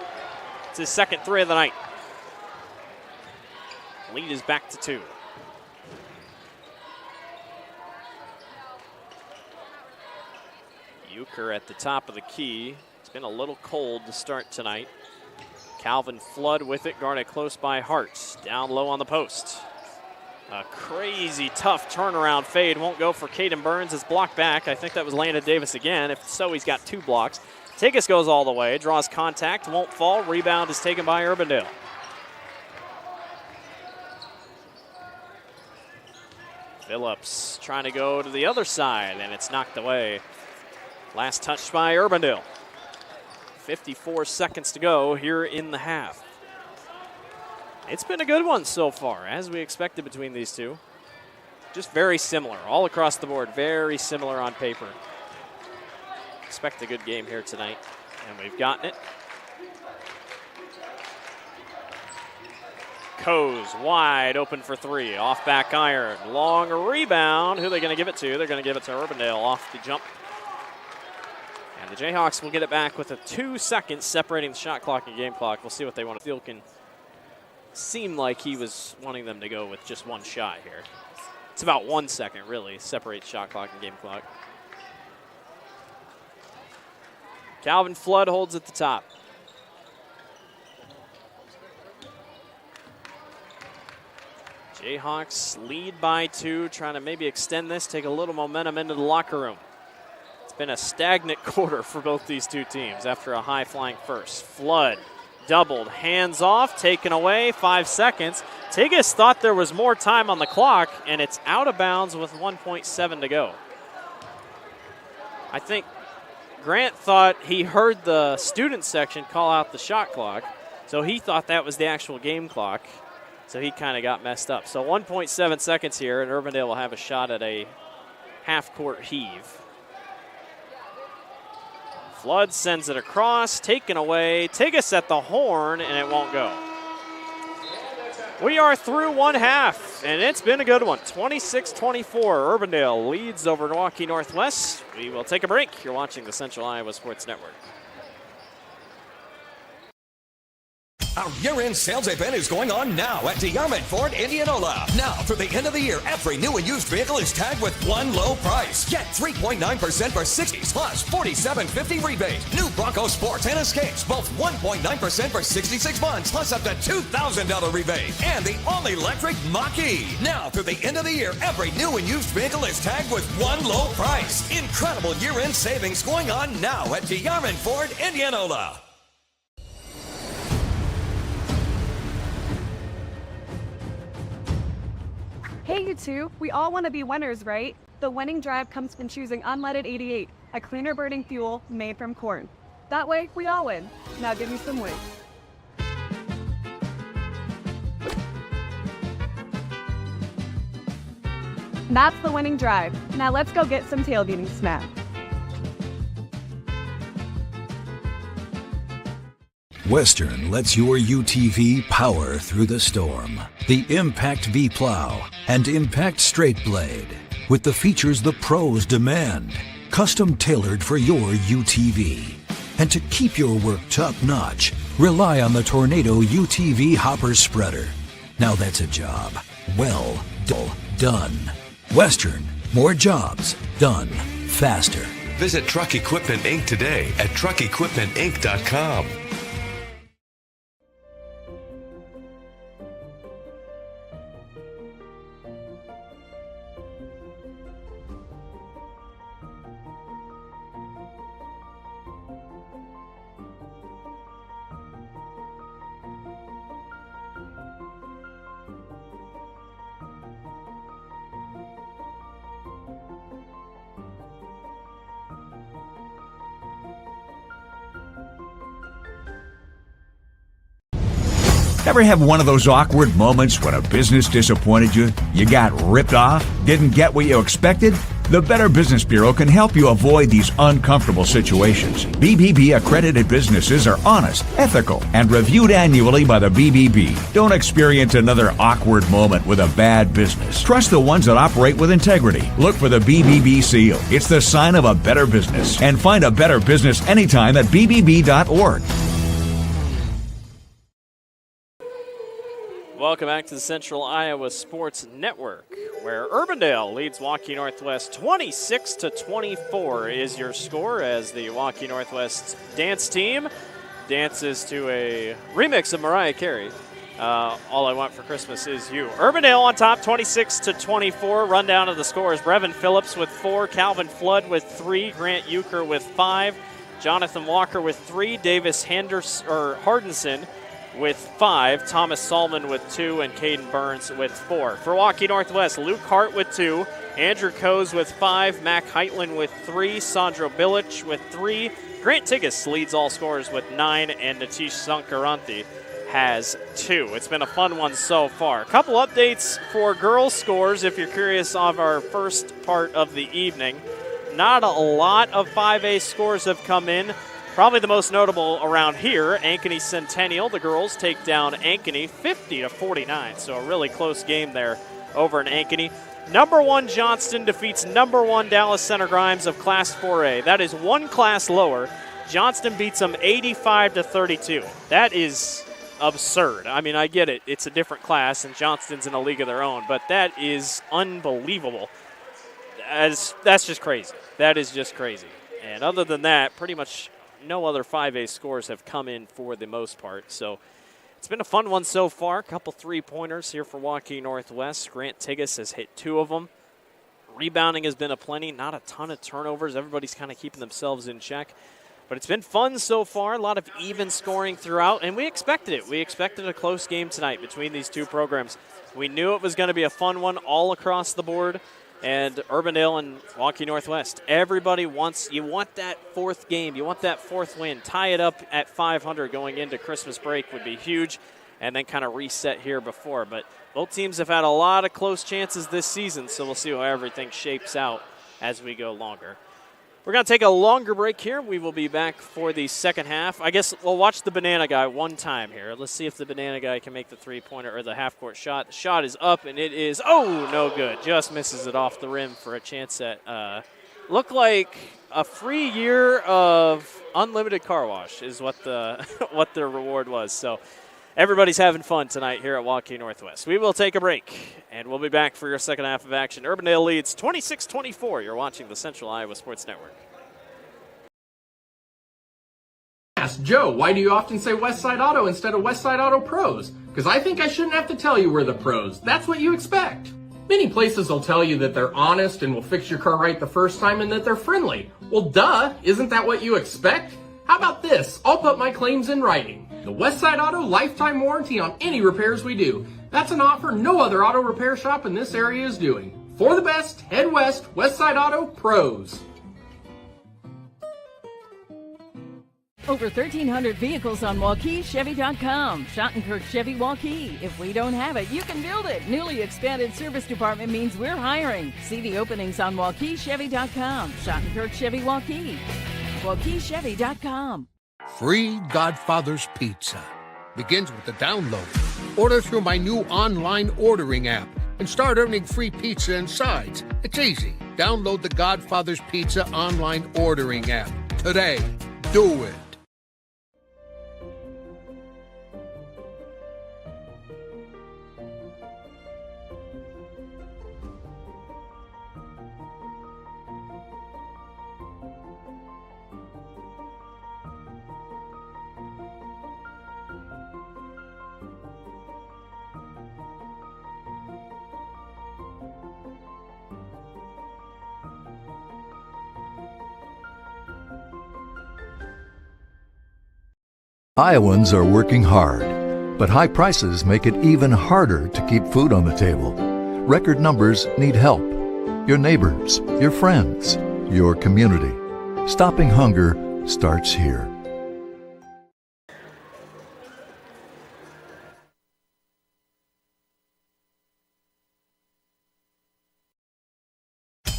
It's his second 3 of the night. Lead is back to 2. Euchre at the top of the key. It's been a little cold to start tonight. Calvin Flood with it, guarded close by Hart. Down low on the post. A crazy tough turnaround fade. Won't go for Caden Burns. It's blocked back. I think that was Landon Davis again. If so, he's got 2 blocks. Tigas goes all the way, draws contact, won't fall. Rebound is taken by Urbandale. Phillips trying to go to the other side, and it's knocked away. Last touch by Urbandale. 54 seconds to go here in the half. It's been a good one so far, as we expected between these two. Just very similar, all across the board, very similar on paper. Expect a good game here tonight, and we've gotten it. Coes wide open for 3, off back iron, long rebound. Who are they going to give it to? They're going to give it to Urbandale off the jump. And the Jayhawks will get it back with 2 seconds separating the shot clock and game clock. We'll see what they want to feel. Can seem like he was wanting them to go with just 1 shot here. It's about 1 second, really, separate shot clock and game clock. Calvin Flood holds at the top. Jayhawks lead by 2, trying to maybe extend this, take a little momentum into the locker room. It's been a stagnant quarter for both these two teams after a high-flying first. Flood doubled, hands off, taken away, 5 seconds. Tigas thought there was more time on the clock, and it's out of bounds with 1.7 to go. I think Grant thought he heard the student section call out the shot clock, so he thought that was the actual game clock, so he kind of got messed up. So 1.7 seconds here, and Urbandale will have a shot at a half-court heave. Flood sends it across, taken away. Tigas at the horn, and it won't go. We are through one half, and it's been a good one. 26-24, Urbandale leads over Waukee Northwest. We will take a break. You're watching the Central Iowa Sports Network. Our year-end sales event is going on now at DeArmond Ford Indianola. Now, through the end of the year, every new and used vehicle is tagged with one low price. Get 3.9% for 60s plus $47.50 rebate. New Bronco Sports and Escapes, both 1.9% for 66 months plus up to $2,000 rebate. And the all-electric Waukee. Now, through the end of the year, every new and used vehicle is tagged with one low price. Incredible year-end savings going on now at DeArmond Ford Indianola. Hey, you two, we all want to be winners, right? The winning drive comes from choosing unleaded 88, a cleaner burning fuel made from corn. That way, we all win. Now give me some wings. That's the winning drive. Now let's go get some tailgating snacks. Western lets your UTV power through the storm. The Impact V Plow and Impact Straight Blade, with the features the pros demand. Custom tailored for your UTV. And to keep your work top-notch, rely on the Tornado UTV Hopper Spreader. Now that's a job well done. Western, more jobs done faster. Visit Truck Equipment Inc. today at truckequipmentinc.com. Ever have one of those awkward moments when a business disappointed you? You got ripped off? Didn't get what you expected? The Better Business Bureau can help you avoid these uncomfortable situations. BBB accredited businesses are honest, ethical, and reviewed annually by the BBB. Don't experience another awkward moment with a bad business. Trust the ones that operate with integrity. Look for the BBB seal. It's the sign of a better business. And find a better business anytime at bbb.org. Welcome back to the Central Iowa Sports Network, where Urbandale leads Waukee Northwest 26-24 is your score as the Waukee Northwest dance team dances to a remix of Mariah Carey. All I Want for Christmas Is You. Urbandale on top, 26-24. Rundown of the scores: Brevin Phillips with 4, Calvin Flood with 3, Grant Euchre with 5, Jonathan Walker with 3, Davis Hardinson with 5, Thomas Solman with 2, and Caden Burns with 4. For Waukee Northwest, Luke Hart with 2, Andrew Coes with 5, Mac Heitland with 3, Sandro Bilic with 3, Grant Tigas leads all scorers with 9, and Natish Sankaranti has 2. It's been a fun one so far. A couple updates for girls' scores if you're curious of our first part of the evening. Not a lot of 5A scores have come in. Probably the most notable around here, Ankeny Centennial. The girls take down Ankeny 50-49, so a really close game there over in Ankeny. Number 1 Johnston defeats number 1 Dallas Center Grimes of Class 4A. That is one class lower. Johnston beats them 85-32. That is absurd. I mean, I get it. It's a different class, and Johnston's in a league of their own, but that is unbelievable. That's just crazy. That is just crazy. And other than that, pretty much no other 5A scores have come in for the most part. So it's been a fun one so far. A couple three-pointers here for Waukee Northwest. Grant Tigas has hit 2 of them. Rebounding has been aplenty. Not a ton of turnovers. Everybody's kind of keeping themselves in check. But it's been fun so far. A lot of even scoring throughout, and we expected it. We expected a close game tonight between these two programs. We knew it was going to be a fun one all across the board. And Urbandale and Waukee Northwest, everybody wants, you want that 4th game. You want that 4th win. Tie it up at 500 going into Christmas break would be huge, and then kind of reset here before. But both teams have had a lot of close chances this season, so we'll see how everything shapes out as we go longer. We're going to take a longer break here. We will be back for the second half. I guess we'll watch the banana guy one time here. Let's see if the banana guy can make the three-pointer or the half-court shot. The shot is up, and it is, no good. Just misses it off the rim for a chance at, looked like a free year of unlimited car wash is what the what their reward was. So everybody's having fun tonight here at Waukee Northwest. We will take a break, and we'll be back for your second half of action. Urbandale leads 26-24. You're watching the Central Iowa Sports Network. Ask Joe, why do you often say Westside Auto instead of Westside Auto Pros? Because I think I shouldn't have to tell you we're the pros. That's what you expect. Many places will tell you that they're honest and will fix your car right the first time and that they're friendly. Well, duh, isn't that what you expect? How about this? I'll put my claims in writing. The Westside Auto lifetime warranty on any repairs we do. That's an offer no other auto repair shop in this area is doing. For the best, head west, Westside Auto Pros. Over 1,300 vehicles on WaukeeChevy.com. Schottenkirk Chevy Waukee. If we don't have it, you can build it. Newly expanded service department means we're hiring. See the openings on WaukeeChevy.com. Schottenkirk Chevy Waukee. WaukeeChevy.com. Free Godfather's Pizza. Begins with the download. Order through my new online ordering app and start earning free pizza and sides. It's easy. Download the Godfather's Pizza online ordering app today. Do it. Iowans are working hard, but high prices make it even harder to keep food on the table. Record numbers need help. Your neighbors, your friends, your community. Stopping hunger starts here.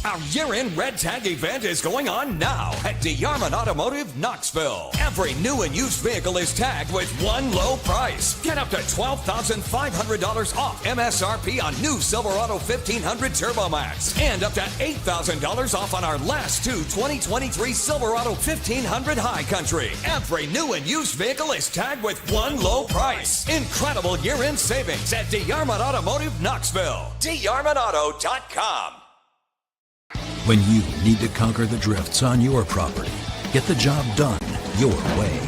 Our year-end Red Tag event is going on now at DeYarmond Automotive, Knoxville. Every new and used vehicle is tagged with one low price. Get up to $12,500 off MSRP on new Silverado 1500 Turbo Max and up to $8,000 off on our last two 2023 Silverado 1500 High Country. Every new and used vehicle is tagged with one low price. Incredible year-end savings at DeYarmond Automotive, Knoxville. DeYarmondAuto.com. When you need to conquer the drifts on your property, get the job done your way.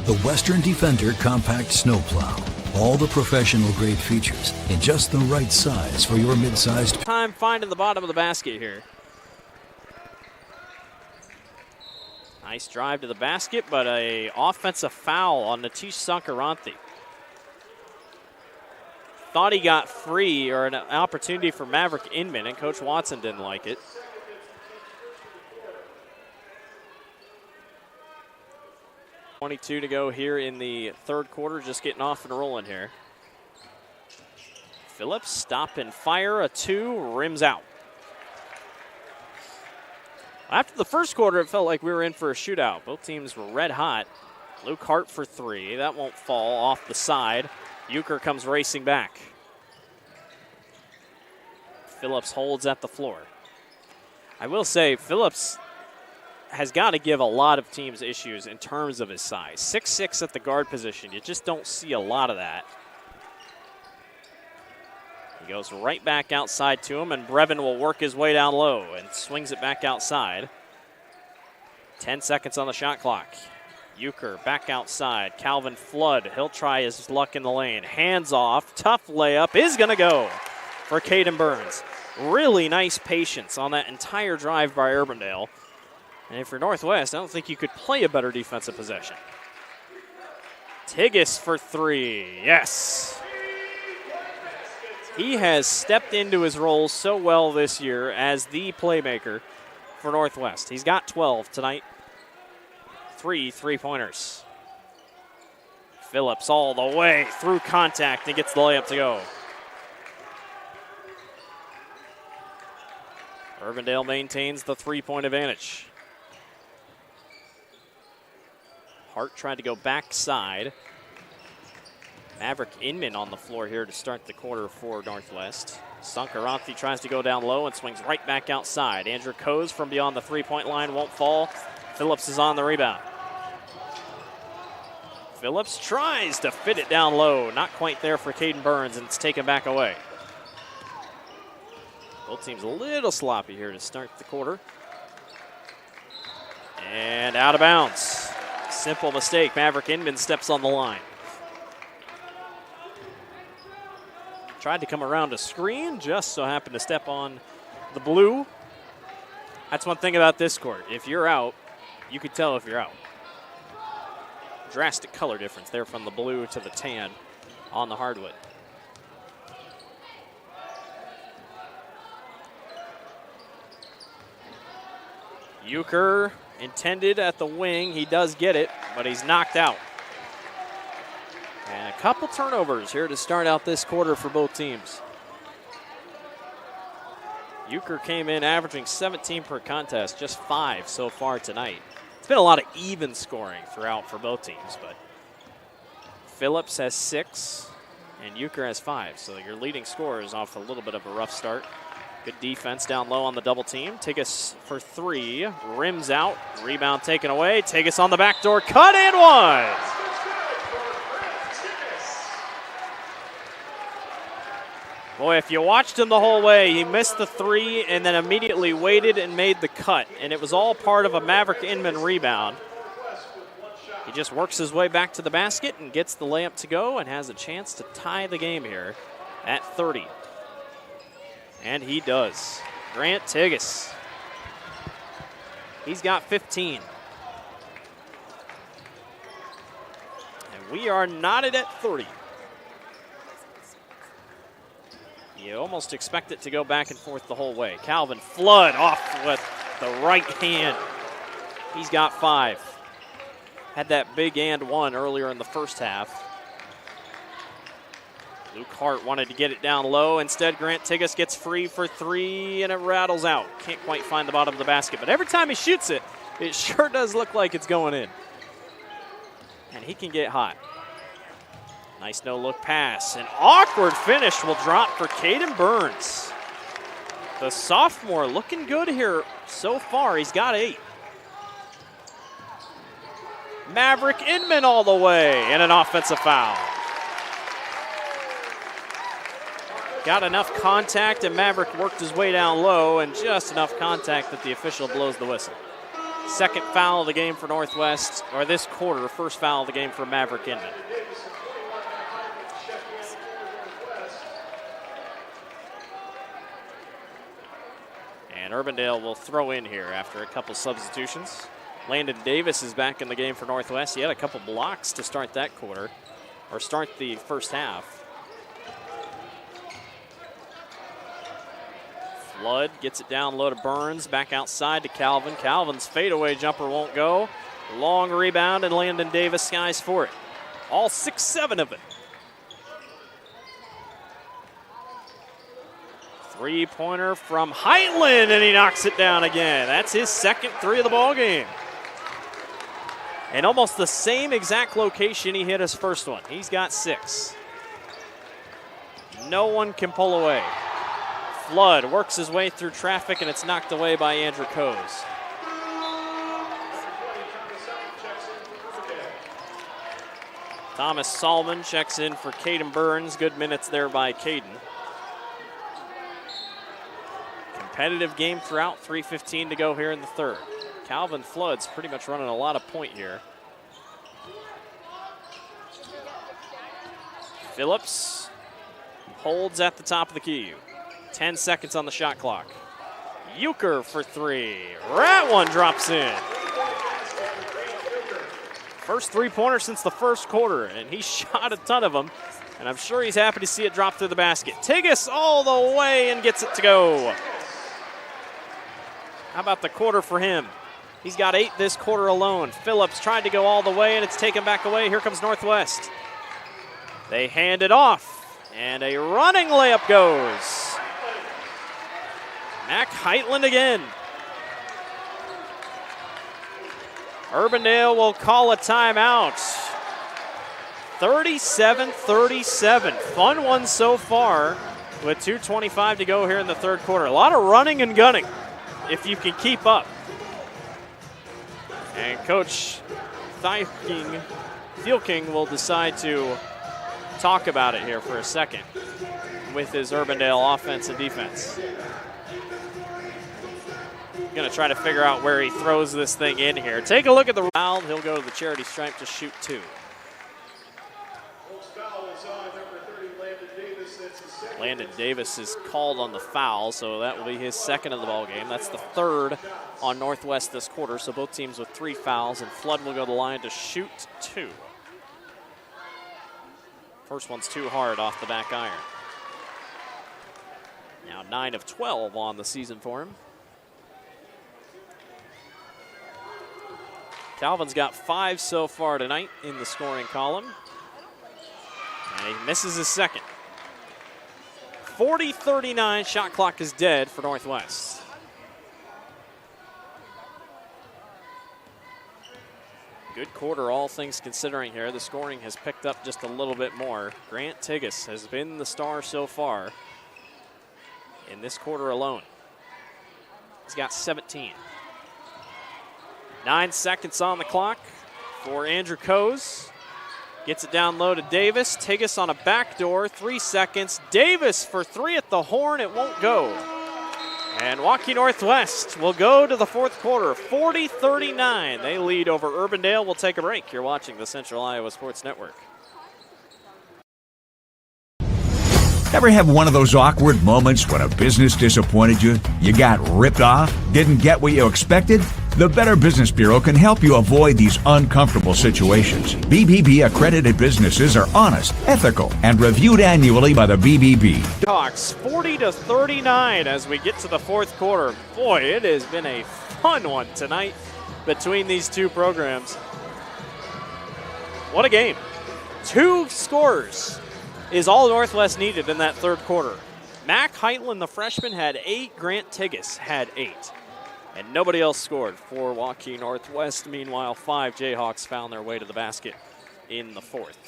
The Western Defender Compact Snowplow. All the professional grade features in just the right size for your mid-sized. Time finding the bottom of the basket here. Nice drive to the basket, but a offensive foul on Natish Sankaranthi. Thought he got free or an opportunity for Maverick Inman, and Coach Watson didn't like it. .22 to go here in the third quarter, just getting off and rolling here. Phillips, stop and fire, a two, rims out. After the first quarter, it felt like we were in for a shootout. Both teams were red hot. Luke Hart for three, that won't fall off the side. Euchre comes racing back. Phillips holds at the floor. I will say, Phillips has got to give a lot of teams issues in terms of his size. 6'6" at the guard position. You just don't see a lot of that. He goes right back outside to him, and Brevin will work his way down low and swings it back outside. 10 seconds on the shot clock. Euchre back outside. Calvin Flood, he'll try his luck in the lane. Hands off, tough layup is going to go for Caden Burns. Really nice patience on that entire drive by Urbandale. And if you're Northwest, I don't think you could play a better defensive possession. Tigges for three, yes. He has stepped into his role so well this year as the playmaker for Northwest. He's got 12 tonight. 3 3-pointers. Phillips all the way through contact and gets the layup to go. Urbandale maintains the 3-point advantage. Hart tried to go backside. Maverick Inman on the floor here to start the quarter for Northwest. Sankaranthi tries to go down low and swings right back outside. Andrew Coase from beyond the three-point line won't fall. Phillips is on the rebound. Phillips tries to fit it down low. Not quite there for Caden Burns, and it's taken back away. Both teams a little sloppy here to start the quarter. And out of bounds. Simple mistake. Maverick Inman steps on the line. Tried to come around a screen, just so happened to step on the blue. That's one thing about this court. If you're out, you could tell if you're out. Drastic color difference there from the blue to the tan on the hardwood. Euchre intended at the wing. He does get it, but he's knocked out. And a couple turnovers here to start out this quarter for both teams. Euchre came in averaging 17 per contest, just 5 so far tonight. It's been a lot of even scoring throughout for both teams, but Phillips has 6 and Euchre has 5. So your leading scorer is off a little bit of a rough start. Good defense down low on the double team. Tigas for 3, rims out, rebound taken away. Tigas on the backdoor cut and one. Boy, if you watched him the whole way, he missed the 3 and then immediately waited and made the cut. And it was all part of a Maverick Inman rebound. He just works his way back to the basket and gets the layup to go and has a chance to tie the game here at 30. And he does. Grant Tigas. He's got 15. And we are knotted at 30. You almost expect it to go back and forth the whole way. Calvin Flood off with the right hand. He's got 5. Had that big and one earlier in the first half. Luke Hart wanted to get it down low. Instead, Grant Tigas gets free for 3, and it rattles out. Can't quite find the bottom of the basket, but every time he shoots it, it sure does look like it's going in. And he can get hot. Nice no-look pass. An awkward finish will drop for Caden Burns. The sophomore looking good here so far. He's got 8. Maverick Inman all the way, and an offensive foul. Got enough contact, and Maverick worked his way down low, and just enough contact that the official blows the whistle. Second foul of the game for Northwest, or this quarter, first foul of the game for Maverick Inman. And Urbandale will throw in here after a couple substitutions. Landon Davis is back in the game for Northwest. He had a couple blocks to start that quarter, or start the first half. Flood gets it down low to Burns, back outside to Calvin. Calvin's fadeaway jumper won't go. Long rebound, and Landon Davis skies for it. All 6-7 of it. Three-pointer from Heitland, and he knocks it down again. That's his second 3 of the ball game. And almost the same exact location he hit his first one. He's got 6. No one can pull away. Flood works his way through traffic, and it's knocked away by Andrew Coase. Thomas Solomon checks in for Caden Burns. Good minutes there by Caden. Competitive game throughout, 3:15 to go here in the third. Calvin Flood's pretty much running a lot of point here. Phillips holds at the top of the key. 10 seconds on the shot clock. Euchre for 3. That one drops in. First three-pointer since the first quarter, and he shot a ton of them, and I'm sure he's happy to see it drop through the basket. Tigas all the way and gets it to go. How about the quarter for him? He's got 8 this quarter alone. Phillips tried to go all the way, and it's taken back away. Here comes Northwest. They hand it off, and a running layup goes. Mac Heitland again. Urbandale will call a timeout. 37-37. Fun one so far with 2:25 to go here in the third quarter. A lot of running and gunning if you can keep up. And Coach Thielking will decide to talk about it here for a second with his Urbandale offense and defense. Going to try to figure out where he throws this thing in here. Take a look at the foul. He'll go to the charity stripe to shoot 2. Landon Davis is called on the foul, so that will be his second of the ball game. That's the third on Northwest this quarter, so both teams with 3 fouls, and Flood will go to the line to shoot 2. First one's too hard off the back iron. Now 9 of 12 on the season for him. Calvin's got 5 so far tonight in the scoring column. And he misses his second. 40-39, shot clock is dead for Northwest. Good quarter, all things considering here. The scoring has picked up just a little bit more. Grant Tigas has been the star so far in this quarter alone. He's got 17. 9 seconds on the clock for Andrew Coase. Gets it down low to Davis. Tigas on a backdoor, 3 seconds. Davis for 3 at the horn, it won't go. And Waukee Northwest will go to the fourth quarter, 40-39. They lead over Urbandale. We'll take a break. You're watching the Central Iowa Sports Network. Ever have one of those awkward moments when a business disappointed you? You got ripped off? Didn't get what you expected? The Better Business Bureau can help you avoid these uncomfortable situations. BBB accredited businesses are honest, ethical, and reviewed annually by the BBB. Hawks 40-39 as we get to the fourth quarter. Boy, it has been a fun one tonight between these two programs. What a game. 2 scores is all Northwest needed in that third quarter. Mac Heitland, the freshman, had 8. Grant Tigas had 8. And nobody else scored for Waukee Northwest. Meanwhile, 5 Jayhawks found their way to the basket in the fourth.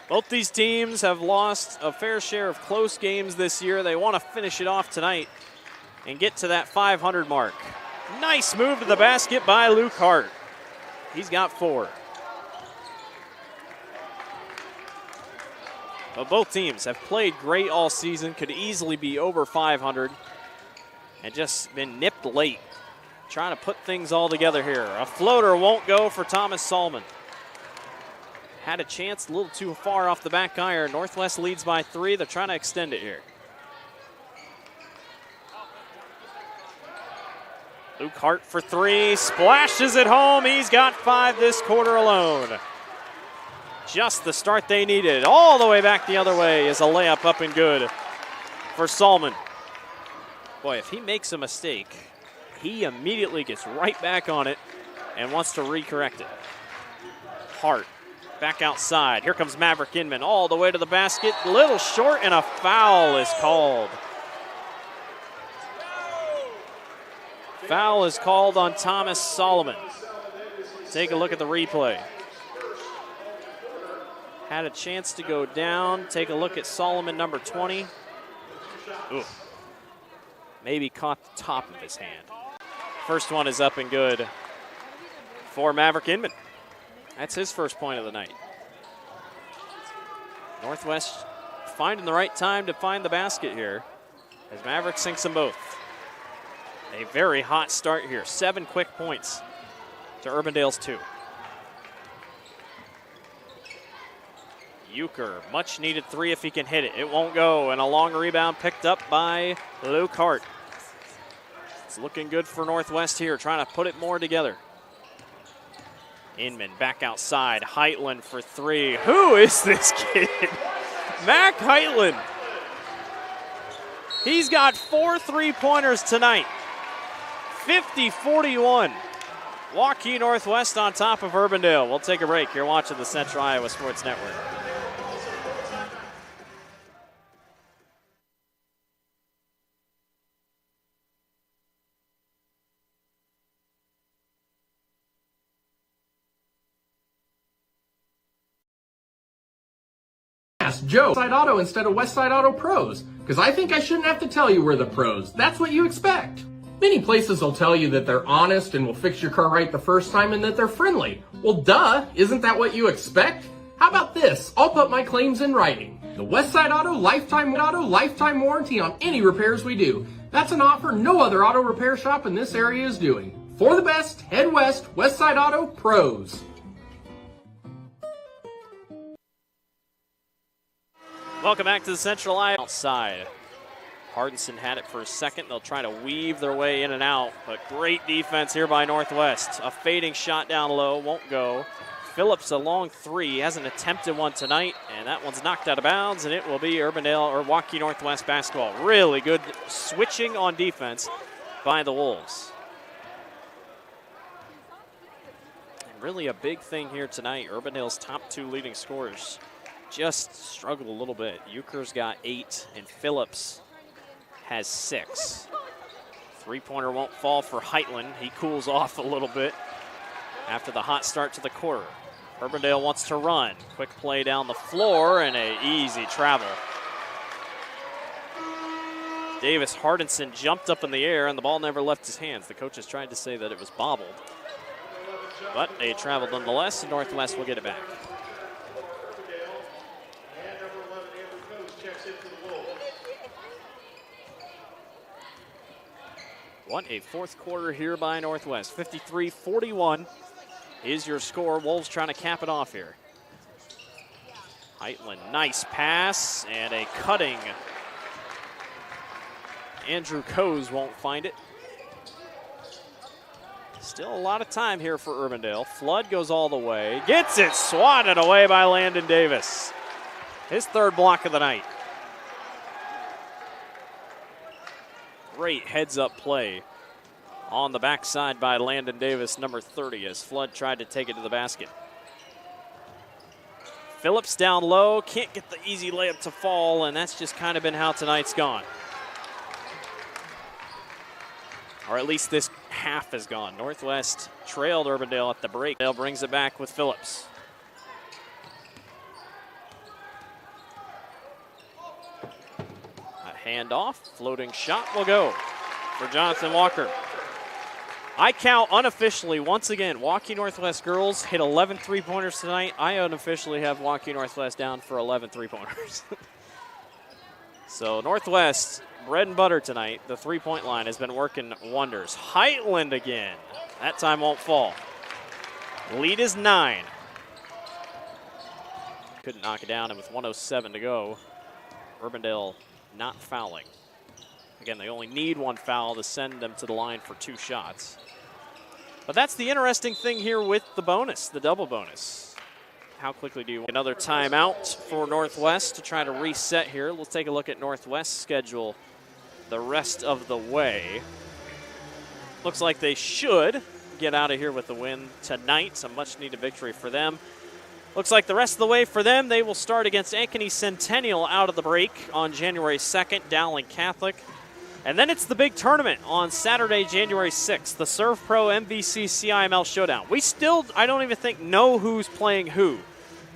Both these teams have lost a fair share of close games this year. They want to finish it off tonight and get to that 500 mark. Nice move to the basket by Luke Hart. He's got 4. But both teams have played great all season, could easily be over 500. And just been nipped late. Trying to put things all together here. A floater won't go for Thomas Solomon. Had a chance a little too far off the back iron. Northwest leads by 3. They're trying to extend it here. Luke Hart for 3. Splashes it home. He's got 5 this quarter alone. Just the start they needed. All the way back the other way is a layup up and good for Solomon. Boy, if he makes a mistake, he immediately gets right back on it and wants to recorrect it. Hart back outside. Here comes Maverick Inman all the way to the basket. Little short, and a foul is called. Foul is called on Thomas Solomon. Take a look at the replay. Had a chance to go down. Take a look at Solomon, number 20. Ooh. Maybe caught the top of his hand. First one is up and good for Maverick Inman. That's his first point of the night. Northwest finding the right time to find the basket here as Maverick sinks them both. A very hot start here. 7 quick points to Urbandale's 2. Euchre, much needed 3 if he can hit it. It won't go, and a long rebound picked up by Luke Hart. It's looking good for Northwest here, trying to put it more together. Inman back outside. Heitland for 3. Who is this kid? Mac Heitland. He's got 4 3-pointers tonight. 50-41. Waukee Northwest on top of Urbandale. We'll take a break. You're watching the Central Iowa Sports Network. Ask Joe Westside Auto instead of Westside Auto Pros, because I think I shouldn't have to tell you we're the pros. That's what you expect. Many places will tell you that they're honest and will fix your car right the first time and that they're friendly. Well, duh, isn't that what you expect? How about this? I'll put my claims in writing. The Westside Auto lifetime warranty on any repairs we do. That's an offer no other auto repair shop in this area is doing. For the best, head west, Westside Auto Pros. Welcome back to the Central Eye outside. Hardison had it for a second. They'll try to weave their way in and out, but great defense here by Northwest. A fading shot down low, won't go. Phillips a long three. He hasn't attempted one tonight, and that one's knocked out of bounds, and it will be Urbandale or Waukee Northwest basketball. Really good switching on defense by the Wolves. And really a big thing here tonight. Urbandale's top two leading scorers just struggled a little bit. Euchre's got 8, and Phillips has 6. Three-pointer won't fall for Heitland. He cools off a little bit after the hot start to the quarter. Urbandale wants to run. Quick play down the floor and an easy travel. Davis Hardison jumped up in the air and the ball never left his hands. The coaches tried to say that it was bobbled, but they traveled nonetheless, and Northwest will get it back. What a fourth quarter here by Northwest. 53-41 is your score. Wolves trying to cap it off here. Heitland, nice pass and a cutting. Andrew Coes won't find it. Still a lot of time here for Urbandale. Flood goes all the way. Gets it swatted away by Landon Davis. His third block of the night. Great heads-up play on the backside by Landon Davis, number 30, as Flood tried to take it to the basket. Phillips down low, can't get the easy layup to fall, and that's just kind of been how tonight's gone. Or at least this half has gone. Northwest trailed Urbandale at the break. Dale brings it back with Phillips. Handoff, floating shot will go for Jonathan Walker. I count unofficially, once again, Waukee Northwest girls hit 11 three-pointers tonight. I unofficially have Waukee Northwest down for 11 three-pointers. So Northwest, bread and butter tonight. The three-point line has been working wonders. Heitland again. That time won't fall. Lead is 9. Couldn't knock it down, and with 1:07 to go, Urbandale not fouling. Again, they only need one foul to send them to the line for 2 shots. But that's the interesting thing here with the bonus, the double bonus. How quickly do you... Another timeout for Northwest to try to reset here. Let's take a look at Northwest's schedule the rest of the way. Looks like they should get out of here with a win tonight. A much-needed victory for them. Looks like the rest of the way for them, they will start against Ankeny Centennial out of the break on January 2nd, Dowling Catholic. And then it's the big tournament on Saturday, January 6th, the Serve Pro MVC CIML Showdown. We still, I don't even think, know who's playing who.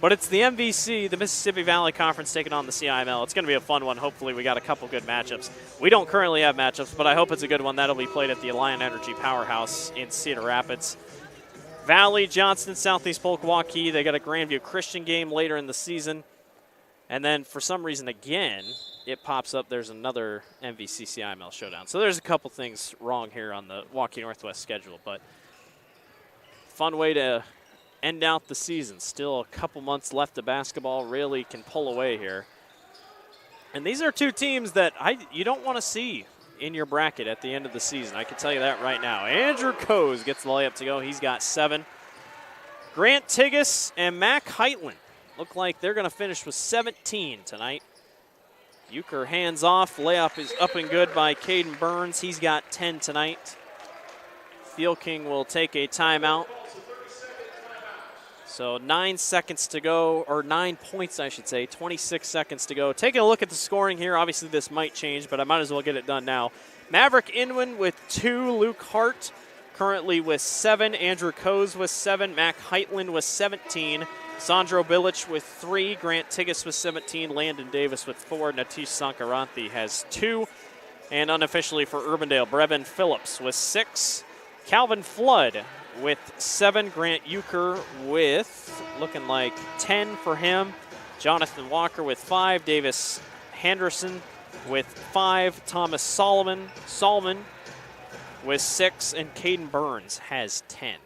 But it's the MVC, the Mississippi Valley Conference, taking on the CIML. It's going to be a fun one. Hopefully we got a couple good matchups. We don't currently have matchups, but I hope it's a good one. That'll be played at the Alliant Energy Powerhouse in Cedar Rapids. Valley, Johnston, Southeast Polk, Waukee. They got a Grandview Christian game later in the season. And then for some reason, again, it pops up there's another MVC CIML Showdown. So there's a couple things wrong here on the Waukee Northwest schedule. But fun way to end out the season. Still a couple months left of basketball. Really can pull away here. And these are two teams that you don't want to see in your bracket at the end of the season. I can tell you that right now. Andrew Coes gets the layup to go. He's got 7. Grant Tigas and Mac Heitland look like they're going to finish with 17 tonight. Euchre hands off. Layup is up and good by Caden Burns. He's got 10 tonight. Field King will take a timeout. So 9 seconds to go, or 9 points, I should say. 26 seconds to go. Taking a look at the scoring here. Obviously, this might change, but I might as well get it done now. Maverick Inman with 2. Luke Hart currently with 7. Andrew Coes with 7. Mac Heitland with 17. Sandro Bilic with 3, Grant Tigas with 17, Landon Davis with 4, Natish Sankaranthi has 2, and unofficially for Urbandale, Brevin Phillips with 6, Calvin Flood with 7, Grant Euchre with looking like 10 for him, Jonathan Walker with 5, Davis Henderson with 5, Thomas Solomon with 6, and Caden Burns has 10.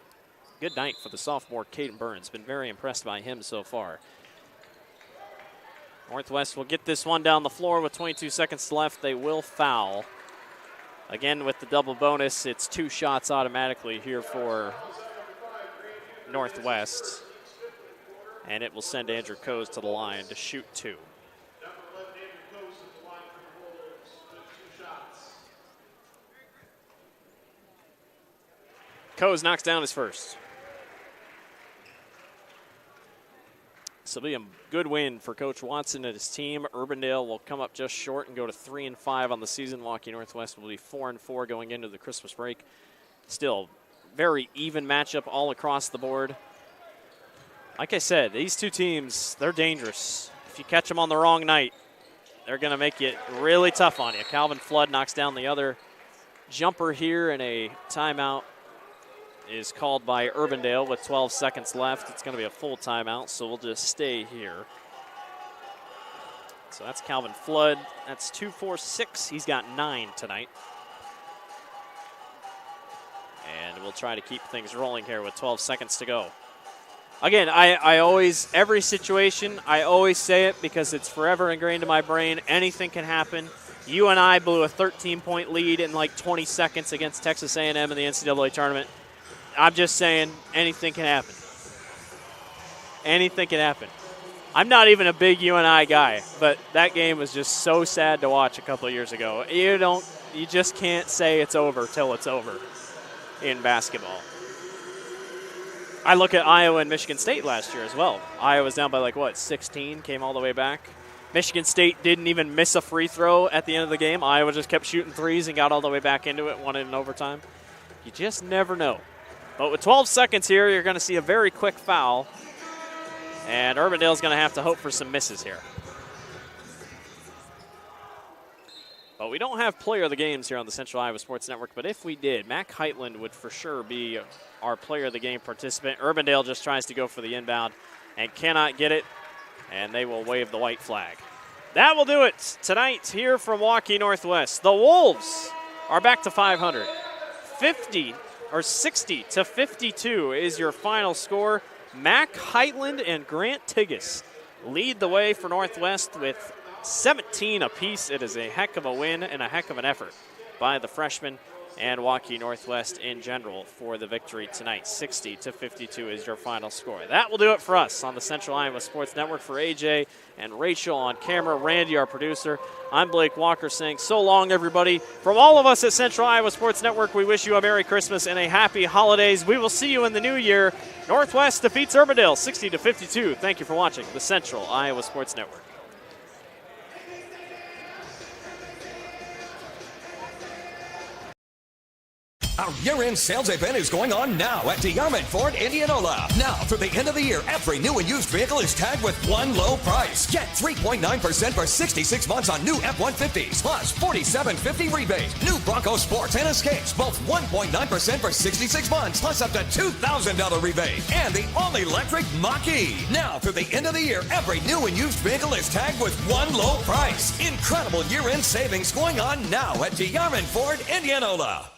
Good night for the sophomore Caden Burns. Been very impressed by him so far. Northwest will get this one down the floor with 22 seconds left. They will foul. Again, with the double bonus, it's 2 shots automatically here for Northwest. And it will send Andrew Coase to the line to shoot 2. Coase knocks down his first. This will be a good win for Coach Watson and his team. Urbandale will come up just short and go to 3-5 on the season. Waukee Northwest will be 4-4 going into the Christmas break. Still, very even matchup all across the board. Like I said, these two teams, they're dangerous. If you catch them on the wrong night, they're going to make it really tough on you. Calvin Flood knocks down the other jumper here, and a timeout is called by Urbandale with 12 seconds left. It's going to be a full timeout, so we'll just stay here. So that's Calvin Flood. That's 2, 4, 6. He's got 9 tonight. And we'll try to keep things rolling here with 12 seconds to go. Again, I always, every situation, I always say it because it's forever ingrained in my brain. Anything can happen. UNI blew a 13-point lead in like 20 seconds against Texas A&M in the NCAA tournament. I'm just saying anything can happen. Anything can happen. I'm not even a big UNI guy, but that game was just so sad to watch a couple of years ago. You just can't say it's over till it's over in basketball. I look at Iowa and Michigan State last year as well. Iowa was down by 16, came all the way back. Michigan State didn't even miss a free throw at the end of the game. Iowa just kept shooting threes and got all the way back into it, won it in overtime. You just never know. But with 12 seconds here, you're going to see a very quick foul. And Urbandale's going to have to hope for some misses here. But we don't have player of the games here on the Central Iowa Sports Network. But if we did, Mac Heitland would for sure be our player of the game participant. Urbandale just tries to go for the inbound and cannot get it. And they will wave the white flag. That will do it tonight here from Waukee Northwest. The Wolves are back to 500. 60-52 is your final score. Mac Heitland and Grant Tigas lead the way for Northwest with 17 apiece. It is a heck of a win and a heck of an effort by the freshmen and Waukee Northwest in general for the victory tonight. 60-52 is your final score. That will do it for us on the Central Iowa Sports Network. For AJ and Rachel on camera, Randy, our producer, I'm Blake Walker saying so long, everybody. From all of us at Central Iowa Sports Network, we wish you a Merry Christmas and a Happy Holidays. We will see you in the new year. Northwest defeats Urbandale 60-52. Thank you for watching the Central Iowa Sports Network. Our year-end sales event is going on now at DeArmond Ford Indianola. Now, through the end of the year, every new and used vehicle is tagged with one low price. Get 3.9% for 66 months on new F-150s, plus $47.50 rebate. New Bronco Sports and Escapes, both 1.9% for 66 months, plus up to $2,000 rebate. And the all-electric Mach-E. Now, through the end of the year, every new and used vehicle is tagged with one low price. Incredible year-end savings going on now at DeArmond Ford Indianola.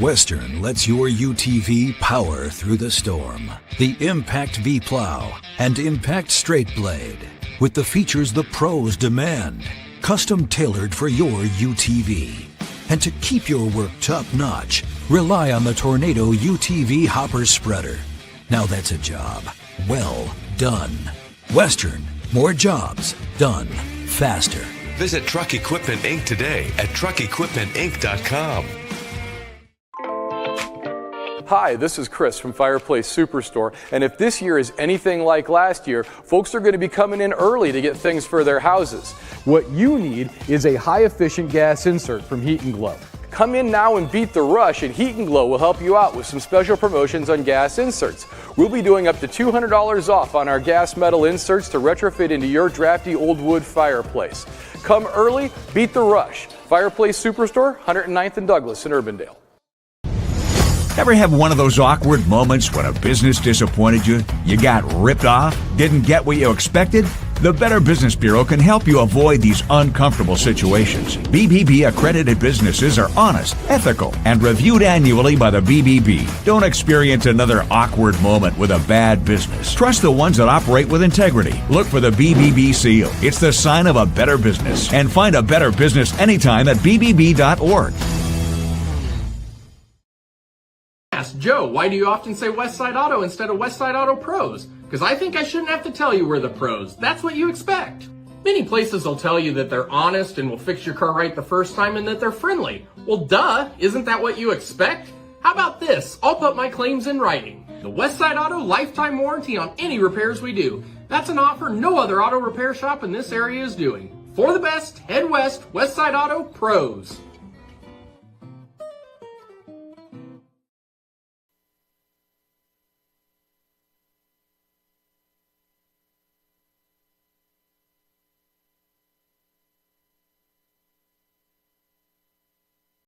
Western lets your UTV power through the storm. The Impact V Plow and Impact Straight Blade, with the features the pros demand. Custom tailored for your UTV. And to keep your work top-notch, rely on the Tornado UTV Hopper Spreader. Now that's a job well done. Western, more jobs done faster. Visit Truck Equipment Inc. today at truckequipmentinc.com. Hi, this is Chris from Fireplace Superstore, and if this year is anything like last year, folks are going to be coming in early to get things for their houses. What you need is a high-efficient gas insert from Heat & Glow. Come in now and beat the rush, and Heat and Glow will help you out with some special promotions on gas inserts. We'll be doing up to $200 off on our gas metal inserts to retrofit into your drafty old wood fireplace. Come early, beat the rush. Fireplace Superstore, 109th and Douglas in Urbandale. Ever have one of those awkward moments when a business disappointed you? You got ripped off? Didn't get what you expected? The Better Business Bureau can help you avoid these uncomfortable situations. BBB accredited businesses are honest, ethical, and reviewed annually by the BBB. Don't experience another awkward moment with a bad business. Trust the ones that operate with integrity. Look for the BBB seal. It's the sign of a better business. And find a better business anytime at bbb.org. Ask Joe, why do you often say Westside Auto instead of Westside Auto Pros? Because I think I shouldn't have to tell you we're the pros. That's what you expect. Many places will tell you that they're honest and will fix your car right the first time and that they're friendly. Well, duh, isn't that what you expect? How about this? I'll put my claims in writing. The Westside Auto lifetime warranty on any repairs we do. That's an offer no other auto repair shop in this area is doing. For the best, head west, Westside Auto Pros.